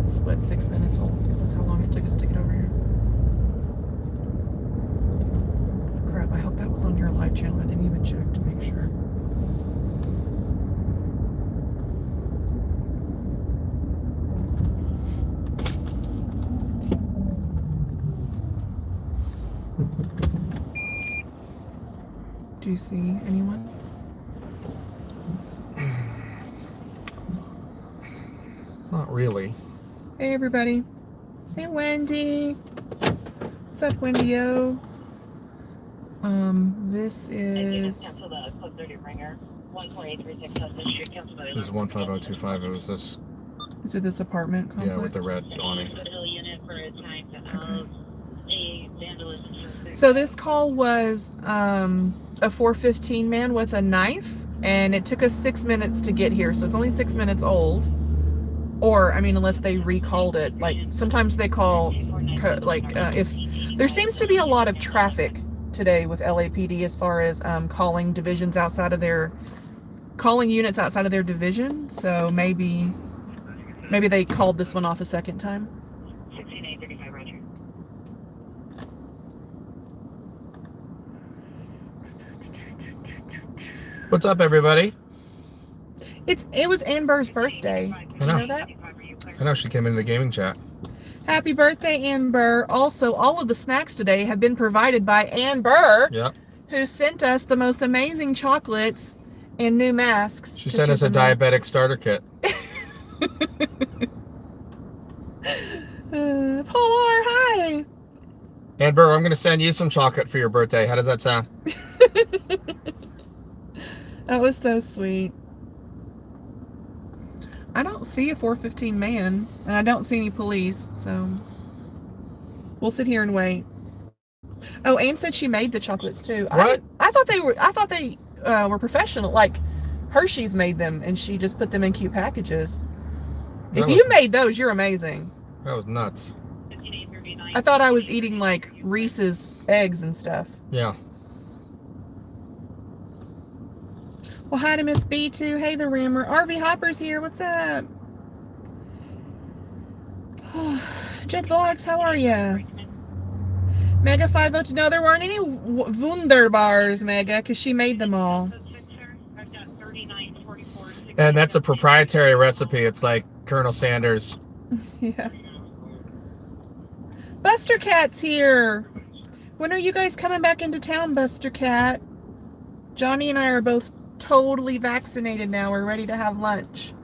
it's, what, 6 minutes old? Because that's how long it took us to get over here. Oh, crap, I hope that was on your live channel. I didn't even check to make sure. Do you see anyone? Not really. Hey, everybody. Hey, Wendy. What's up, Wendy-O? This is... This is 15025. It was this. Is it this apartment complex? Yeah, with the red awning. So this call was a 415 man with a knife, and it took us 6 minutes to get here, so it's only 6 minutes old. Or, I mean, unless they recalled it. Like, sometimes they call, if... There seems to be a lot of traffic today with LAPD as far as calling divisions outside of their... calling units outside of their division, so maybe they called this one off a second time. 16835, Roger. What's up, everybody? It was Amber's birthday. Did you know that? I know, she came into the gaming chat. Happy birthday, Amber. Also, all of the snacks today have been provided by Amber, who sent us the most amazing chocolates and new masks. She sent us a diabetic starter kit. Polar, hi. Amber, I'm going to send you some chocolate for your birthday. How does that sound? That was so sweet. I don't see a 415 man, and I don't see any police, so we'll sit here and wait. Oh, Anne said she made the chocolates too. What? I thought they were professional. Like Hershey's made them, and she just put them in cute packages. If you made those, you're amazing. That was nuts. I thought I was eating like Reese's eggs and stuff. Yeah. Well, hi to Miss B2. Hey, the Rammer. RV Hopper's here. What's up? Jet Vlogs, how are ya? Mega 502. No, there weren't any Wunderbars, Mega, because she made them all. And that's a proprietary recipe. It's like Colonel Sanders. Yeah. Buster Cat's here. When are you guys coming back into town, Buster Cat? Johnny and I are both totally vaccinated now. We're ready to have lunch.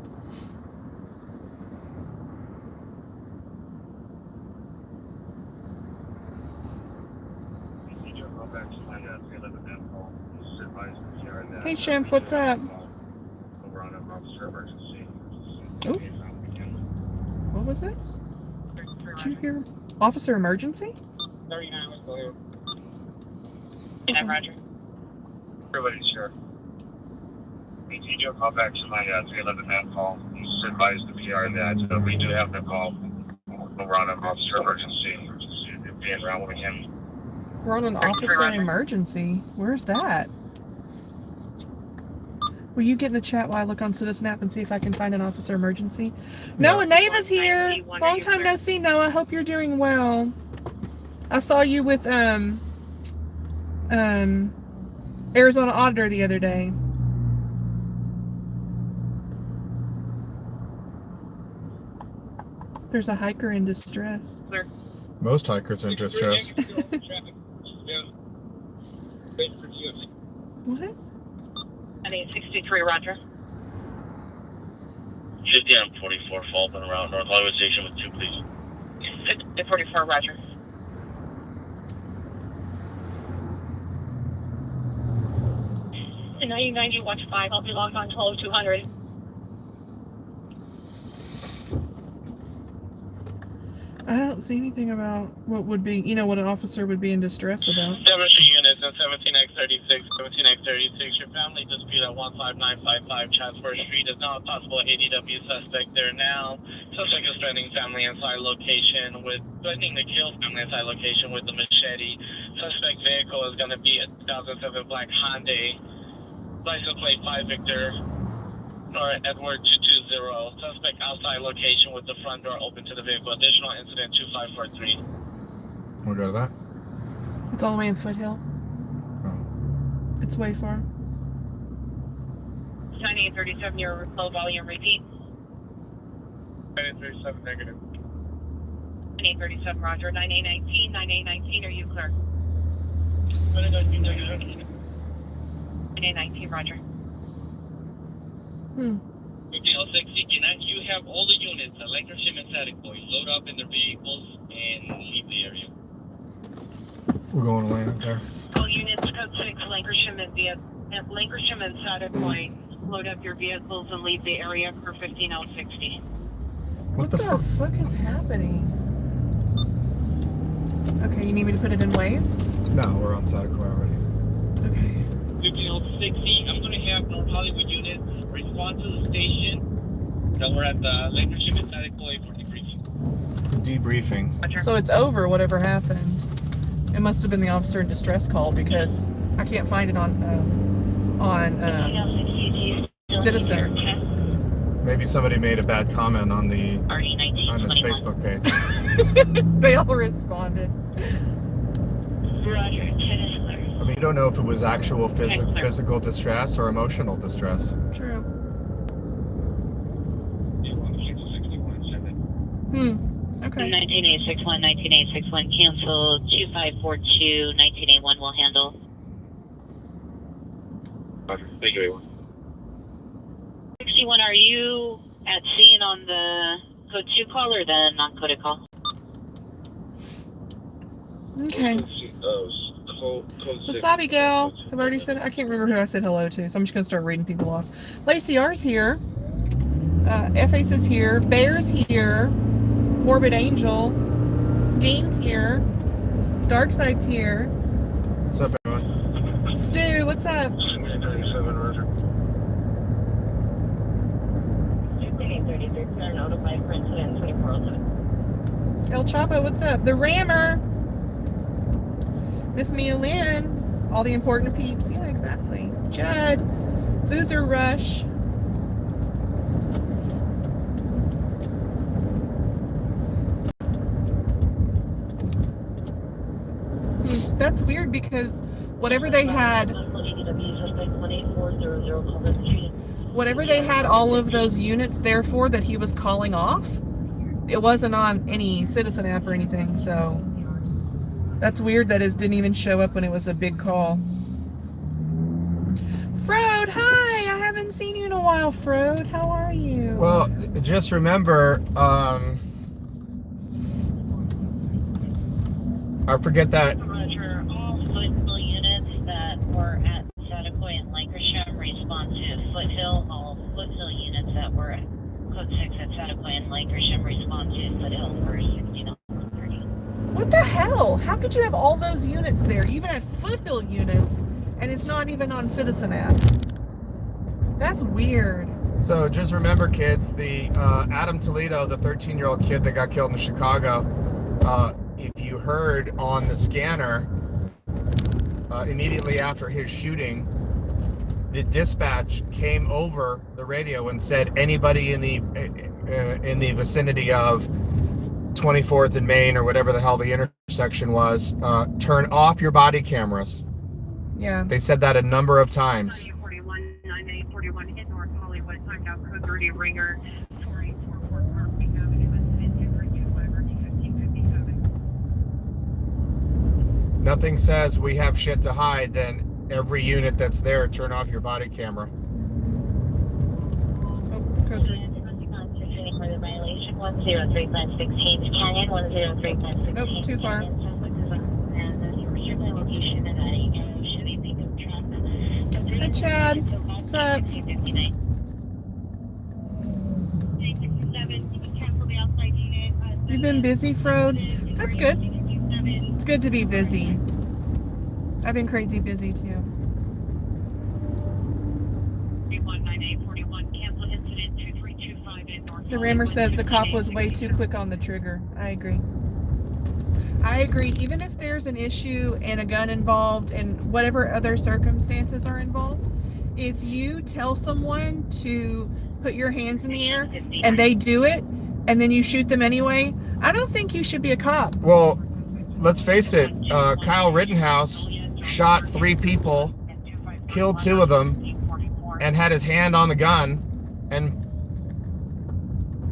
Hey, Shimp, what's up? Oh. What was this? Did you hear? Officer emergency? 39 was clear. Yeah, Roger. Everybody's sure. We do a call back to my 311 man call. He's advised the PR that we do have the call. We're on an officer emergency. Being around with him. We're on an officer emergency. Where's that? Will you get in the chat while I look on Citizen and see if I can find an officer emergency? Noah Nava's here. Long time no see, Noah. Hope you're doing well. I saw you with Arizona Auditor the other day. There's a hiker in distress. Most hikers are in distress. What? I need 63, Roger. 50 on 44, Fulton around North Hollywood Station with 2 police. 50 44, Roger. And 9091-5, I'll be logged on 12200. I don't see anything about what would be, what an officer would be in distress about. 7 units and 17X36, 17X36. Your family dispute at 15955 Chatsworth Street is now a possible ADW suspect there now. Suspect is threatening family inside location threatening to kill family inside location with the machete. Suspect vehicle is going to be a 2007 black Hyundai. License plate 5 Victor, or Edward Suspect outside location with the front door open to the vehicle. Additional incident 2543. We'll go to that. It's all the way in Foothill. Oh. It's way far. 9837, your low volume repeat. 9837 negative. 9837, roger. 9819, 9819, are you clear? 9819 negative. 9819, roger. Detail 69, you have all the units at Lancashire and Saticoy load up in their vehicles and leave the area. We're going to land there. All units, code 6, Lancashire and Saticoy, load up your vehicles and leave the area for 15060. What the fuck is happening? Okay, you need me to put it in Waze? No, we're on Saticoy already. Okay. Detail 60, I'm going to have North Hollywood units respond to the station that we're at the Lancashire and Saticoy for debriefing. Debriefing. So it's over, whatever happened. It must have been the officer in distress call because I can't find it on Citizen. Maybe somebody made a bad comment on his Facebook page. They all responded. Roger, 10 is clear. I mean, you don't know if it was actual physical distress or emotional distress. True. 61, Okay. 19861, 19861, cancel 2542, 1981 will handle. Thank you, everyone. 61, are you at scene on the code 2 call or the non-coded call? Okay. Wasabi gal. I've already said it. I can't remember who I said hello to, so I'm just going to start reading people off. Lacey R's here. F-Ace is here. Bear's here. Morbid Angel. Dean's here. Darkside's here. What's up, everyone? Stu, what's up? 37, Roger. 36, are notified for incident 2407. El Chapo, what's up? The Rammer. Miss Mia Lynn. All the important peeps. Yeah, exactly. Judd. Boozer Rush. That's weird because whatever they had all of those units there for that he was calling off, it wasn't on any Citizen app or anything, so that's weird that it didn't even show up when it was a big call. Frode, hi! I haven't seen you in a while, Frode. How are you? Well, just remember, I forget that. Roger, all Foothill units that were at Saticoy and Lancashire respond to Foothill. All Foothill units that were at code 6 at Saticoy and Lancashire respond to Foothill for 1630. What the hell? How could you have all those units there, even at Foothill units, and it's not even on Citizen app? That's weird. So just remember, kids, the Adam Toledo, the 13-year-old kid that got killed in Chicago, if you heard on the scanner, immediately after his shooting, the dispatch came over the radio and said anybody in the vicinity of 24th and Main or whatever the hell the intersection was, turn off your body cameras. Yeah. They said that a number of times. 9841 in North Hollywood, timed out code 30 ringer 4844 Park Avenue, incident 2325 or 1557. Nothing says we have shit to hide, then every unit that's there, turn off your body camera. Oh, code 3. For the violation 103516 Canyon 103516. Nope, too far. Hi, Chad. What's up? You've been busy, Frode? That's good. It's good to be busy. I've been crazy busy, too. 319841, cancel incident 2325 in North. The Rammer says the cop was way too quick on the trigger. I agree. I agree. Even if there's an issue and a gun involved and whatever other circumstances are involved, if you tell someone to put your hands in the air, and they do it, and then you shoot them anyway, I don't think you should be a cop. Well, let's face it, Kyle Rittenhouse shot 3 people, killed 2 of them, and had his hand on the gun. And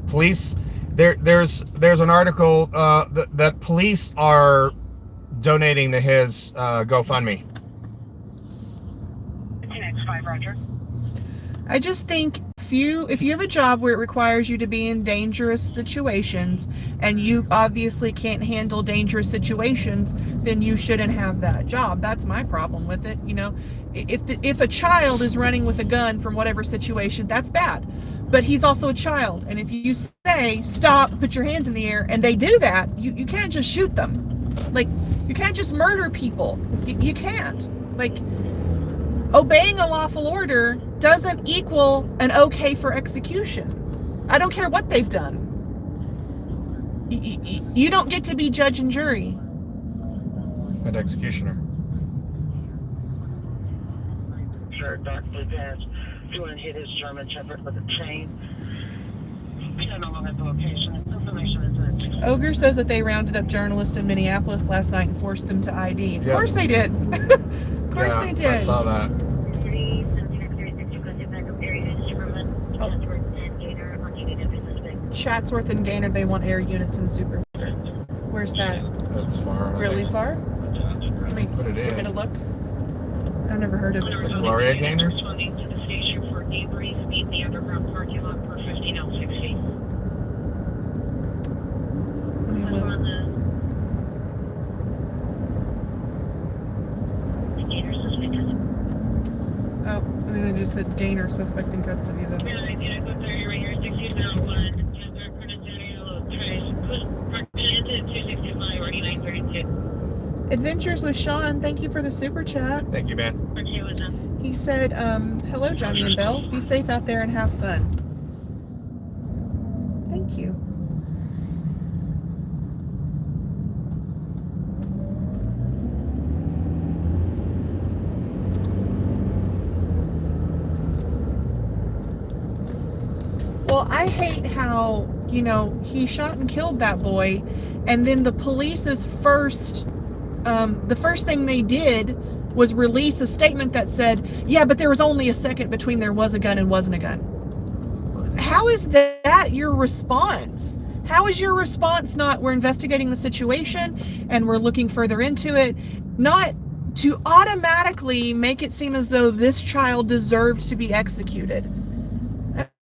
police, there's an article that police are donating to his GoFundMe. Roger. I just think if you have a job where it requires you to be in dangerous situations, and you obviously can't handle dangerous situations, then you shouldn't have that job. That's my problem with it. You know, if a child is running with a gun from whatever situation, that's bad. But he's also a child, and if you say stop, put your hands in the air, and they do that, you can't just shoot them. Like, you can't just murder people. You can't. Like, obeying a lawful order doesn't equal an okay for execution. I don't care what they've done. You don't get to be judge and jury. An executioner. Sure, dark blue pants. Doing hit his German Shepherd with a chain. I don't know at the location. Information is in. Ogre says that they rounded up journalists in Minneapolis last night and forced them to ID. Of course they did. Of course they did. I saw that. Chatsworth and Gaynor, they want air units in Super. Where's that? That's far. Really far? Let me put it We're in. gonna look. I've never heard of it. So. Gloria Gaynor? Responding to the station for debrief. Meet the underground parking lot for 15L60. Let me look. Oh, I mean, they just said Gaynor suspect in custody though. Adventures with Sean, thank you for the super chat. Thank you, man. He said, hello, Johnny and Belle. Be safe out there and have fun. Thank you. Well, I hate how, you know, he shot and killed that boy, and then the police's the first thing they did was release a statement that said, yeah, but there was only a second between there was a gun and wasn't a gun. How is that your response? How is your response not, we're investigating the situation and we're looking further into it, not to automatically make it seem as though this child deserved to be executed?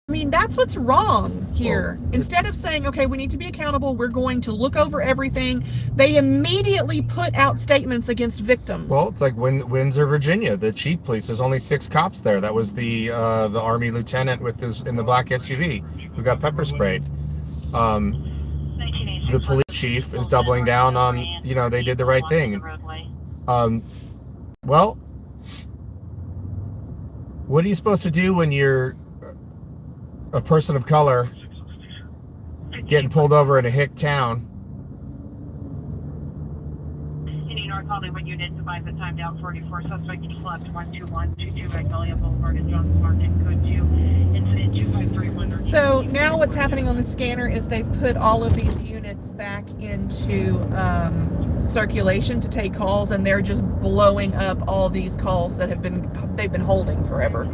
I mean, that's what's wrong here. Well, instead of saying, okay, we need to be accountable, we're going to look over everything, they immediately put out statements against victims. Well, it's like Windsor, Virginia, the chief police. There's only 6 cops there. That was the Army lieutenant in the black SUV who got pepper sprayed. The police chief is doubling down on, you know, they did the right thing. Well, what are you supposed to do when you're a person of color getting pulled over in a hick town? Any North Hollywood units advise the time down 44 suspect left 12122 Magnolia Boulevard and Johnson Market code 2 incident 2531. So now what's happening on the scanner is they've put all of these units back into circulation to take calls, and they're just blowing up all these calls that they've been holding forever,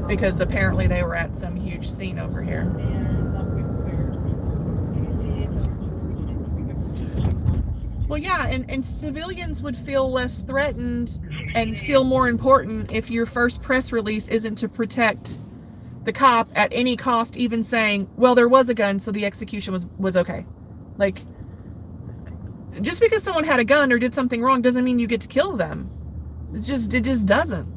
because apparently they were at some huge scene over here. Well, yeah, and civilians would feel less threatened and feel more important if your first press release isn't to protect the cop at any cost, even saying, well, there was a gun, so the execution was okay. Like, just because someone had a gun or did something wrong doesn't mean you get to kill them. It just doesn't.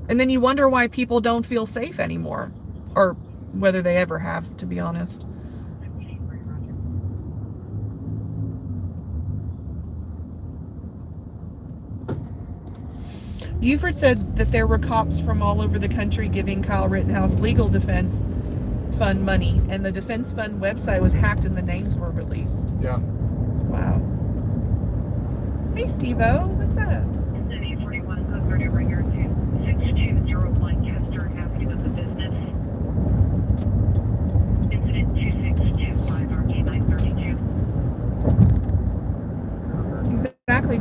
And then you wonder why people don't feel safe anymore, or whether they ever have, to be honest. Buford said that there were cops from all over the country giving Kyle Rittenhouse legal defense fund money, and the defense fund website was hacked and the names were released. Yeah. Wow. Hey, Steve-O, what's up?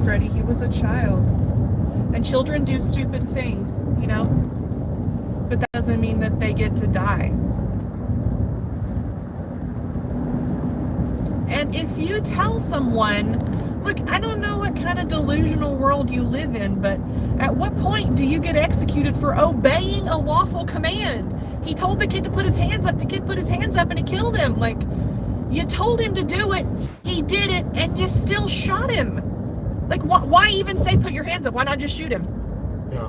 Freddie. He was a child. And children do stupid things, you know? But that doesn't mean that they get to die. And if you tell someone, look, I don't know what kind of delusional world you live in, but at what point do you get executed for obeying a lawful command? He told the kid to put his hands up. The kid put his hands up and it killed him. Like, you told him to do it, he did it, and you still shot him. Like, why even say put your hands up? Why not just shoot him? Yeah.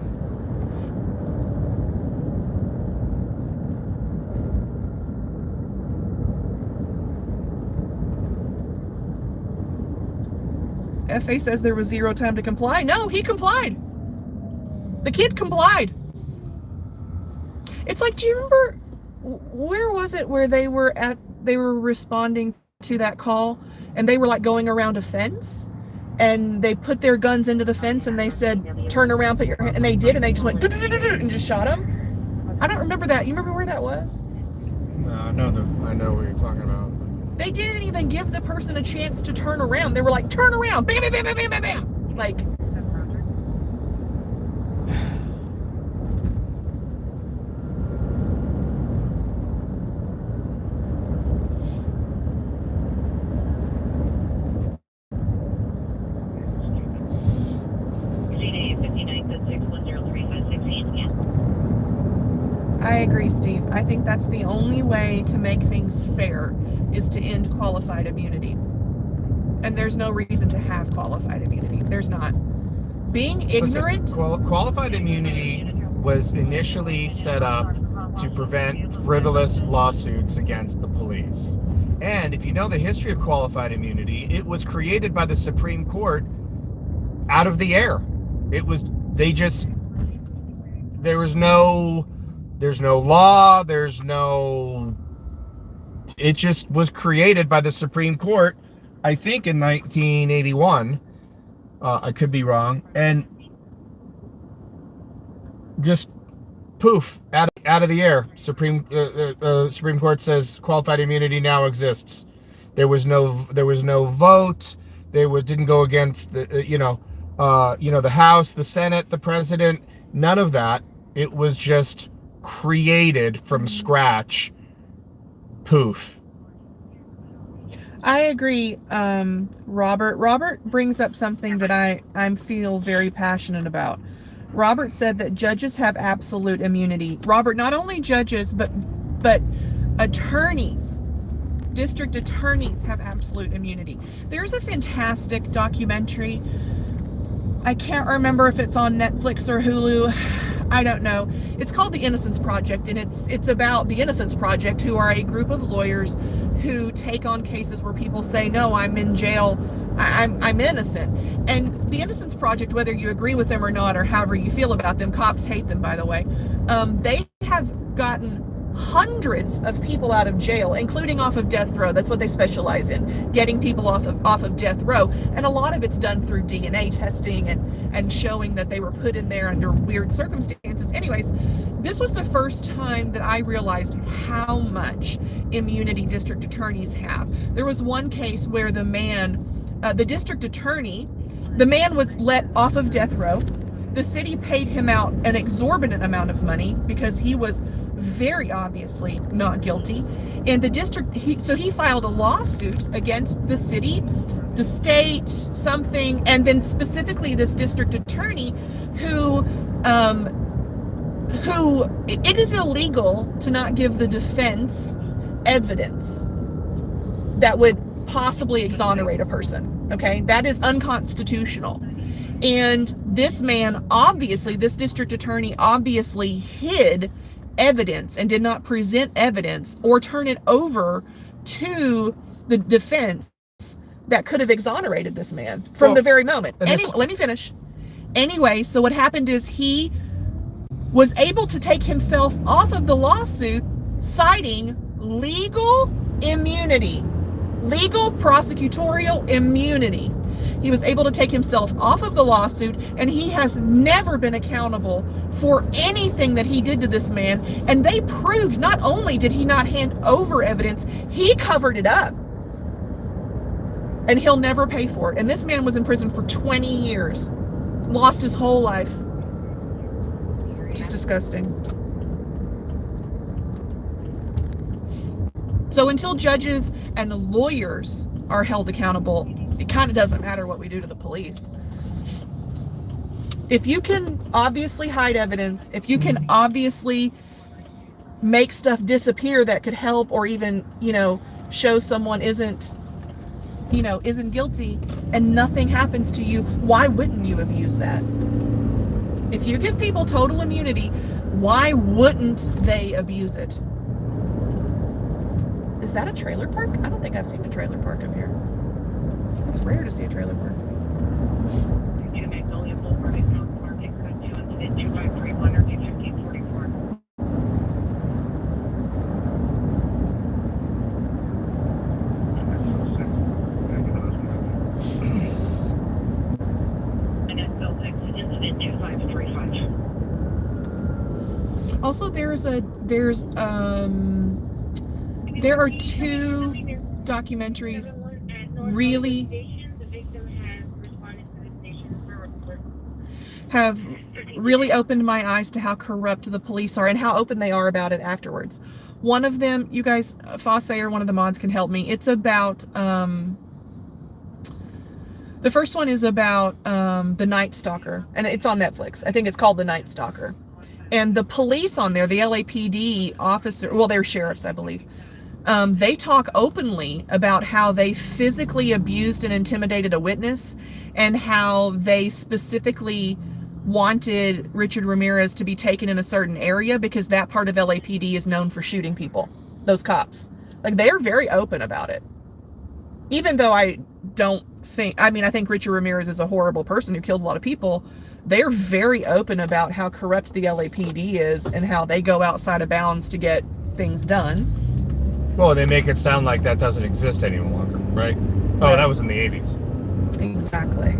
FA says there was 0 time to comply. No, he complied. The kid complied. It's like, do you remember, where was it where they were responding to that call and they were like going around a fence and they put their guns into the fence and they said, turn around, put your hand, and they did, and they just went and just shot him? I don't remember that. You remember where that was? I know what you're talking about. They didn't even give the person a chance to turn around. They were like, turn around, bam, bam, bam, bam, bam, bam, bam. Like, I agree, Steve. I think that's the only way to make things fair is to end qualified immunity. And there's no reason to have qualified immunity. There's not. Being ignorant... Listen, qualified immunity was initially set up to prevent frivolous lawsuits against the police. And if you know the history of qualified immunity, it was created by the Supreme Court out of the air. There's no law, it just was created by the Supreme Court, I think in 1981. I could be wrong. And just poof, out of the air. Supreme Court says qualified immunity now exists. There was no vote. Didn't go against the House, the Senate, the president, none of that. It was just created from scratch. Poof. I agree, Robert. Robert brings up something that I feel very passionate about. Robert said that judges have absolute immunity. Robert, not only judges, but attorneys, district attorneys have absolute immunity. There's a fantastic documentary. I can't remember if it's on Netflix or Hulu. I don't know. It's called The Innocence Project, and it's about the Innocence Project, who are a group of lawyers who take on cases where people say, no, I'm in jail, I'm innocent. And the Innocence Project, whether you agree with them or not, or however you feel about them, cops hate them, by the way, they have gotten hundreds of people out of jail, including off of death row. That's what they specialize in, getting people off of death row. And a lot of it's done through DNA testing and showing that they were put in there under weird circumstances. Anyways, this was the first time that I realized how much immunity district attorneys have. There was one case where the man, the district attorney, the man was let off of death row. The city paid him out an exorbitant amount of money because he was very obviously not guilty. And the district, he filed a lawsuit against the city, the state, something, and then specifically this district attorney who it is illegal to not give the defense evidence that would possibly exonerate a person. Okay, that is unconstitutional. And this man, obviously, this district attorney obviously hid evidence and did not present evidence or turn it over to the defense that could have exonerated this man from the very moment. Anyway, let me finish. Anyway, so what happened is he was able to take himself off of the lawsuit, citing legal immunity, legal prosecutorial immunity. He was able to take himself off of the lawsuit, and he has never been accountable for anything that he did to this man. And they proved not only did he not hand over evidence, he covered it up. and he'll never pay for it. And this man was in prison for 20 years, lost his whole life. Just disgusting. So until judges and lawyers are held accountable, it kind of doesn't matter what we do to the police. If you can obviously hide evidence, if you can obviously make stuff disappear that could help, or even, you know, show someone isn't guilty, and nothing happens to you, why wouldn't you abuse that? If you give people total immunity, why wouldn't they abuse it? Is that a trailer park? I don't think I've seen a trailer park up here. It's rare to see a trailer park. Also, there are two documentaries have really opened my eyes to how corrupt the police are and how open they are about it afterwards. One of them, you guys, Fosse or one of the mods can help me. It's about, the first one is about the Night Stalker, and it's on Netflix. I think it's called The Night Stalker. And the police on there, the LAPD officer, well, they're sheriffs, I believe. They talk openly about how they physically abused and intimidated a witness, and how they specifically wanted Richard Ramirez to be taken in a certain area because that part of LAPD is known for shooting people, those cops. Like, they're very open about it. Even though I think Richard Ramirez is a horrible person who killed a lot of people, they're very open about how corrupt the LAPD is and how they go outside of bounds to get things done. Well, they make it sound like that doesn't exist any longer, right? Oh, that was in the 80s. Exactly.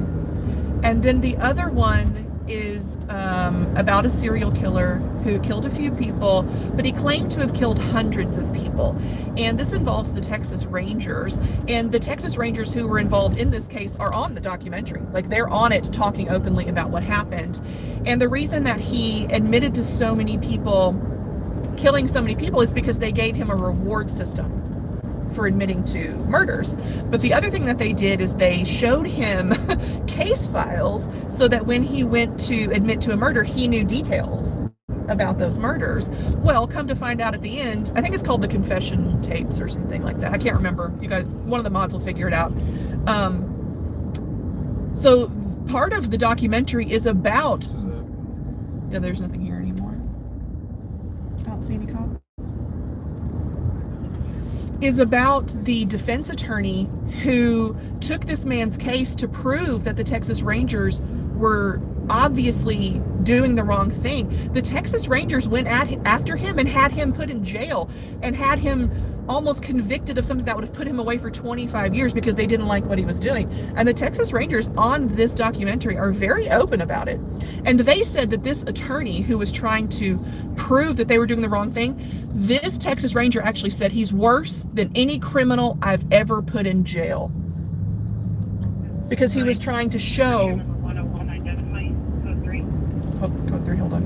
And then the other one is about a serial killer who killed a few people, but he claimed to have killed hundreds of people. And this involves the Texas Rangers. And the Texas Rangers who were involved in this case are on the documentary. Like, they're on it talking openly about what happened. And the reason that he admitted to so many people, killing so many people, is because they gave him a reward system for admitting to murders. But the other thing that they did is they showed him case files so that when he went to admit to a murder, he knew details about those murders. Well, come to find out at the end, I think it's called the confession tapes or something like that. I can't remember. You guys, one of the mods will figure it out. So part of the documentary is about, yeah, there's nothing here anymore. I don't see any cops. Is about the defense attorney who took this man's case to prove that the Texas Rangers were obviously doing the wrong thing. The Texas Rangers went after him and had him put in jail and had him almost convicted of something that would have put him away for 25 years because they didn't like what he was doing. And the Texas Rangers on this documentary are very open about it. And they said that this attorney who was trying to prove that they were doing the wrong thing, this Texas Ranger actually said he's worse than any criminal I've ever put in jail. Because he was trying to show... Code 3, hold on.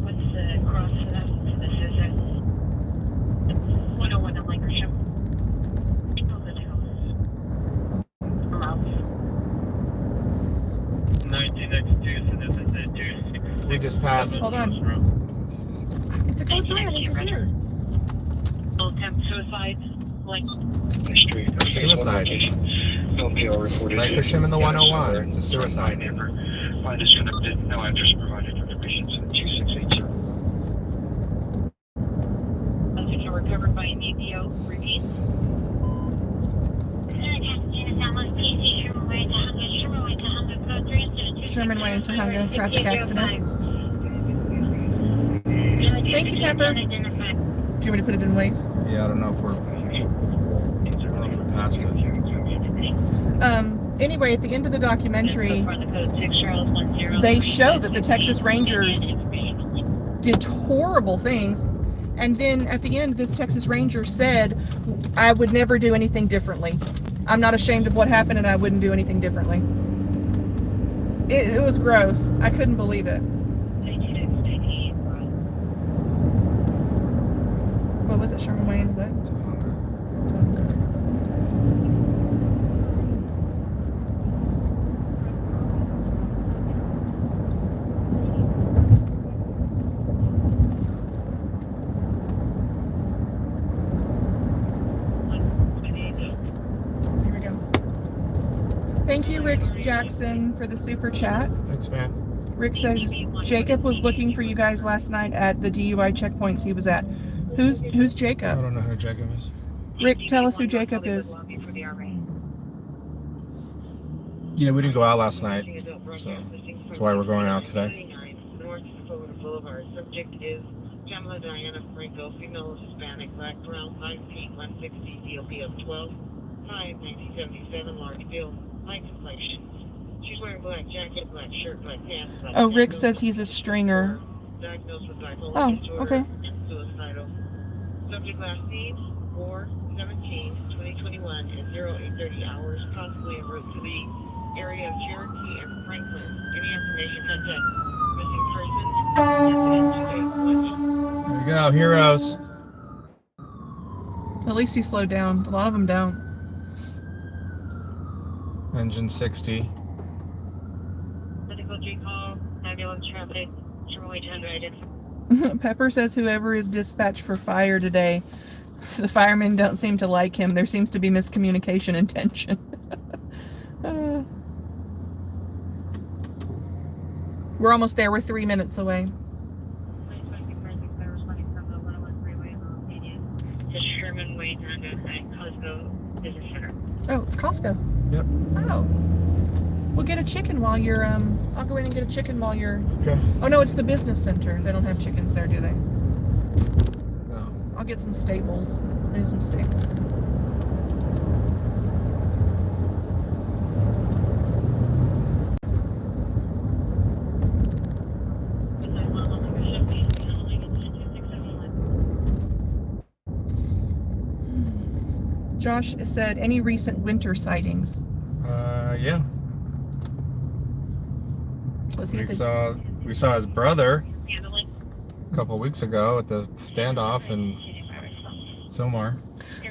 What's the cross to that? This is it. 101 on Lancashire. Oh, the house. 19x2, so this is the 2. We just passed. Hold on. It's a code 3, I need to hear. Attempt suicide. Like Suicide. Lancashire in the 101. It's a suicide. Line disconnected. No address provided for the patient. 2680. subjects are recovered by an EPO. Repeat. Sherman Way into Hunga, traffic accident. Thank you, Pepper. Do you want me to put it in ways? Yeah, I don't know if we're past it. Anyway, at the end of the documentary, they show that the Texas Rangers did horrible things, And then at the end, this Texas Ranger said, I would never do anything differently. I'm not ashamed of what happened and I wouldn't do anything differently. It was gross. I couldn't believe it. What was it, Sherman Wayne? What? Here we go. Thank you, Rick Jackson, for the super chat. Thanks, man. Rick says Jacob was looking for you guys last night at the DUI checkpoints he was at. Who's I Jacob? don't know who Jacob is. Rick, tell us who Jacob is. Yeah, we didn't go out last night, so that's why we're going out today. Subject is Chandler Diana Franco, female Hispanic, black, brown, 5 feet, 160, DOP of 12, 1977, large build, light complexion. She's wearing black jacket, black shirt, black pants. Black Oh, Rick says he's a stringer. Diagnosed with bipolar Oh, disorder okay. and suicidal. Subject last name 4/17/2021 at 0830 hours, possibly en route to the area of Cherokee and Franklin. Any information, contact missing persons. There we go, heroes. At least he slowed down. A lot of them don't. Engine 60. Medical recall, ambulance traffic, Sherman 800 identified. Pepper says whoever is dispatched for fire today, the firemen don't seem to like him. There seems to be miscommunication and tension. We're almost there. We're 3 minutes away. The Sherman Wayne Honda at Costco Business Center. Oh, it's Costco. Yep. Oh. We'll get a chicken while you're, I'll go in and get a chicken while you're... Okay. Oh, no, it's the business center. They don't have chickens there, do they? No. I'll get some staples. I need some staples. Josh said, any recent winter sightings? Yeah. Was he We at the... saw his brother Handling. a couple weeks ago at the standoff in Silmar.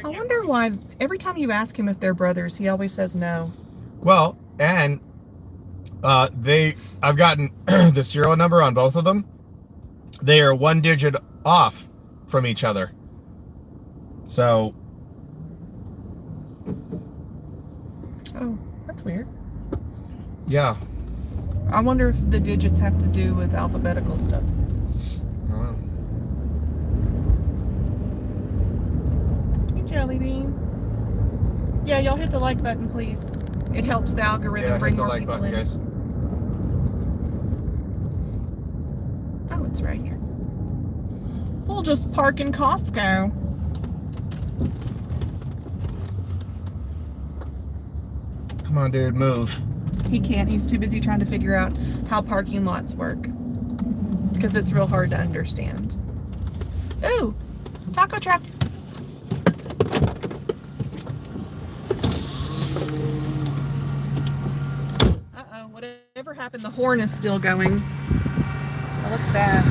I wonder why every time you ask him if they're brothers, he always says no. Well, and I've gotten the serial number on both of them. They are 1 digit off from each other. So, Oh, that's weird. yeah. I wonder if the digits have to do with alphabetical stuff. I don't know. Hey, Jelly Bean. Yeah, y'all hit the like button, please. It helps the algorithm Yeah, bring hit the more like people button, in. guys. Oh, it's right here. We'll just park in Costco. Come on, dude, move. He can't. He's too busy trying to figure out how parking lots work. Because it's real hard to understand. Ooh! Taco truck! Uh-oh. Whatever happened, the horn is still going. That looks bad.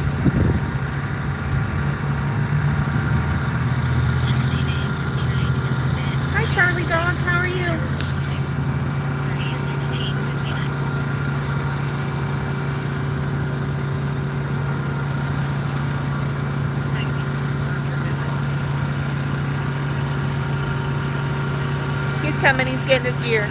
Hi, Charlie dog. How are you? He's coming. He's getting his gear.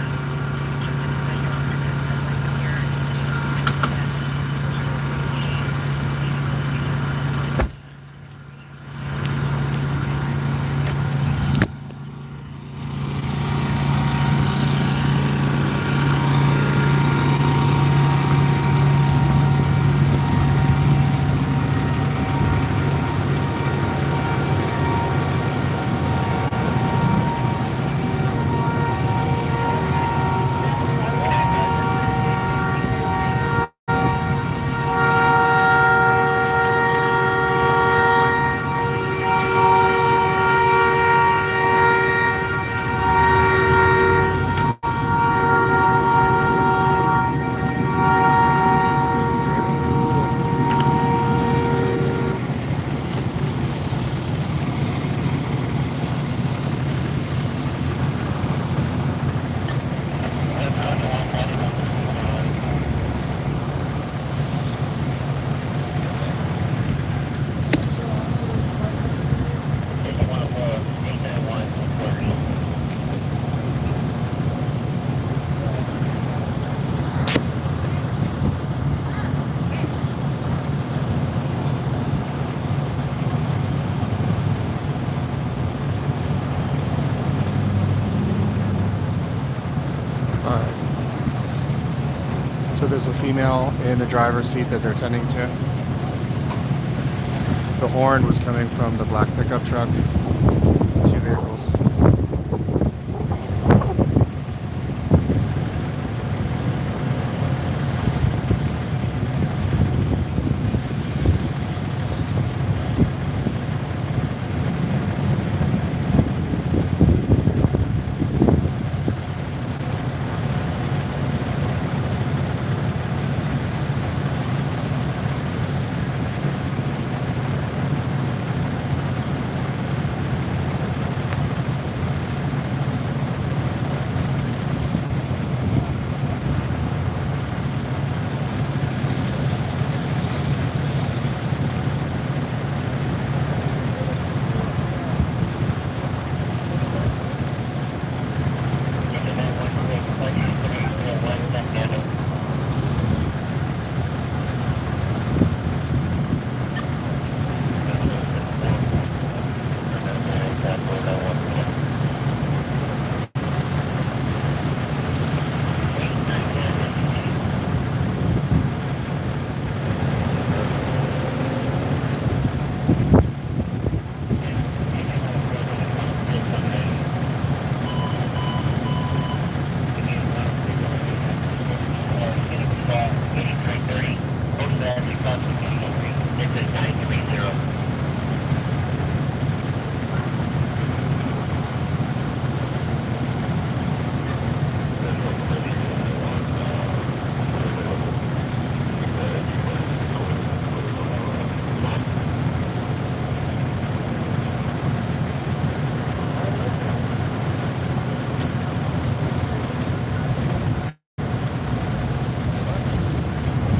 there's a female in the driver's seat that they're tending to. The horn was coming from the black pickup truck. It's 2 vehicles.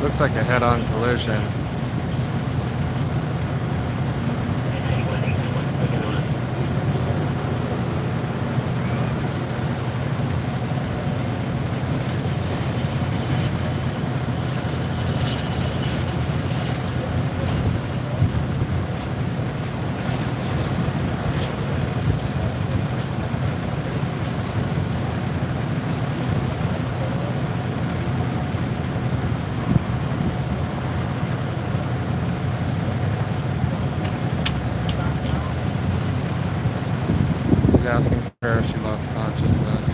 Looks like a head-on collision. Asking her if she lost consciousness.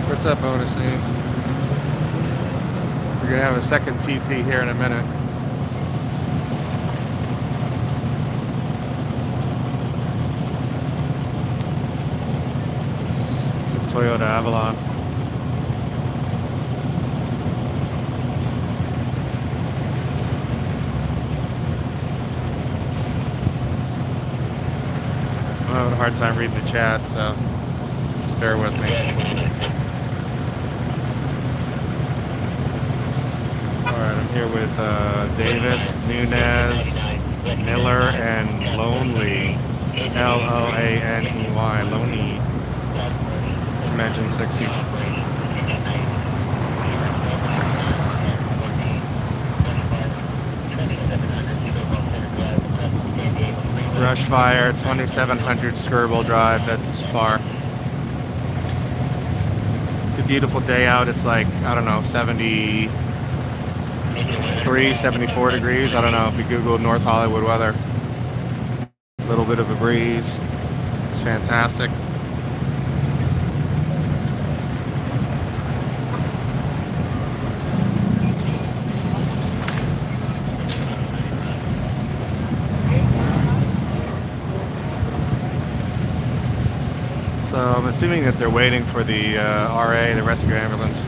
What's up, bonuses? We're gonna have a second TC here in a minute. The Toyota Avalon. I'm having a hard time reading the chat, so bear with me. Alright, I'm here with Davis, Nunez, Miller, and Lonely. L-O-A-N-E-Y. Loney. Dimension 60. Brush Fire, 2700 Skirble Drive. That's far. It's a beautiful day out. It's like, I don't know, 73, 74 degrees. I don't know if you Google North Hollywood weather. A little bit of a breeze. It's fantastic. So I'm assuming that they're waiting for the RA, the rescue ambulance.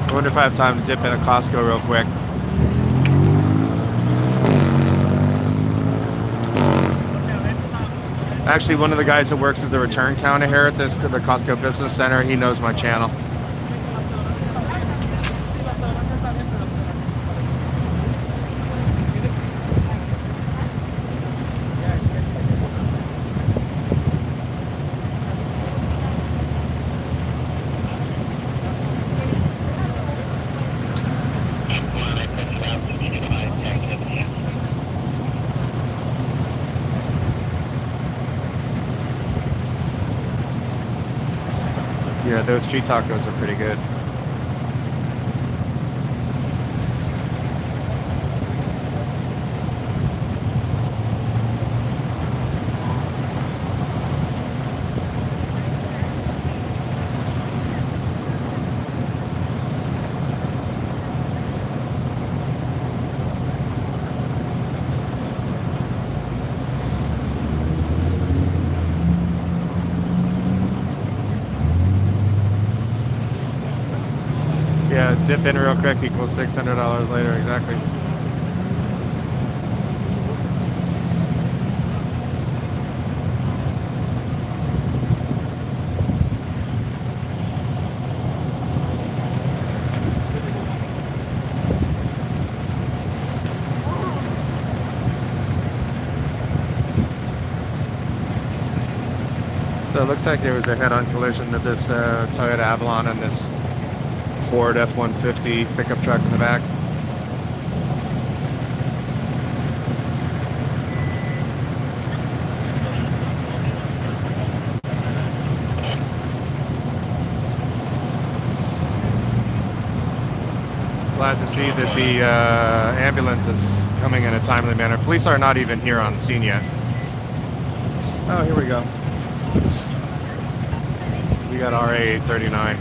I wonder if I have time to dip in a Costco real quick. Actually, one of the guys that works at the return counter here at the Costco Business Center, he knows my channel. Yeah, those street tacos are pretty good. Yeah, dip in real quick equals $600 later, exactly. So it looks like there was a head-on collision of this Toyota Avalon and this Ford F-150 pickup truck in the back. Glad to see that the ambulance is coming in a timely manner. Police are not even here on scene yet. Oh, here we go. We got RA 839.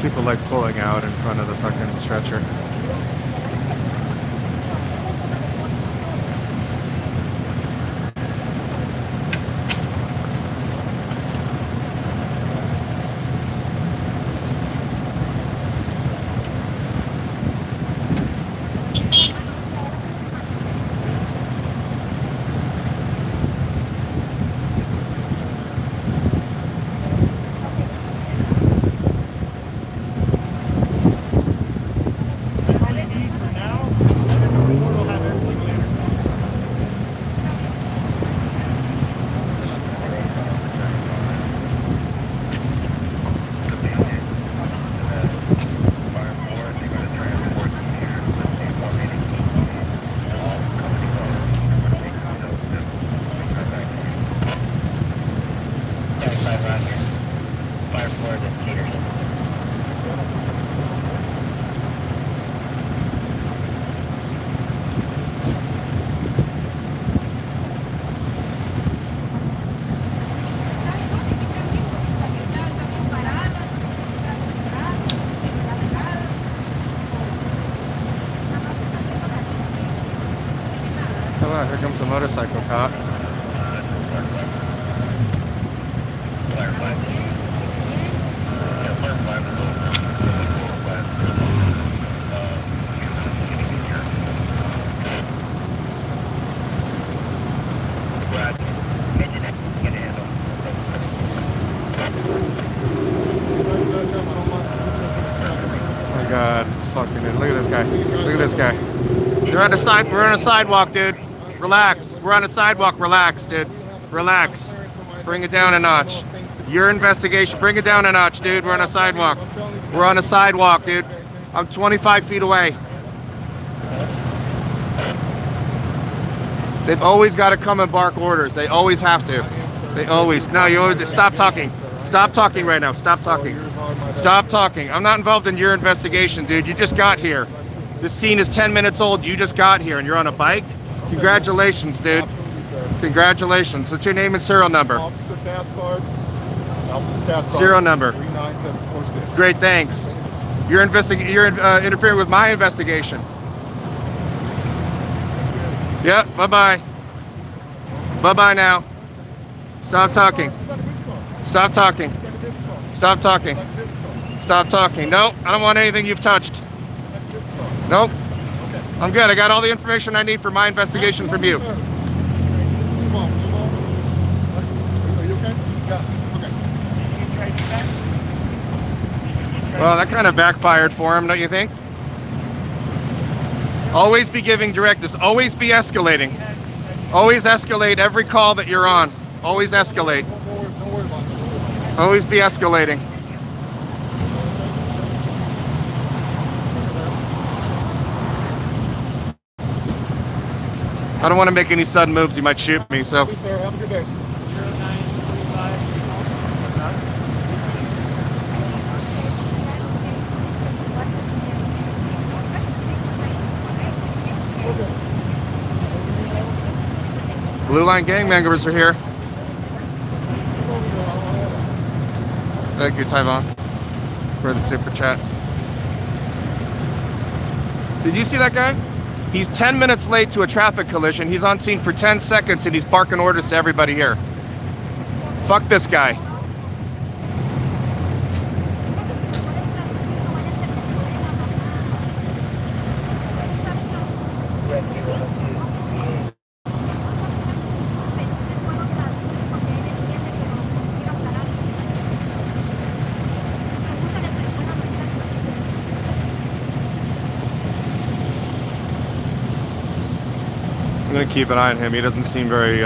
People like pulling out in front of the fucking stretcher. Oh, here comes a motorcycle cop. Oh my God, it's fucking it. Look at this guy. Look at this guy. We're on a sidewalk, dude. Relax. We're on a sidewalk. Relax, dude. Relax. Bring it down a notch. Your investigation. Bring it down a notch, dude. We're on a sidewalk. We're on a sidewalk, dude. I'm 25 feet away. They've always got to come and bark orders. They always have to. They always. No, you always stop talking. Stop talking right now. Stop talking. Stop talking. I'm not involved in your investigation, dude. You just got here. This scene is 10 minutes old. You just got here and you're on a bike? Congratulations, dude. Congratulations. What's your name and serial number? Officer Cathcart. Officer Cathcart. Serial number. 39746. Great, thanks. You're interfering with my investigation. Yep, bye-bye. Bye-bye now. Stop talking. Stop talking. Stop talking. Stop talking. No, I don't want anything you've touched. Nope. I'm good. I got all the information I need for my investigation from you. Are you okay? Yeah. Okay. Well, that kind of backfired for him, don't you think? Always be giving directives. Always be escalating. Always escalate every call that you're on. Always escalate. Don't worry about it. Always be escalating. I don't want to make any sudden moves. He might shoot me, so. Please, sir. Have a good day. Blue Line gang members are here. Thank you, Tyvon, for the super chat. Did you see that guy? He's 10 minutes late to a traffic collision. He's on scene for 10 seconds and he's barking orders to everybody here. Fuck this guy. I'm gonna keep an eye on him. He doesn't seem very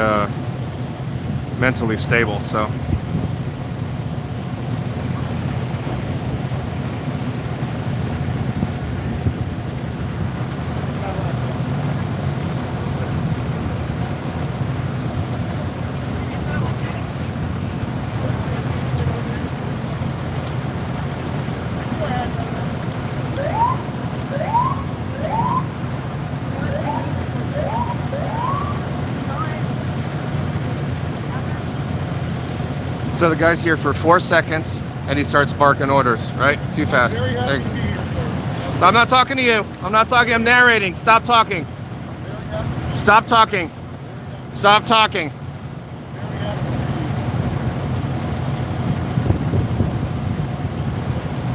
mentally stable, so. So the guy's here for 4 seconds and he starts barking orders, right? Too fast. Thanks. So I'm not talking to you. I'm not talking. I'm narrating. Stop talking. Stop talking. Stop talking.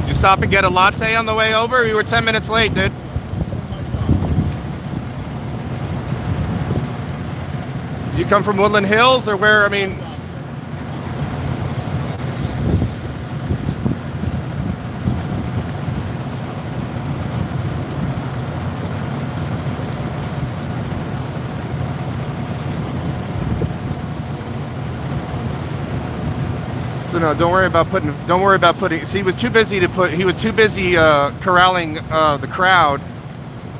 You stop and get a latte on the way over? You were 10 minutes late, dude. You come from Woodland Hills or where? I mean, so no, don't worry about putting. See, he was too busy corralling the crowd.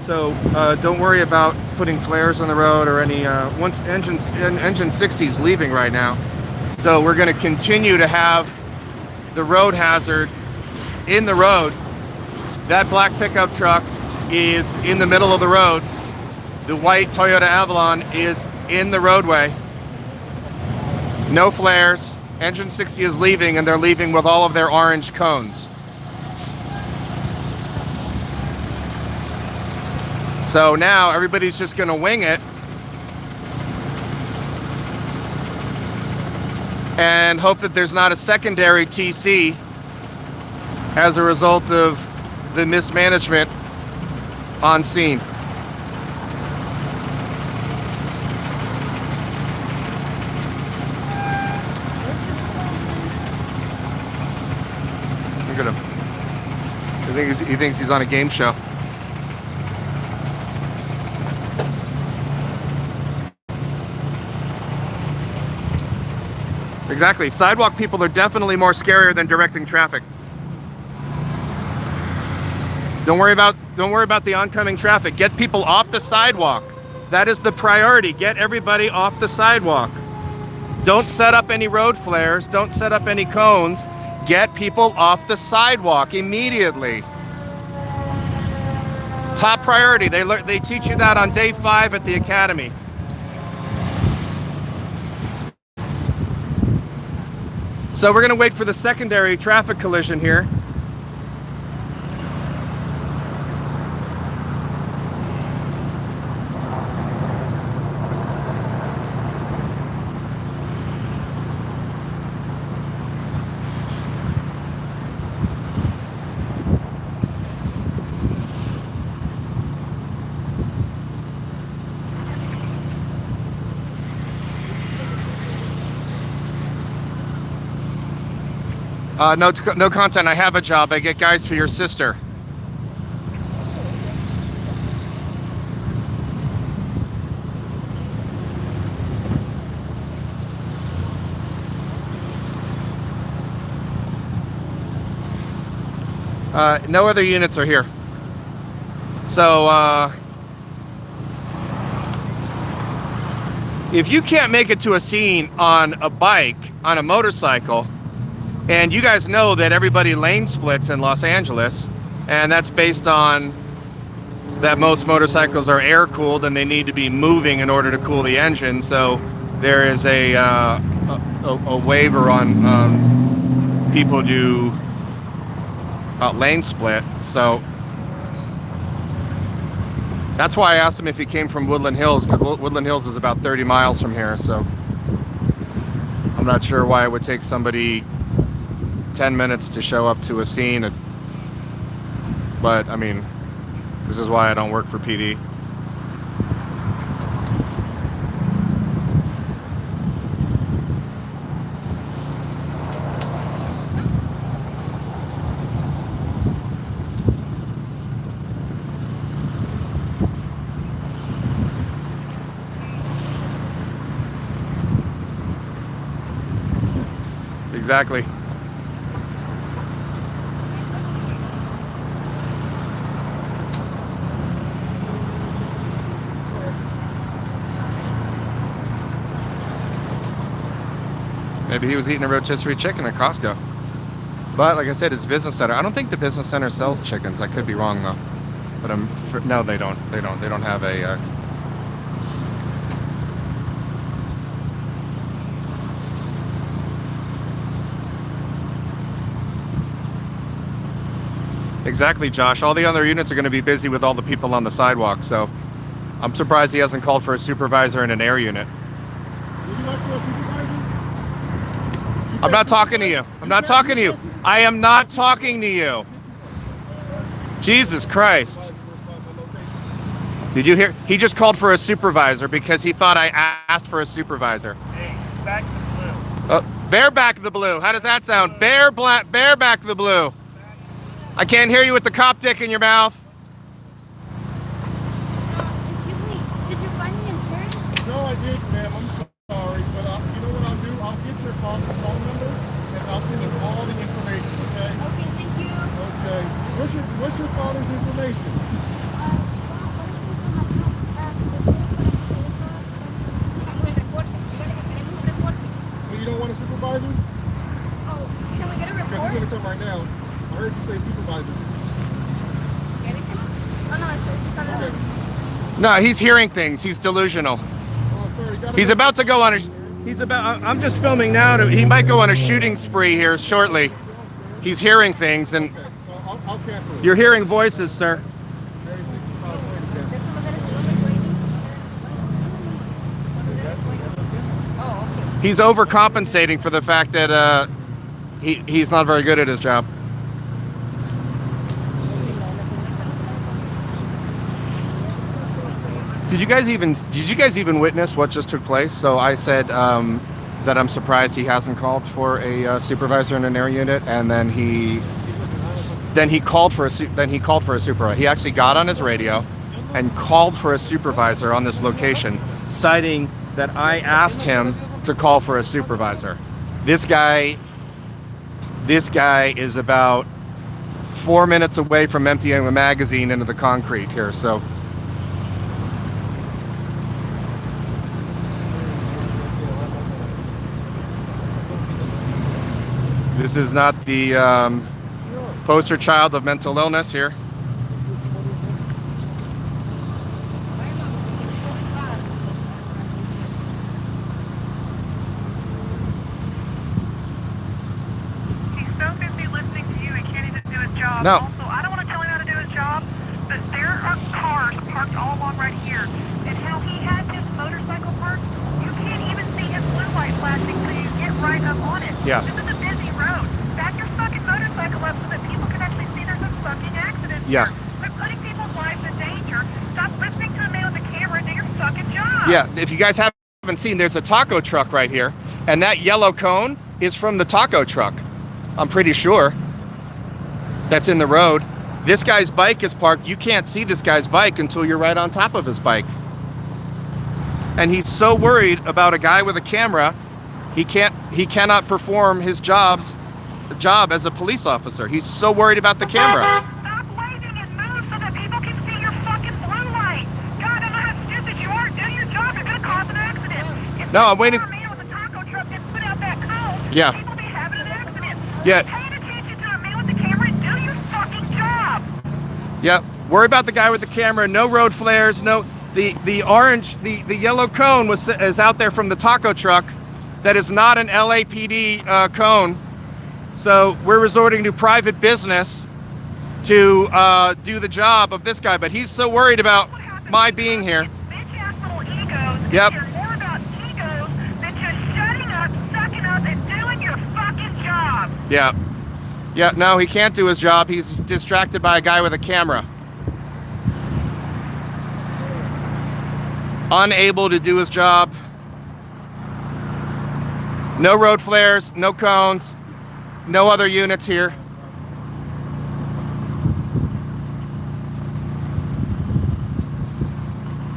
So don't worry about putting flares on the road or any. Once engine 60 is leaving right now, so we're going to continue to have the road hazard in the road. That black pickup truck is in the middle of the road. The white Toyota Avalon is in the roadway. No flares. Engine 60 is leaving, and they're leaving with all of their orange cones. So now everybody's just going to wing it and hope that there's not a secondary TC as a result of the mismanagement on scene. Look at him. He thinks he's on a game show. Exactly. Sidewalk people are definitely more scarier than directing traffic. Don't worry about the oncoming traffic. Get people off the sidewalk. That is the priority. Get everybody off the sidewalk. Don't set up any road flares. Don't set up any cones. Get people off the sidewalk immediately. Top priority. They teach you that on day 5 at the academy. So we're going to wait for the secondary traffic collision here. No content. I have a job. I get guys for your sister. No other units are here. So, if you can't make it to a scene on a bike, on a motorcycle, and you guys know that everybody lane splits in Los Angeles, and that's based on that most motorcycles are air cooled and they need to be moving in order to cool the engine. So there is a waiver on people do lane split. So that's why I asked him if he came from Woodland Hills, because Woodland Hills is about 30 miles from here. So I'm not sure why it would take somebody 10 minutes to show up to a scene, but I mean, this is why I don't work for PD. Exactly. Maybe he was eating a rotisserie chicken at Costco. But like I said, it's business center. I don't think the business center sells chickens. I could be wrong though. But no, they don't. They don't have a. Exactly, Josh. All the other units are going to be busy with all the people on the sidewalk. So I'm surprised he hasn't called for a supervisor in an air unit. Would you like for a supervisor? I'm not talking to you. I'm not talking to you. I am not talking to you. Jesus Christ. Did you hear? He just called for a supervisor because he thought I asked for a supervisor. Hey, back to the blue. Bareback the blue. How does that sound? Bareback the blue. I can't hear you with the cop dick in your mouth. Excuse me, did you find the insurance? No, I didn't, ma'am. I'm sorry. But you know what I'll do? I'll get your phone number and I'll send you all the information, okay? Okay, thank you. Okay. What's your father's information? So you don't want a supervisor? Oh, can we get a Because he's report? going to come right now. I heard you say supervisor. Oh, no, it's not Okay. No, he's hearing things. He's delusional. Oh, sorry. You gotta He's about to go on a. He's about. I'm just filming now. He might go on a shooting spree here shortly. He's hearing things, and Okay, so I'll cancel it. you're hearing voices, sir. Area 65, wait, cancel. Oh, okay. He's overcompensating for the fact that he's not very good at his job. Did you guys even witness what just took place? So I said that I'm surprised he hasn't called for a supervisor in an air unit, and then he called for a supervisor. He actually got on his radio and called for a supervisor on this location, citing that I asked him to call for a supervisor. This guy is about 4 minutes away from emptying a magazine into the concrete here. So this is not the poster child of mental illness here. He's so busy listening to you, he can't even do his job. No. Also, I don't want to tell him how to do his job, but there are cars parked all along right here. And how he has his motorcycle parked, you can't even see his blue light flashing so you get right up on it. Yeah. This is a busy road. Back your fucking motorcycle up so that people can actually see there's a fucking accident Yeah. here. Quit putting people's lives in danger. Stop listening to a man with a camera and do your fucking job. Yeah, if you guys haven't seen, there's a taco truck right here, and that yellow cone is from the taco truck. I'm pretty sure. That's in the road. This guy's bike is parked. You can't see this guy's bike until you're right on top of his bike. And he's so worried about a guy with a camera, he cannot perform his job as a police officer. He's so worried about the camera. Stop waving and move so that people can see your fucking blue light. God, I know how stupid you are. Do your job. You're going to cause an accident. If No, I'm waiting. A man with a taco truck didn't put out that cone, Yeah. people be having an accident. Yeah. Paying attention to a man with a camera and do your fucking job. Yep. Worry about the guy with the camera. No road flares. No. The orange, the yellow cone is out there from the taco truck. That is not an LAPD cone. So we're resorting to private business to do the job of this guy. But he's so worried about my being here. Bitch-ass little egos. Yep. You're more about egos than just shutting up, sucking up, and doing your fucking job. Yeah. Yeah, no, he can't do his job. He's distracted by a guy with a camera. Unable to do his job. No road flares, no cones, no other units here.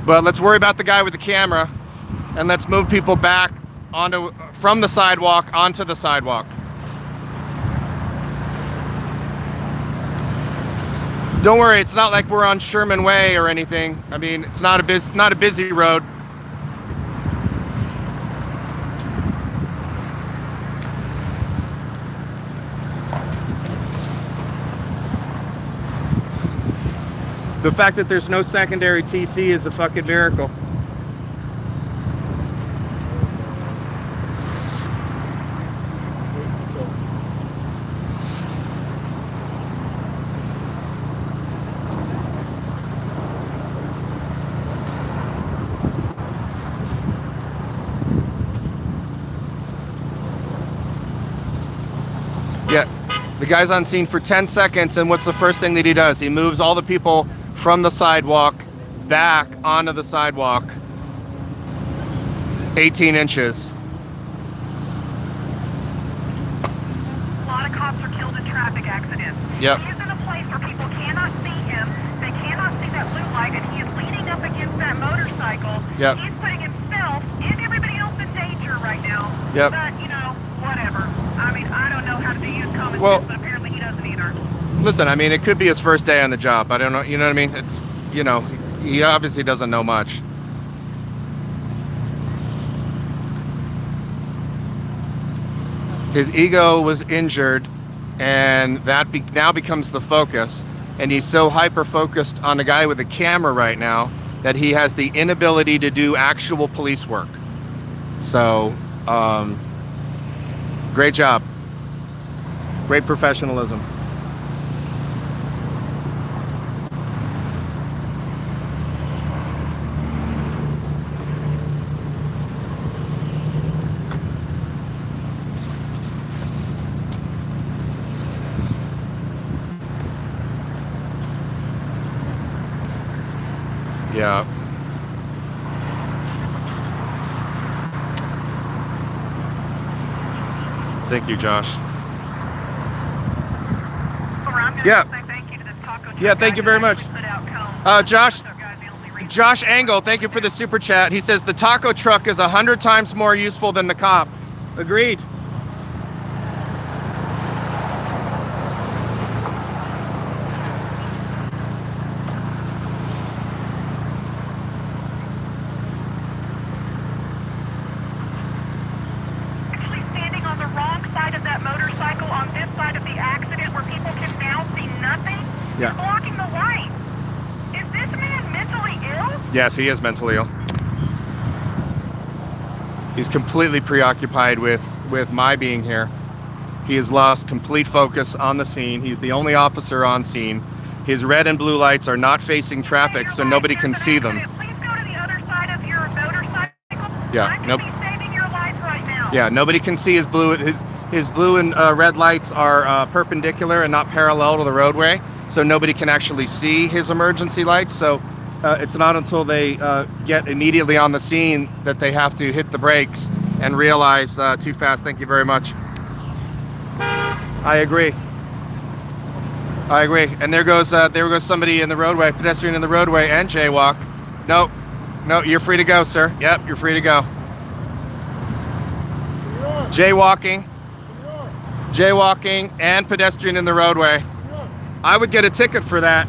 But let's worry about the guy with the camera, and let's move people back from the sidewalk onto the sidewalk. Don't worry, it's not like we're on Sherman Way or anything. I mean, it's not a busy road. The fact that there's no secondary TC is a fucking miracle. Yeah, the guy's on scene for 10 seconds, and what's the first thing that he does? He moves all the people from the sidewalk back onto the sidewalk 18 inches. A lot of cops are killed in traffic accidents. Yep. He is in a place where people cannot see him. They cannot see that blue light, and he is leaning up against that motorcycle. Yep. He's putting himself and everybody else in danger right now. Yep. But, whatever. I mean, I don't know how to use common Well- sense, but apparently he doesn't either. Listen, I mean, it could be his first day on the job. I don't know, you know what I mean? It's, he obviously doesn't know much. His ego was injured, and that now becomes the focus. And he's so hyper-focused on a guy with a camera right now that he has the inability to do actual police work. So, great job. Great professionalism. Thank you, Josh. I'm gonna Yeah. say thank you to this taco truck Yeah, thank guy you very that much. actually put out cones. Josh, So, guys, the only reason- Josh Engel, thank you for the super chat. He says the taco truck is 100 times more useful than the cop. Agreed. Actually standing on the wrong side of that motorcycle on this side of the accident where people can now see nothing. Yeah. He's blocking the light. Is this man mentally ill? Yes, he is mentally ill. He's completely preoccupied with my being here. He has lost complete focus on the scene. He's the only officer on scene. His red and blue lights are not facing traffic, so nobody can see them. Please go to the other side of your motorcycle. Yeah, I nope. could be saving your life right now. Yeah, nobody can see his blue. His blue and red lights are perpendicular and not parallel to the roadway, so nobody can actually see his emergency lights. So it's not until they get immediately on the scene that they have to hit the brakes and realize too fast. Thank you very much. I agree. And there goes somebody in the roadway, pedestrian in the roadway, and jaywalk. No, you're free to go, sir. Yep, you're free to go. Jaywalking, and pedestrian in the roadway. I would get a ticket for that.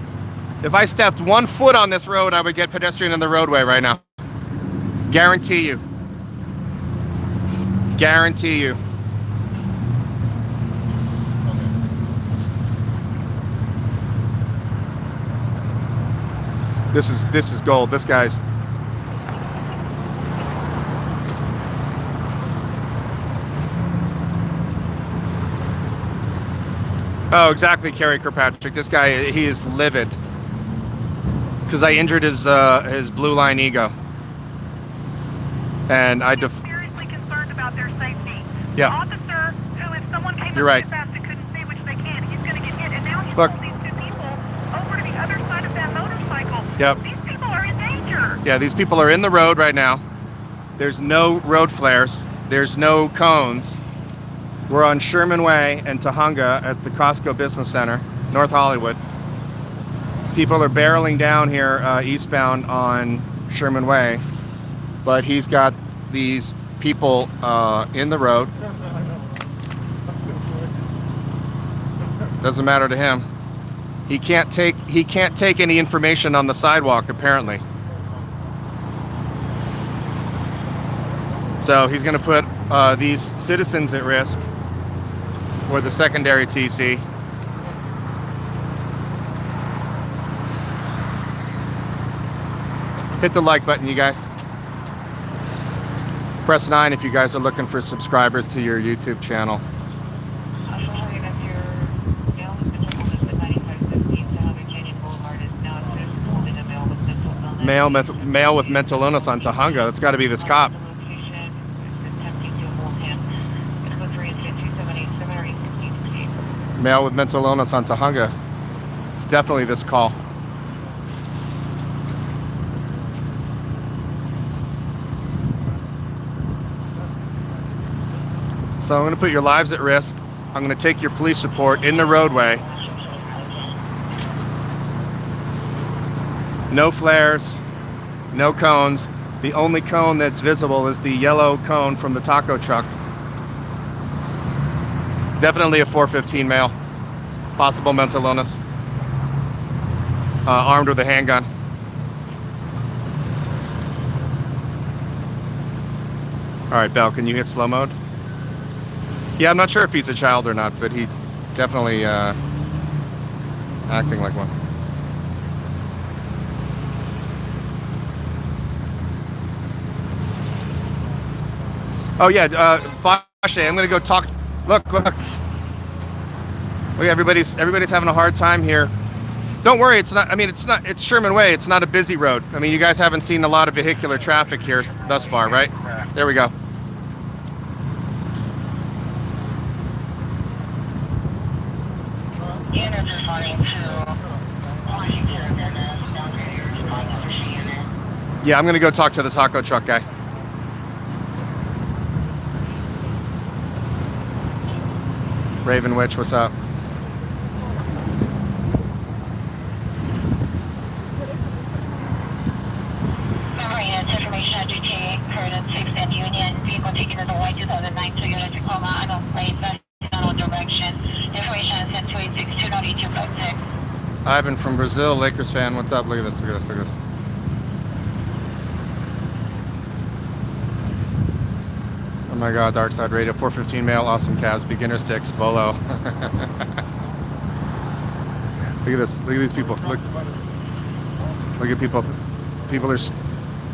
If I stepped 1 foot on this road, I would get pedestrian in the roadway right now. Guarantee you. Guarantee you. This is gold. This guy's. Oh, exactly, Kerry Kirkpatrick. This guy, he is livid because I injured his blue line ego, and I I'm seriously concerned about their safety. Yeah. The officer, who if someone came You're up right. too fast and couldn't see, which they can, he's going to get hit. And now he's Look. pulled these two people over to the other side of that motorcycle. Yep. These people are in danger. Yeah, these people are in the road right now. There's no road flares. There's no cones. We're on Sherman Way and Tahunga at the Costco Business Center, North Hollywood. People are barreling down here eastbound on Sherman Way, but he's got these people in the road. Doesn't matter to him. He can't take any information on the sidewalk, apparently. So he's going to put these citizens at risk for the secondary TC. Hit the like button, you guys. Press 9 if you guys are looking for subscribers to your YouTube channel. Male with mental illness on Tahunga. That's got to be this cop. Male with mental illness on Tahunga. It's definitely this call. So I'm going to put your lives at risk. I'm going to take your police report in the roadway. No flares, no cones. The only cone that's visible is the yellow cone from the taco truck. Definitely a 415 male. Possible mental illness. Armed with a handgun. All right, Bell, can you hit slow mode? Yeah, I'm not sure if he's a child or not, but he's definitely acting like one. Oh yeah, Fashe, I'm gonna go talk. Look. Everybody's having a hard time here. Don't worry, it's not. I mean, it's Sherman Way. It's not a busy road. I mean, you guys haven't seen a lot of vehicular traffic here thus far, right? There we go. Yeah, I'm gonna go talk to the taco truck guy. Raven Witch, what's up? It's information on GTA, Curtin 6 and Union. Vehicle taken as a white 2009 Toyota Tacoma. Unknown plate, unknown direction. Information sent to 862-256. Ivan from Brazil, Lakers fan, what's up? Look at this, look at this, look at this. Oh my god, Dark Side Radio, 415 male, awesome Cavs, beginner sticks, Bolo. Look at this, look at these people, look at people.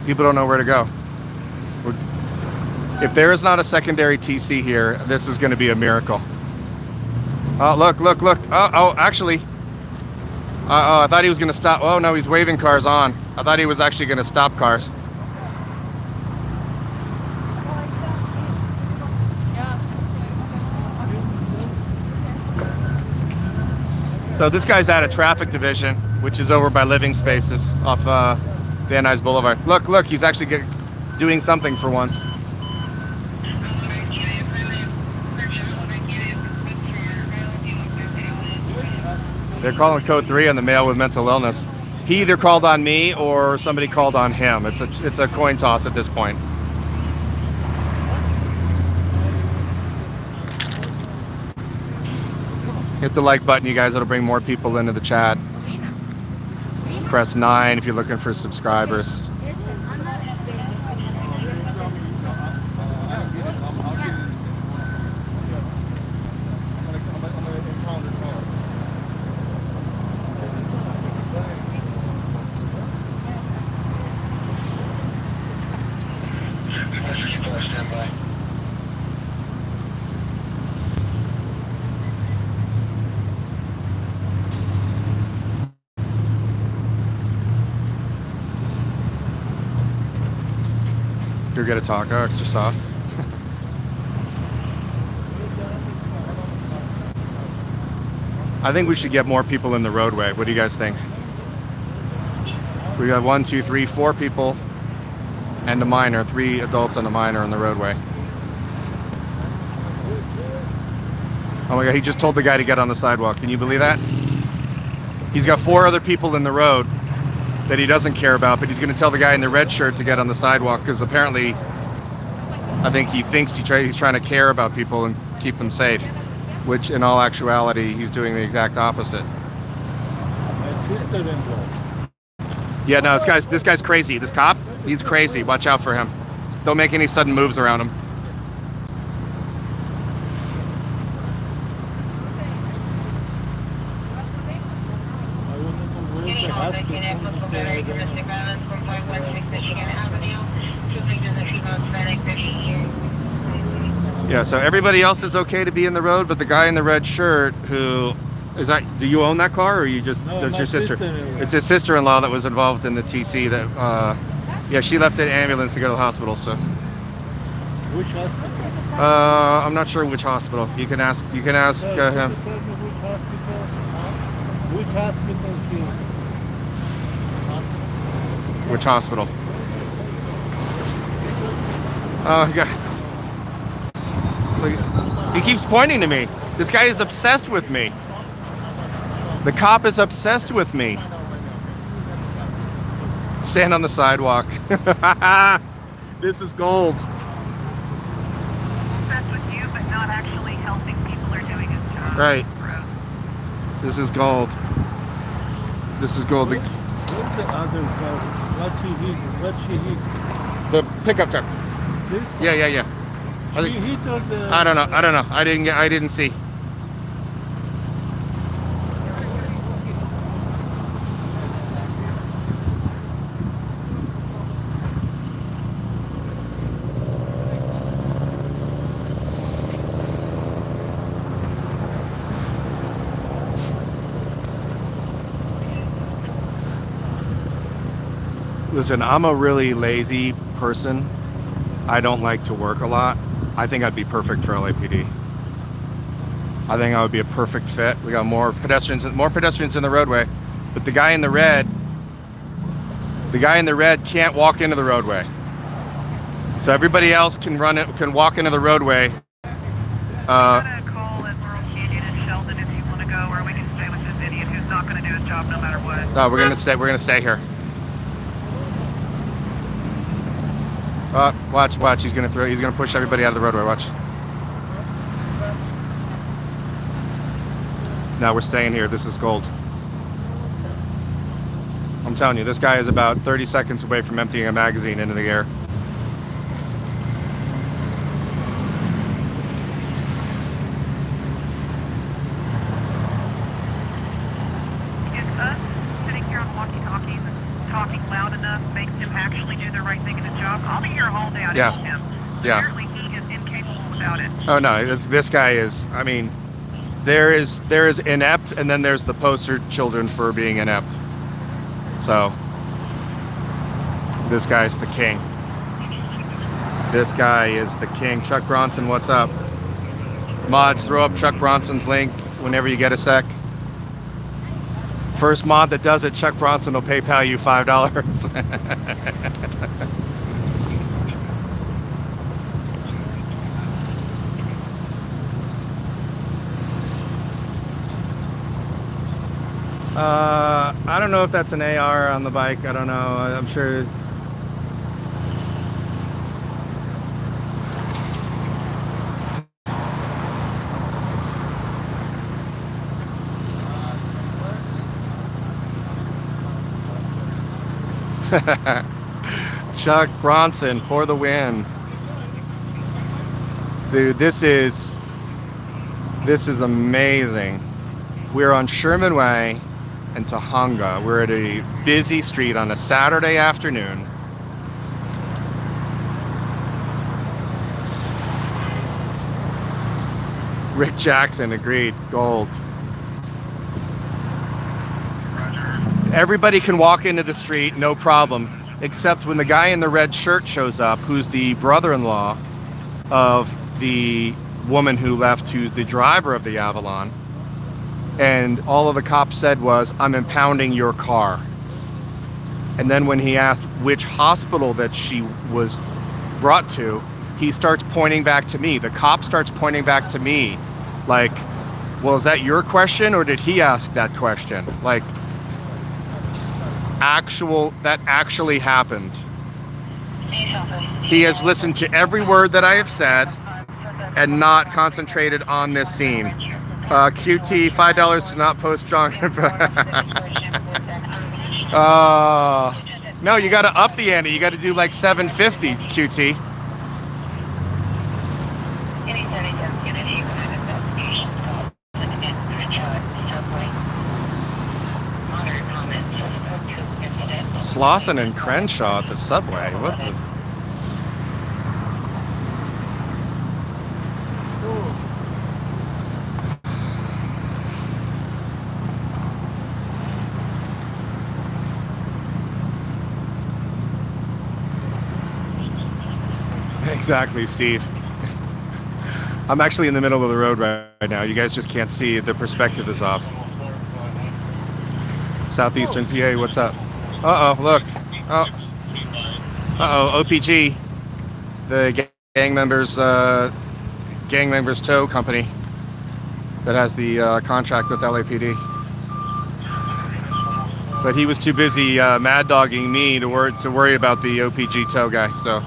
People don't know where to go. If there is not a secondary TC here, this is going to be a miracle. Oh, look. Oh, actually. I thought he was going to stop. Oh, no, he's waving cars on. I thought he was actually going to stop cars. So this guy's at a traffic division, which is over by Living Spaces off Van Nuys Boulevard. Look, he's actually doing something for once. They're calling code 3 on the male with mental illness. He either called on me or somebody called on him. It's a coin toss at this point. Hit the like button, you guys. It'll bring more people into the chat. Press 9 if you're looking for subscribers. Go get a taco, extra sauce. I think we should get more people in the roadway. What do you guys think? We got 1, 2, 3, 4 people and a minor, 3 adults and a minor on the roadway. Oh my god, he just told the guy to get on the sidewalk. Can you believe that? He's got 4 other people in the road that he doesn't care about, but he's going to tell the guy in the red shirt to get on the sidewalk because apparently I think he thinks he's trying to care about people and keep them safe, which in all actuality he's doing the exact opposite. Yeah, no, this guy's crazy. This cop, he's crazy. Watch out for him. Don't make any sudden moves around him. Yeah, so everybody else is okay to be in the road, but the guy in the red shirt who is that, do you own that car or you just, no, that's your sister? sister-in-law. It's his sister-in-law that was involved in the TC that, yeah, she left an ambulance to go to the hospital, so. Which hospital? I'm not sure which hospital. You can ask him. Which hospital? Which hospital? Oh, God. Look, he keeps pointing to me. This guy is obsessed with me. The cop is obsessed with me. Stand on the sidewalk. This is gold. Obsessed with you, but not actually helping people or doing his job. Right. This is gold. This is gold. What's the other car? What she hit? The pickup truck. This? Yeah. I don't know. I didn't see. Listen, I'm a really lazy person. I don't like to work a lot. I think I'd be perfect for LAPD. I think I would be a perfect fit. We got more pedestrians in the roadway, but the guy in the red can't walk into the roadway. So everybody else can walk into the roadway. Got a call at Rural Canyon job no matter what. Oh, we're gonna stay. We're gonna stay here. Watch. He's gonna push everybody out of the roadway. Watch. No, we're staying here. This is gold. I'm telling you, this guy is about 30 seconds away from emptying a magazine into the air. Is us sitting here on walkie-talkies and talking loud enough makes him actually do the right thing in his job? I'll be here all day. I Yeah. told him. Yeah. Apparently he is incapable without it. Oh no, this guy is. I mean, there is inept, and then there's the poster children for being inept. So this guy's the king. This guy is the king. Chuck Bronson, what's up? Mods, throw up Chuck Bronson's link whenever you get a sec. First mod that does it, Chuck Bronson will PayPal you $5. I don't know if that's an AR on the bike. I don't know. I'm sure. Chuck Bronson for the win. Dude, this is amazing. We're on Sherman Way and Tahunga. We're at a busy street on a Saturday afternoon. Rick Jackson agreed, gold. Everybody can walk into the street, no problem, except when the guy in the red shirt shows up, who's the brother-in-law of the woman who left, who's the driver of the Avalon. And all of the cops said was, "I'm impounding your car." And then when he asked which hospital that she was brought to, he starts pointing back to me. The cop starts pointing back to me like, well, is that your question or did he ask that question? Like, that actually happened. He has listened to every word that I have said and not concentrated on this scene. QT, $5 to not post strong. No, you got to up the ante. You got to do like $750, QT. Slauson and Crenshaw at the subway. What the? Exactly, Steve. I'm actually in the middle of the road right now. You guys just can't see. The perspective is off. Southeastern PA, what's up? Uh-oh, look. Oh. Uh-oh, OPG. The gang members tow company that has the contract with LAPD. But he was too busy mad dogging me to worry about the OPG tow guy, so.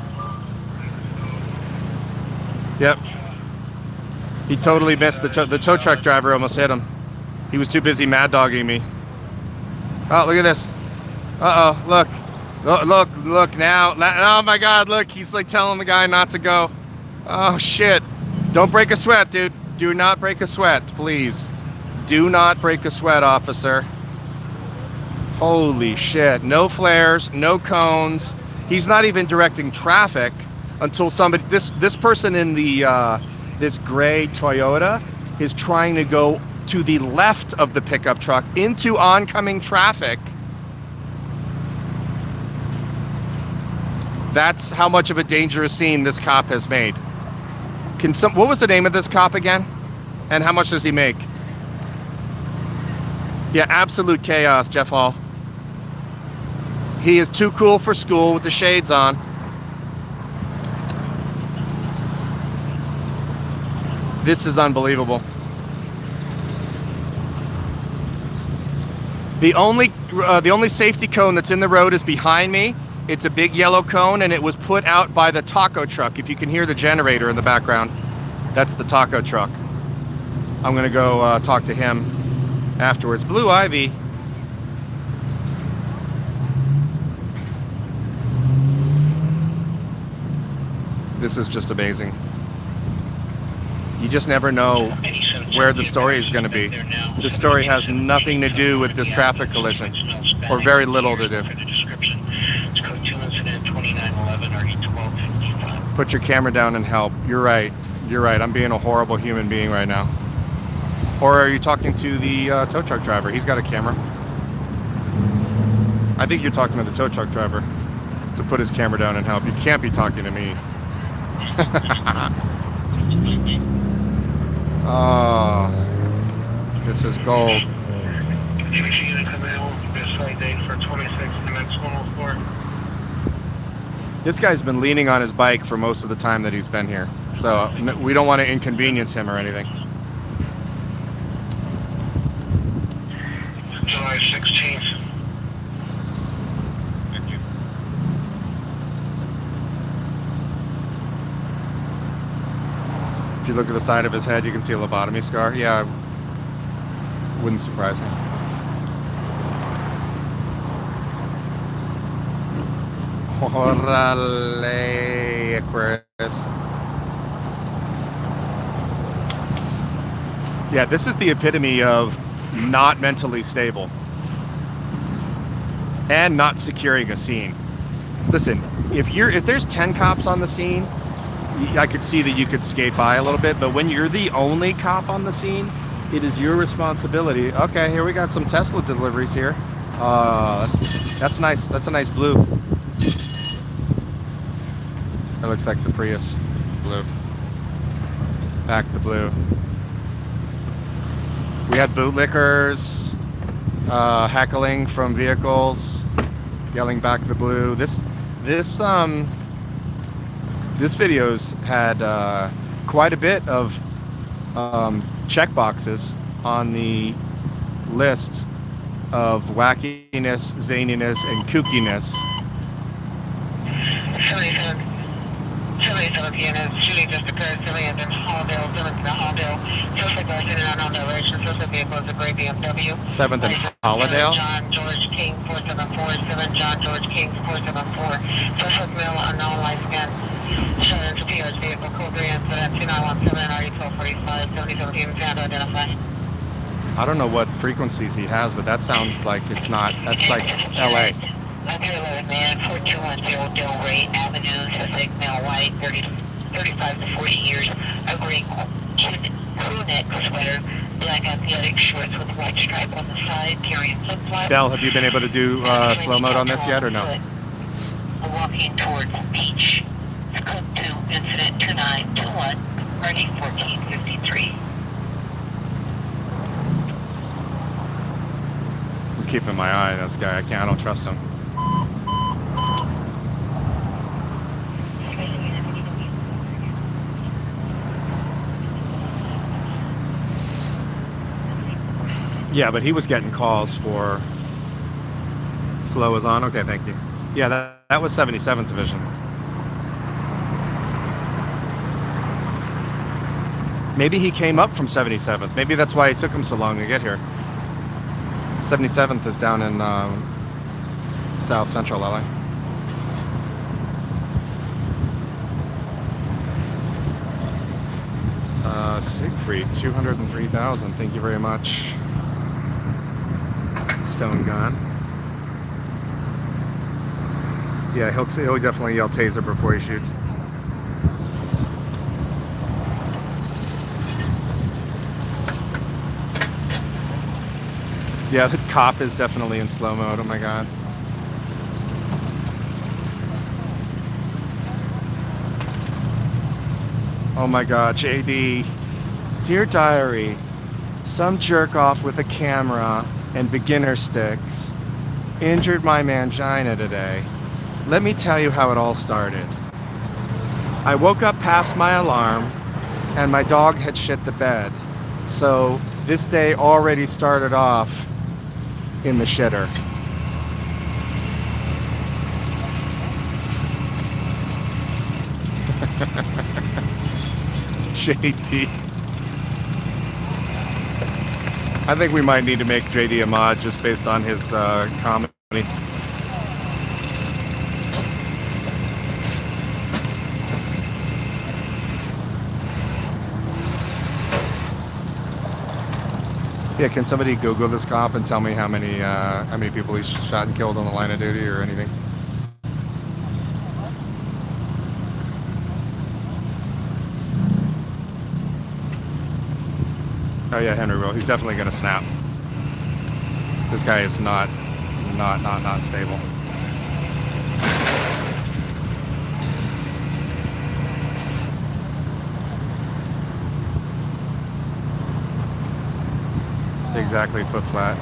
Yep. He totally missed the tow truck driver, almost hit him. He was too busy mad dogging me. Oh, look at this. Uh-oh, look. Look now. Oh my God, look, he's like telling the guy not to go. Oh shit. Don't break a sweat, dude. Do not break a sweat, please. Do not break a sweat, officer. Holy shit. No flares, no cones. He's not even directing traffic until somebody, this person in the this gray Toyota is trying to go to the left of the pickup truck into oncoming traffic. That's how much of a dangerous scene this cop has made. What was the name of this cop again? And how much does he make? Yeah, absolute chaos, Jeff Hall. He is too cool for school with the shades on. This is unbelievable. The only safety cone that's in the road is behind me. It's a big yellow cone, and it was put out by the taco truck. If you can hear the generator in the background, that's the taco truck. I'm gonna go talk to him afterwards. Blue Ivy. This is just amazing. You just never know where the story is going to be. This story has nothing to do with this traffic collision, or very little to do. Put your camera down and help. You're right. You're right. I'm being a horrible human being right now. Or are you talking to the tow truck driver? He's got a camera. I think you're talking to the tow truck driver to put his camera down and help. You can't be talking to me. Oh, this is gold. This guy's been leaning on his bike for most of the time that he's been here, so we don't want to inconvenience him or anything. July 16th. If you look at the side of his head, you can see a lobotomy scar. Yeah, wouldn't surprise me. Orale, Aquarius. Yeah, this is the epitome of not mentally stable and not securing a scene. Listen, if there's 10 cops on the scene, I could see that you could skate by a little bit, but when you're the only cop on the scene, it is your responsibility. Okay, here we got some Tesla deliveries here. That's nice. That's a nice blue. That looks like the Prius. Blue. Back the blue. We had bootlickers heckling from vehicles, yelling back the blue. This video's had quite a bit of check boxes on the list of wackiness, zaniness, and kookiness. Chile, Filipinas, shooting just occurred, civilians in Halldale, civilians in Halldale, suspect was in and out on direction, suspect vehicle is a gray BMW. 7th and Hollandale. John George King, 474, 7 John George King, 474, suspect male, unknown, life again. Shot into PR's vehicle, code 3 incident, 2917, RE 1245, 7017, found to identify. I don't know what frequencies he has, but that sounds like it's not, that's like LA. Okay, 11 man, 4210 Delray Avenue, suspect male, white, 35 to 40 years, a gray crew neck sweater, black athletic shorts with white stripe on the side, carrying flip-flops. Bell, have you been able to do slow mode on this yet or no? Walking towards beach. Code 2, incident 2921, RD 1453. I'm keeping my eye on this guy. I don't trust him. Yeah, but he was getting calls for slow is on. Okay, thank you. Yeah, that was 77th Division. Maybe he came up from 77th. Maybe that's why it took him so long to get here. 77th is down in South Central LA. Siegfried, 203,000. Thank you very much. Stone gun. Yeah, he'll definitely yell taser before he shoots. Yeah, the cop is definitely in slow mode. Oh my god. Oh my god, JD. Dear Diary, some jerk off with a camera and beginner sticks injured my mangina today. Let me tell you how it all started. I woke up past my alarm and my dog had shit the bed. So this day already started off in the shitter. JD. I think we might need to make JD a mod just based on his comedy. Yeah, can somebody Google this cop and tell me how many people he's shot and killed on the line of duty or anything? Oh yeah, Henry will. He's definitely gonna snap. This guy is not stable. Exactly, flip flat.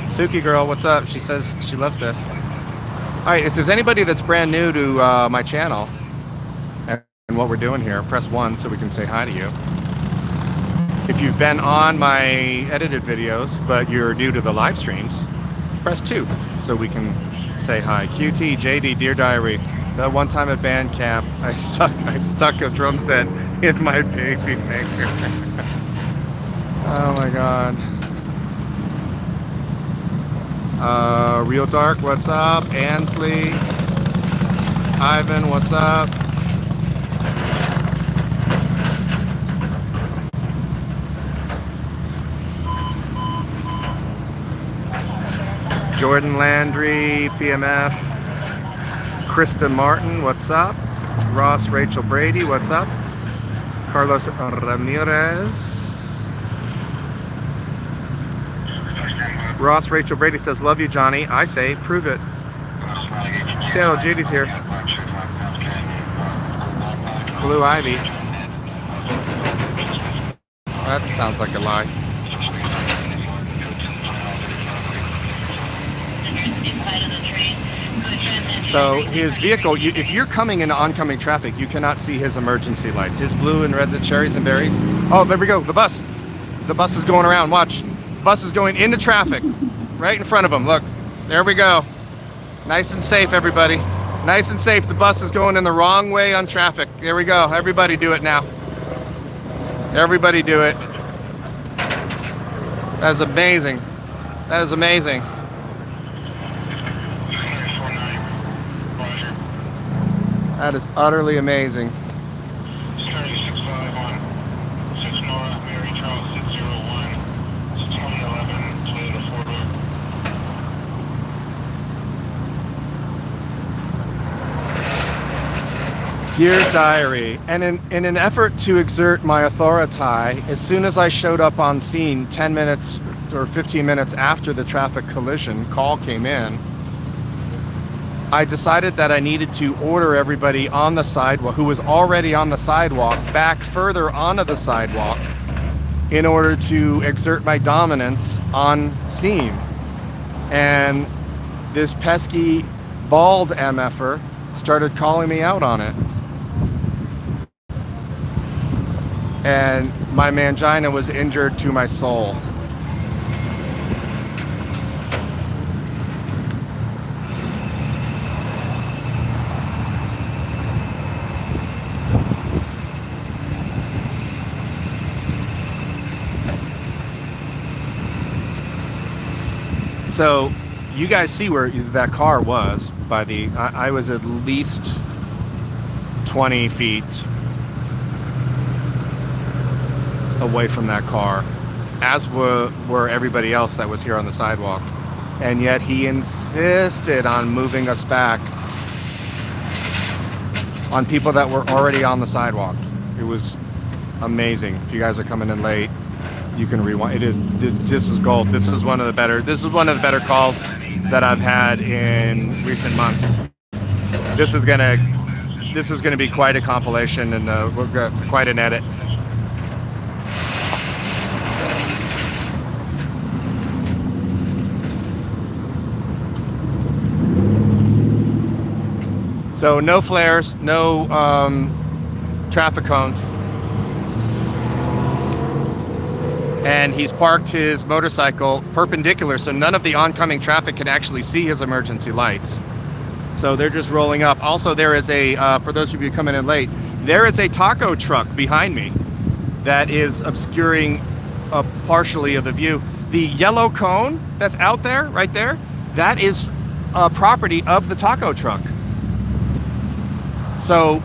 Suki girl, what's up? She says she loves this. All right, if there's anybody that's brand new to my channel and what we're doing here, press 1 so we can say hi to you. If you've been on my edited videos, but you're new to the live streams, press 2 so we can say hi. QT, JD, Dear Diary. The one time at band camp, I stuck a drum set in my baby maker. Oh my god. Real Dark, what's up? Ansley. Ivan, what's up? Jordan Landry, PMF. Krista Martin, what's up? Ross Rachel Brady, what's up? Carlos Ramirez. Ross Rachel Brady says, love you, Johnny. I say, prove it. Seattle Judy's here. Blue Ivy. That sounds like a lie. So his vehicle, if you're coming into oncoming traffic, you cannot see his emergency lights. His blue and red, the cherries and berries. Oh, there we go. The bus. The bus is going around. Watch. Bus is going into traffic right in front of him. Look, there we go. Nice and safe, everybody. Nice and safe. The bus is going in the wrong way on traffic. There we go. Everybody do it now. Everybody do it. That is amazing. That is amazing. That is utterly amazing. Dear Diary, and in an effort to exert my authority, as soon as I showed up on scene 10 minutes or 15 minutes after the traffic collision call came in, I decided that I needed to order everybody on the sidewalk, who was already on the sidewalk, back further onto the sidewalk in order to exert my dominance on scene. And this pesky bald MFer started calling me out on it. And my mangina was injured to my soul. So you guys see where that car was by the, I was at least 20 feet away from that car, as were everybody else that was here on the sidewalk. And yet he insisted on moving us back on people that were already on the sidewalk. It was amazing. If you guys are coming in late, you can rewind. This is gold. This is one of the better calls that I've had in recent months. This is gonna be quite a compilation and quite an edit. So no flares, no traffic cones. and he's parked his motorcycle perpendicular, so none of the oncoming traffic can actually see his emergency lights. So they're just rolling up. Also, there is a, for those of you coming in late, there is a taco truck behind me that is obscuring partially of the view. The yellow cone that's out there, right there, that is property of the taco truck. So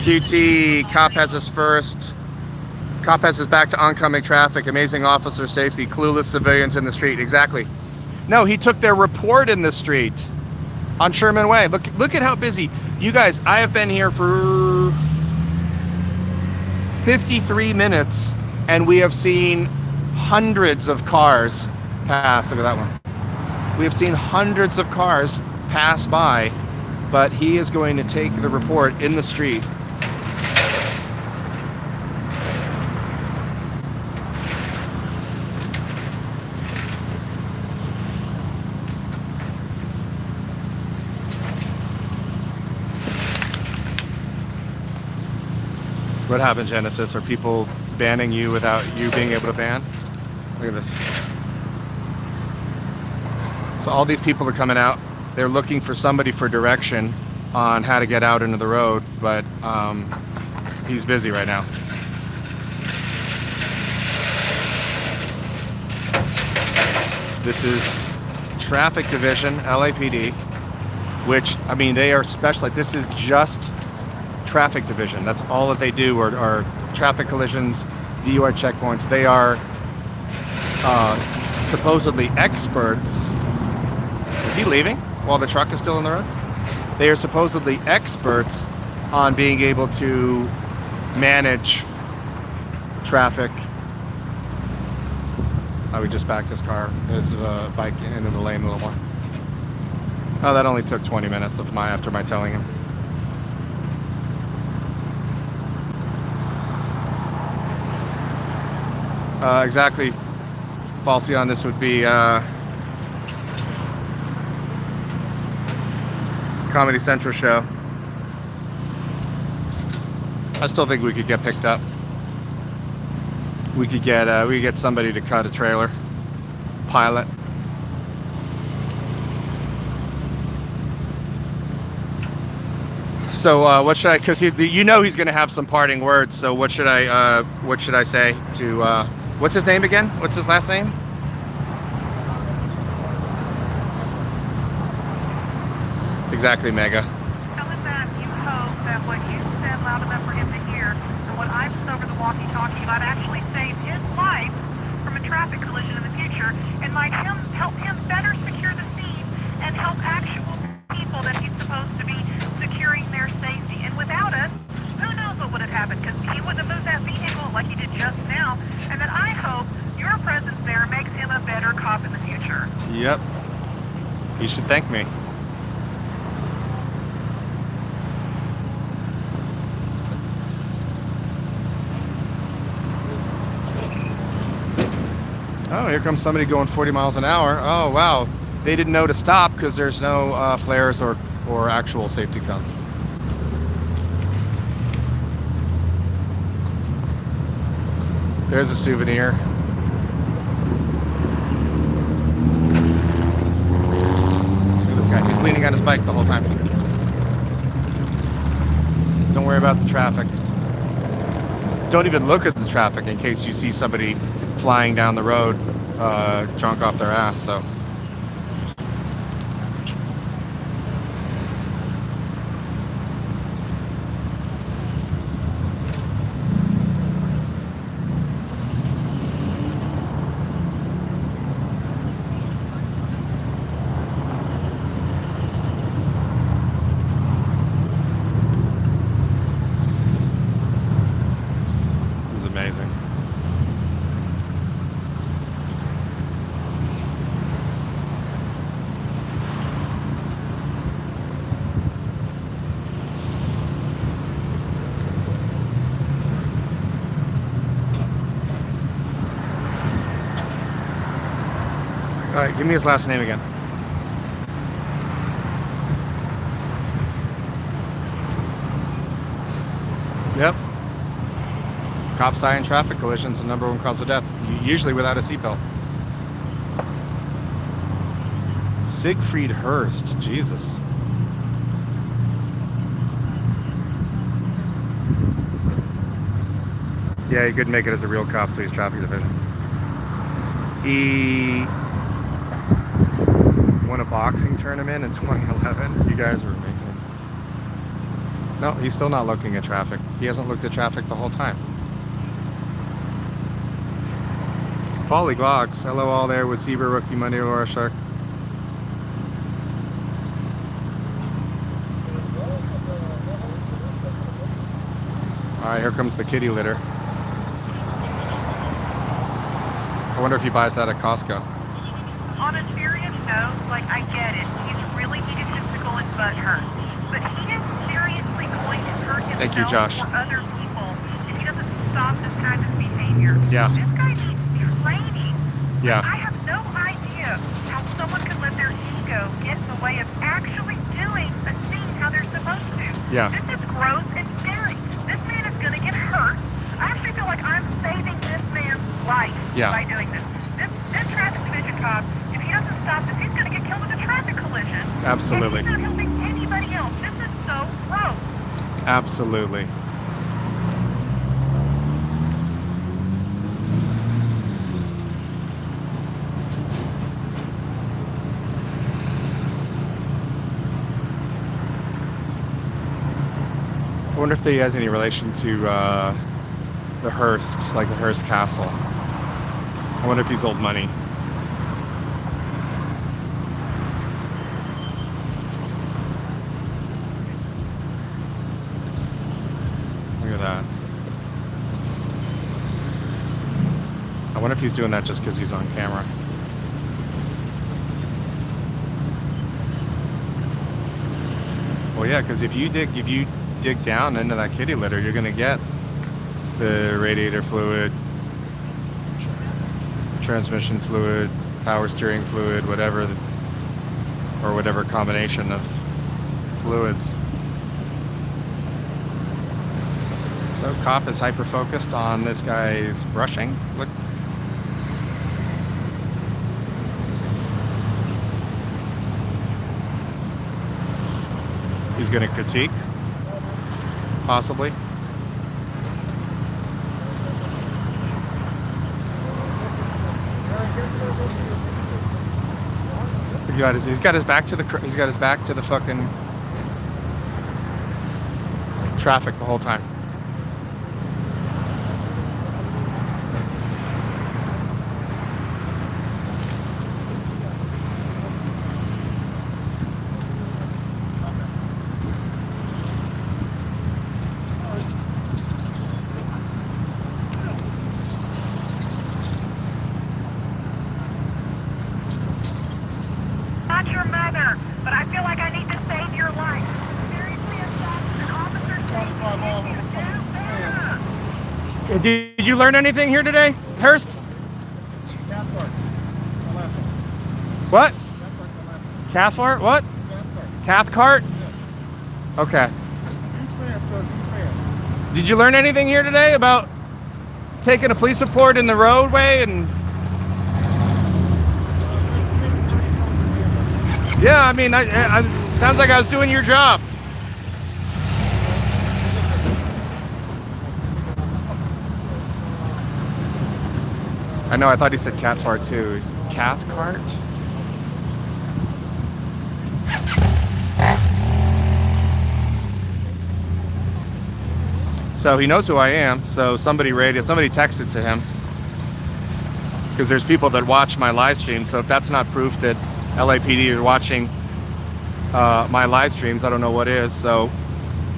QT, cop has his first. Cop has his back to oncoming traffic. Amazing officer safety. Clueless civilians in the street. Exactly. No, he took their report in the street on Sherman Way. Look at how busy. You guys, I have been here for 53 minutes and we have seen hundreds of cars pass. Look at that one. We have seen hundreds of cars pass by, but he is going to take the report in the street. What happened, Genesis? Are people banning you without you being able to ban? Look at this. So all these people are coming out. They're looking for somebody for direction on how to get out into the road, but he's busy right now. This is Traffic Division, LAPD, which, I mean, they are special. Like, this is just Traffic Division. That's all that they do are traffic collisions, DUI checkpoints. They are supposedly experts. Is he leaving while the truck is still on the road? They are supposedly experts on being able to manage traffic. We just backed his bike into the lane a little more. Oh, that only took 20 minutes after my telling him. Exactly, Falcion, this would be Comedy Central show. I still think we could get picked up. We could get somebody to cut a trailer, pilot. So what should I? Because you know he's going to have some parting words. So what should I say to? What's his name again? What's his last name? Exactly, Mega. Tell him that you hope that what you said loud enough for him to hear and what I've said over the walkie-talkie might actually save his life from a traffic collision in the future and might help him better secure the scene and help actual people that he's supposed to be securing their safety. And without us, who knows what would have happened, because he wouldn't have moved that vehicle like he did just now. And that I hope your presence there makes him a better cop in the future. Yep. He should thank me. Oh, here comes somebody going 40 miles an hour. Oh, wow. They didn't know to stop because there's no flares or actual safety cones. There's a souvenir. Look at this guy. He's leaning on his bike the whole time. Don't worry about the traffic. Don't even look at the traffic in case you see somebody flying down the road drunk off their ass. So this is amazing. All right, give me his last name again. Yep. Cops die in traffic collisions, the #1 cause of death, usually without a seatbelt. Siegfried Hurst, Jesus. Yeah, he couldn't make it as a real cop, so he's traffic division. He won a boxing tournament in 2011. You guys are amazing. No, he's still not looking at traffic. He hasn't looked at traffic the whole time. Polyglocks, hello all there with Zebra, Rookie, Monday, Laura Shark. Alright, here comes the kitty litter. I wonder if he buys that at Costco. On a serious note, like, I get it. He's really egotistical and butthurt. But he is seriously going to hurt himself. Thank you, Josh. Or other people if he doesn't stop this kind of behavior. Yeah. This guy needs training. Yeah. I have no idea how someone could let their ego get in the way of actually doing a scene how they're supposed to. Yeah. This is gross and scary. This man is going to get hurt. I actually feel like I'm saving this man's life by doing this. This traffic division cop, if he doesn't stop this, he's going to get killed in a traffic collision. Absolutely. And he's not helping anybody else. This is so gross. Absolutely. I wonder if he has any relation to the Hearsts, like the Hearst Castle. I wonder if he's old money. Look at that. I wonder if he's doing that just because he's on camera. Well, yeah, because if you dig down into that kitty litter, you're gonna get the radiator fluid, transmission fluid, power steering fluid, whatever, or whatever combination of fluids. The cop is hyper focused on this guy's brushing. Look. He's gonna critique. Possibly. He's got his back to the fucking traffic the whole time. Not your mother, but I feel like I need to save your life. Seriously, an officer saying Did you learn anything here today, Hurst? What? Cathcart? What? Cathcart? Okay. Did you learn anything here today about taking a police report in the roadway and? Yeah, I mean, I sounds like I was doing your job. I know, I thought he said cat fart too. He's Cathcart? So he knows who I am, so somebody texted to him. Because there's people that watch my live stream, so if that's not proof that LAPD is watching my live streams, I don't know what is. So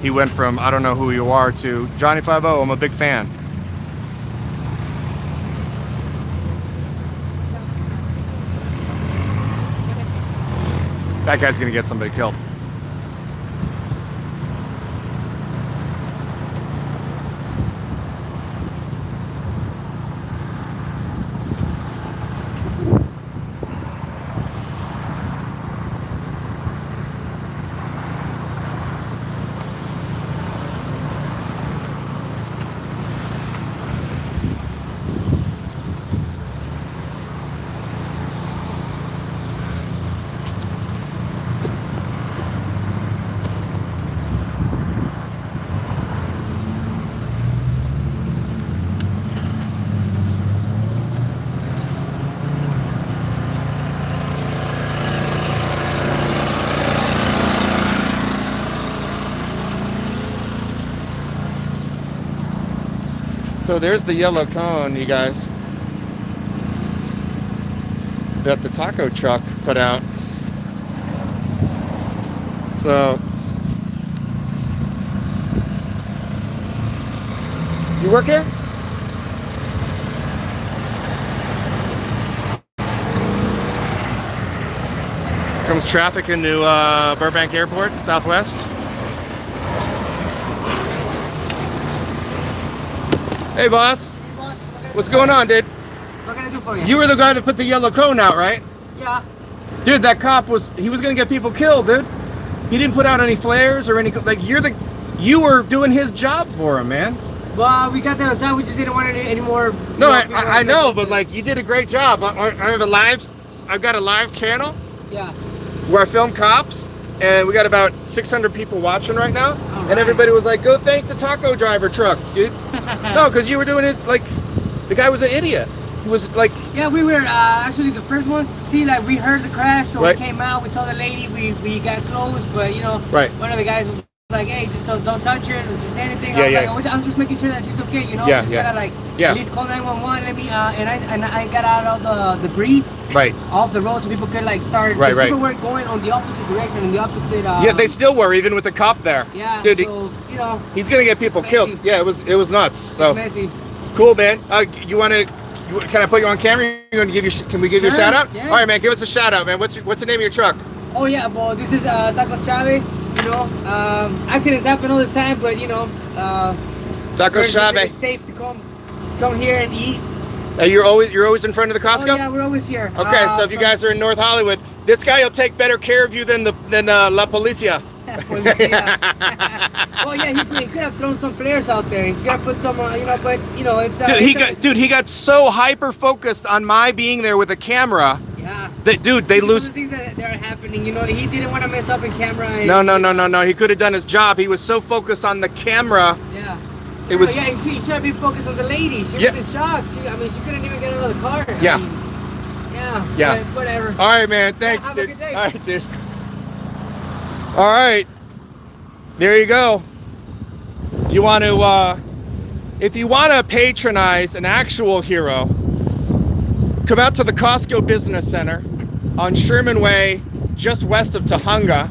he went from I don't know who you are to Johnny 50, I'm a big fan. That guy's gonna get somebody killed. So there's the yellow cone, you guys, that the taco truck put out. So, you work here? Comes traffic into Burbank Airport, Southwest. Hey, boss. Hey, boss. What's going on, dude? What can I do for you? You were the guy that put the yellow cone out, right? Yeah. Dude, that cop he was gonna get people killed, dude. He didn't put out any flares or any, like, you were doing his job for him, man. Well, we got there on time. We just didn't want any more. No, I know, but like, you did a great job. I've got a live channel. Yeah. Where I film cops, and we got about 600 people watching right now. Right. And everybody was like, go thank the taco driver truck, dude. No, because you were doing his, like, the guy was an idiot. He was like... Yeah, we were actually the first ones to see, like, we heard the crash, so right. We came out, we saw the lady, we got close, but, you know, right. One of the guys was like, hey, just don't touch her, don't say anything. Yeah, Like, I'm just making sure that she's okay, you know? Yeah, just yeah. gotta, like, yeah. at least call 911, let me, and I got out of the debris. Right. Off the road so people could, like, start. Right. People were going on the opposite direction, in the opposite. Yeah, they still were, even with the cop there. Yeah, dude, so, you know. He's gonna get people killed. Yeah, it was nuts. So. It's messy. Cool, man. You wanna? Can I put you on camera? You gonna give you? Can we give you a shout out? Yeah. All right, man. Give us a shout out, man. What's the name of your truck? Oh yeah, well this is Taco Chave. You know, accidents happen all the time, but you know, Taco Chave. It's safe to come here and eat. You're always in front of the Costco? Oh yeah, we're always here. Okay, so if you guys are in North Hollywood, this guy will take better care of you than La Policia. Well, yeah, he could have thrown some flares out there. He could have put some, you know, but you know, it's. He got so hyper focused on my being there with a camera. Yeah. That they lose. The things that are happening, you know, he didn't want to mess up in camera. And, No. He could have done his job. He was so focused on the camera. Yeah. It was. Yeah, he should have been focused on the lady. She was in shock. She couldn't even get out of the car. Yeah. I mean, yeah. But whatever. All right, man. Thanks, have dude. a good day. All right, dude. All right. There you go. Do you want to, if you want to patronize an actual hero, come out to the Costco Business Center on Sherman Way, just west of Tahunga,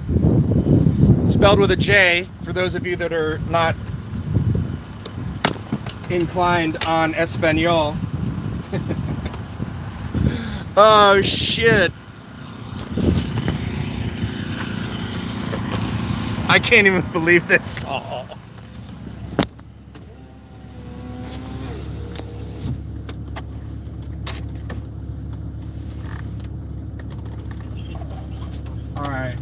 spelled with a J, for those of you that are not inclined on Espanol. Oh, shit. I can't even believe this call. All right,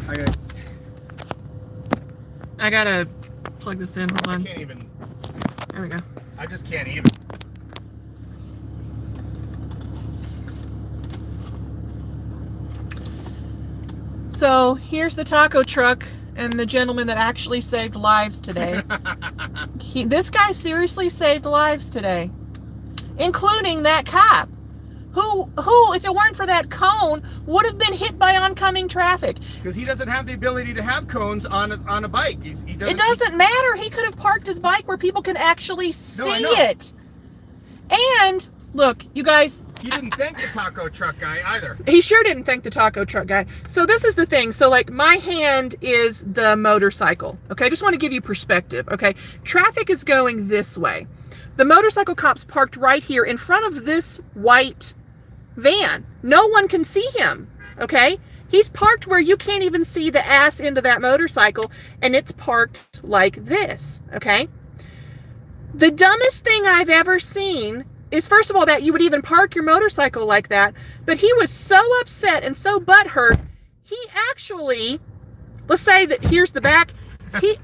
I gotta plug this in. Hold on. I can't even. There we go. I just can't even. So here's the taco truck and the gentleman that actually saved lives today. This guy seriously saved lives today, including that cop, who, if it weren't for that cone, would have been hit by oncoming traffic. Because he doesn't have the ability to have cones on a bike. It doesn't matter. He could have parked his bike where people can actually see it. And look, you guys. He didn't thank the taco truck guy either. He sure didn't thank the taco truck guy. So this is the thing. So like my hand is the motorcycle. Okay, I just want to give you perspective. Okay, traffic is going this way. The motorcycle cop's parked right here in front of this white van. No one can see him. Okay, he's parked where you can't even see the ass end of that motorcycle, and it's parked like this. Okay, the dumbest thing I've ever seen is, first of all, that you would even park your motorcycle like that. But he was so upset and so butthurt, he actually, let's say that here's the back. He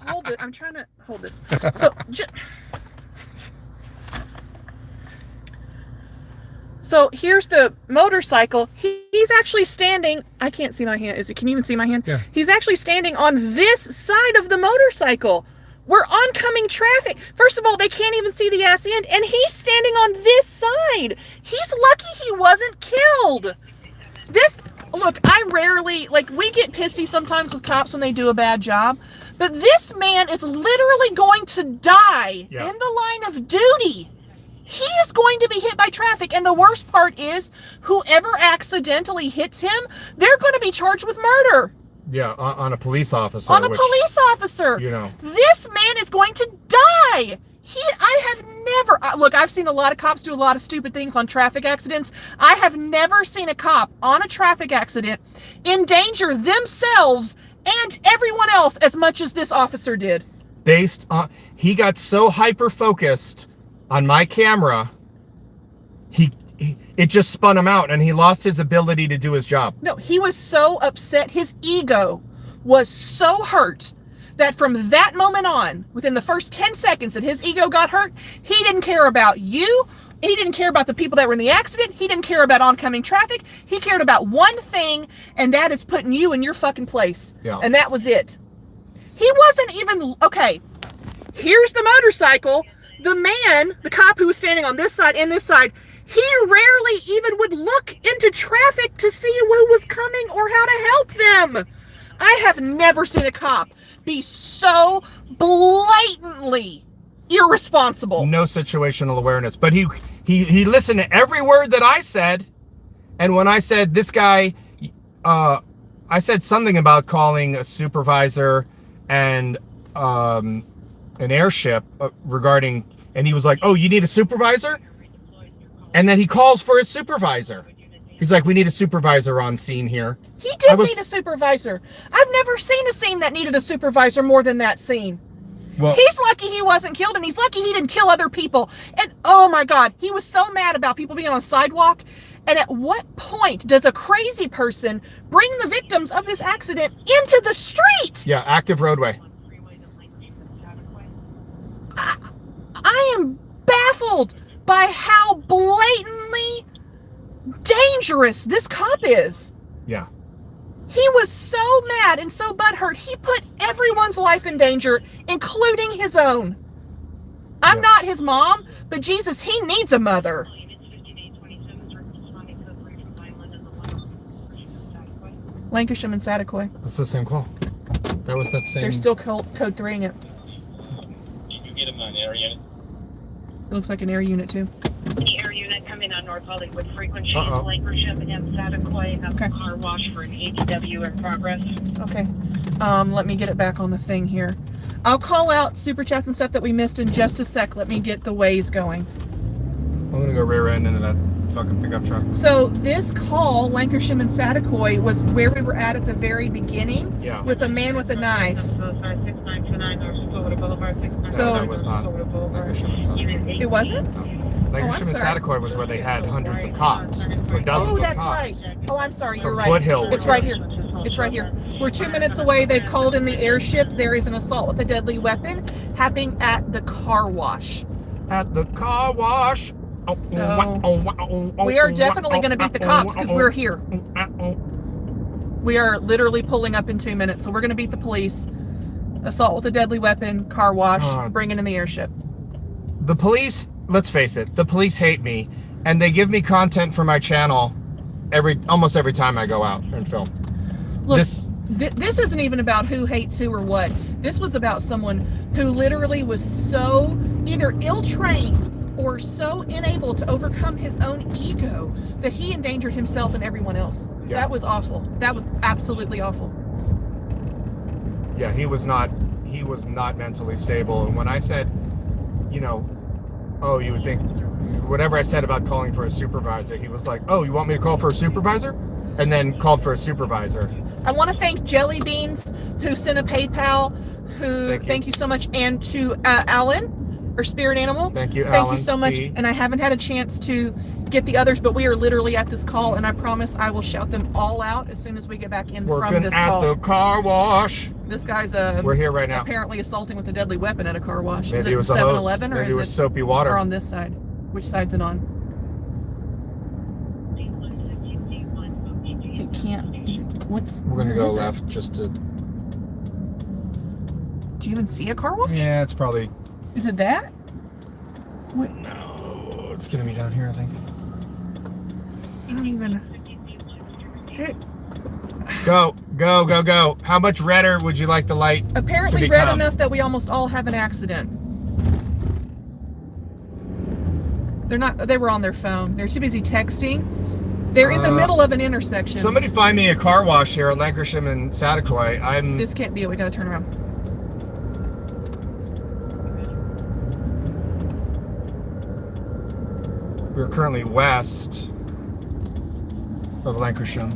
hold it. I'm trying to hold this. So here's the motorcycle. He's actually standing. I can't see my hand. Can you even see my hand? Yeah. He's actually standing on this side of the motorcycle. We're oncoming traffic. First of all, they can't even see the ass end, and he's standing on this side. He's lucky he wasn't killed. Look, I rarely, we get pissy sometimes with cops when they do a bad job, But this man is literally going to die Yeah. in the line of duty. He is going to be hit by traffic. And the worst part is, whoever accidentally hits him, they're going to be charged with murder. Yeah, on a police officer. On a police officer. You know. This man is going to die. I have never, look, I've seen a lot of cops do a lot of stupid things on traffic accidents. I have never seen a cop on a traffic accident endanger themselves and everyone else as much as this officer did. Based on, he got so hyper-focused on my camera, it just spun him out and he lost his ability to do his job. No, he was so upset. His ego was so hurt that from that moment on, within the first 10 seconds that his ego got hurt, he didn't care about you. He didn't care about the people that were in the accident. He didn't care about oncoming traffic. He cared about one thing, and that is putting you in your fucking place. Yeah. And that was it. He wasn't even, okay, here's the motorcycle. The man, the cop who was standing on this side and this side, he rarely even would look into traffic to see who was coming or how to help them. I have never seen a cop be so blatantly irresponsible. No situational awareness. But he listened to every word that I said. And when I said this guy, I said something about calling a supervisor and an airship regarding, and he was like, oh, you need a supervisor? And then he calls for his supervisor. He's like, we need a supervisor on scene here. He did need a supervisor. I've never seen a scene that needed a supervisor more than that scene. Well, he's lucky he wasn't killed, and he's lucky he didn't kill other people. And oh my God, he was so mad about people being on the sidewalk. And at what point does a crazy person bring the victims of this accident into the street? Yeah, active roadway. I am baffled by how blatantly dangerous this cop is. Yeah. He was so mad and so butthurt, he put everyone's life in danger, including his own. I'm not his mom, but Jesus, he needs a mother. Lancashire and Satakoy. That's the same call. That was that same. They're still code 3ing it. You get him on air unit. It looks like an air unit too. The air unit coming on North Hollywood frequency, Lancashire and Satakoy have a car wash for an ADW in progress. Okay. Let me get it back on the thing here. I'll call out super chats and stuff that we missed in just a sec. Let me get the ways going. I'm gonna go rear end into that fucking pickup truck. So this call, Lancashire and Satakoy, was where we were at the very beginning. Yeah. With a man with a knife. So that was not Lancashire and Satakoy. It wasn't? No. Lancashire and Satakoy was where they had hundreds of cops, or dozens Oh, that's of cops. right. Oh, I'm sorry. You're From right. Foothill. It's right here. It's right here. We're 2 minutes away. They've called in the airship. There is an assault with a deadly weapon happening at the car wash. At the car wash. So we are definitely going to beat the cops because we're here. We are literally pulling up in 2 minutes. So we're going to beat the police. Assault with a deadly weapon, car wash, bringing in the airship. The police, let's face it, the police hate me, and they give me content for my channel almost every time I go out and film. Look, this isn't even about who hates who or what. This was about someone who literally was so either ill-trained or so unable to overcome his own ego that he endangered himself and everyone else. Yeah. That was awful. That was absolutely awful. Yeah, he was not mentally stable. And when I said, you know, oh, you would think, whatever I said about calling for a supervisor, he was like, oh, you want me to call for a supervisor? And then called for a supervisor. I want to thank Jelly Beans, who sent a PayPal, thank you so much, and to Alan, or Spirit Animal. Thank you, Alan. Thank you so much. And I haven't had a chance to get the others, but we are literally at this call, and I promise I will shout them all out as soon as we get back in from this call. Working at the car wash. This guy's we're here right now. Apparently assaulting with a deadly weapon at a car wash. Maybe is it it was a 7-Eleven or Maybe is it was soapy water? Or on this side? Which side's it on? It can't. We're gonna go left just to. Do you even see a car wash? Yeah, it's probably. Is it that? What? No, it's gonna be down here, I think. I don't even. Go. Go, go, go. How much redder would you like the light Apparently to red become? enough that we almost all have an accident. They were on their phone. They're too busy texting. They're in the middle of an intersection. Somebody find me a car wash here at Lancashire and Sataquai. This can't be it. We gotta turn around. We're currently west of Lancashire.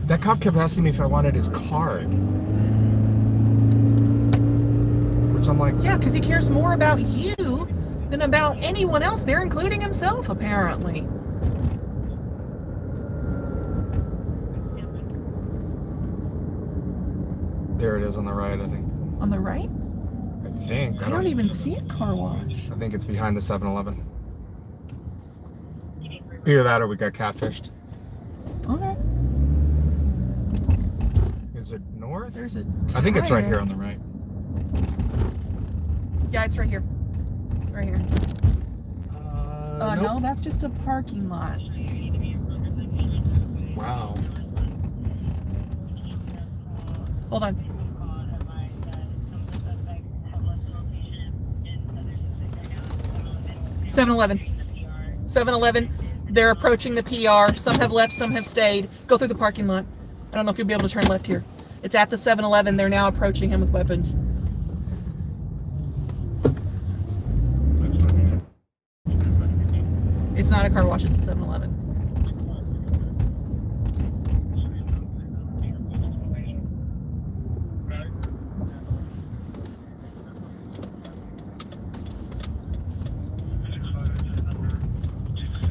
That cop kept asking me if I wanted his card. Which I'm like... Yeah, because he cares more about you than about anyone else there, including himself, apparently. There it is on the right, I think. On the right? I think. I don't even see a car wash. I think it's behind the 7-Eleven. Either that or we got catfished. Okay. Is it north? There's a I think it's right tire. here on the right. Yeah, it's right here. Right here. Nope. No, that's just a parking lot. Wow. Hold on. (7-Eleven). 7-Eleven. They're approaching the PR. Some have left, some have stayed. Go through the parking lot. I don't know if you'll be able to turn left here. It's at the 7-Eleven. They're now approaching him with weapons. It's not a car wash, it's a 7-Eleven.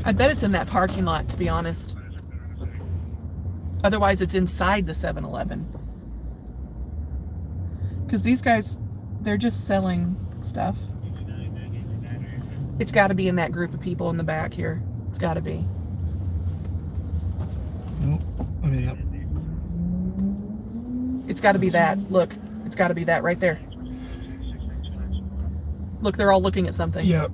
I bet it's in that parking lot, to be honest. Otherwise, it's inside the 7-Eleven. Because these guys, they're just selling stuff. It's got to be in that group of people in the back here. It's got to be. Nope. I mean, yep. It's got to be that. Look, it's got to be that right there. Look, they're all looking at something. Yep.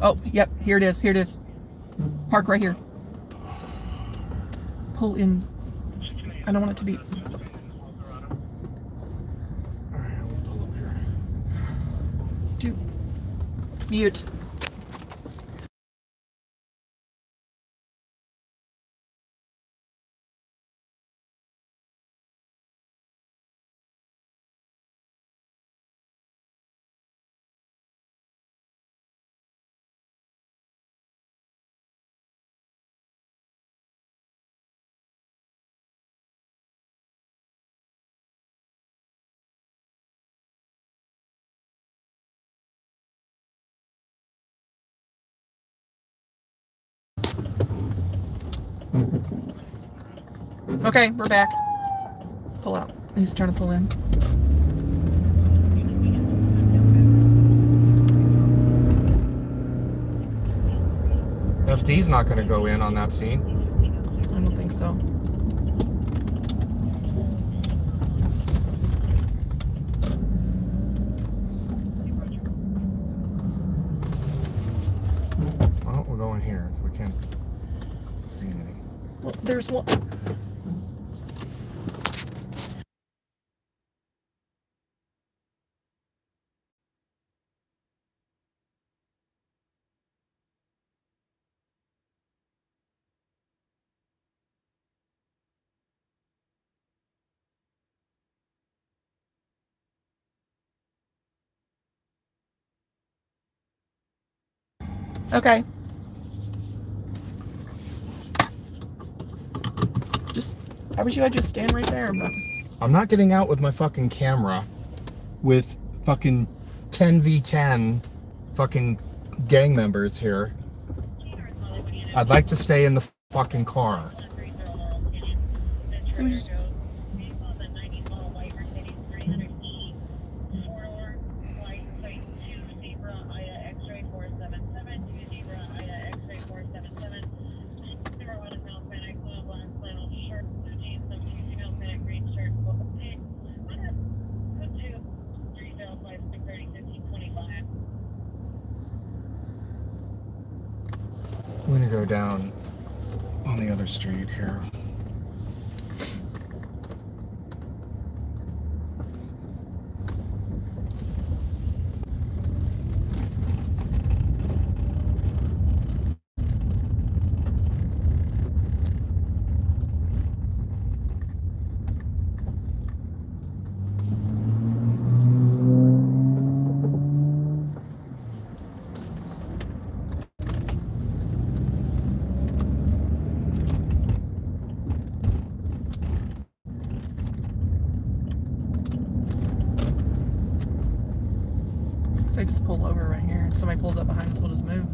Oh, yep. Here it is. Here it is. Park right here. Pull in. I don't want it to be. Alright, we'll pull up here. Mute. Okay, we're back. Pull out. He's trying to pull in. FD's not going to go in on that scene. I don't think so. Well, we're going here, so we can't see anything. Well, there's one. Okay. I wish you would just stand right there, but... I'm not getting out with my fucking camera with fucking 10v10 fucking gang members here. I'd like to stay in the fucking car. So we just... I'm gonna go down on the other street here. So I just pull over right here. If somebody pulls up behind us, we'll just move.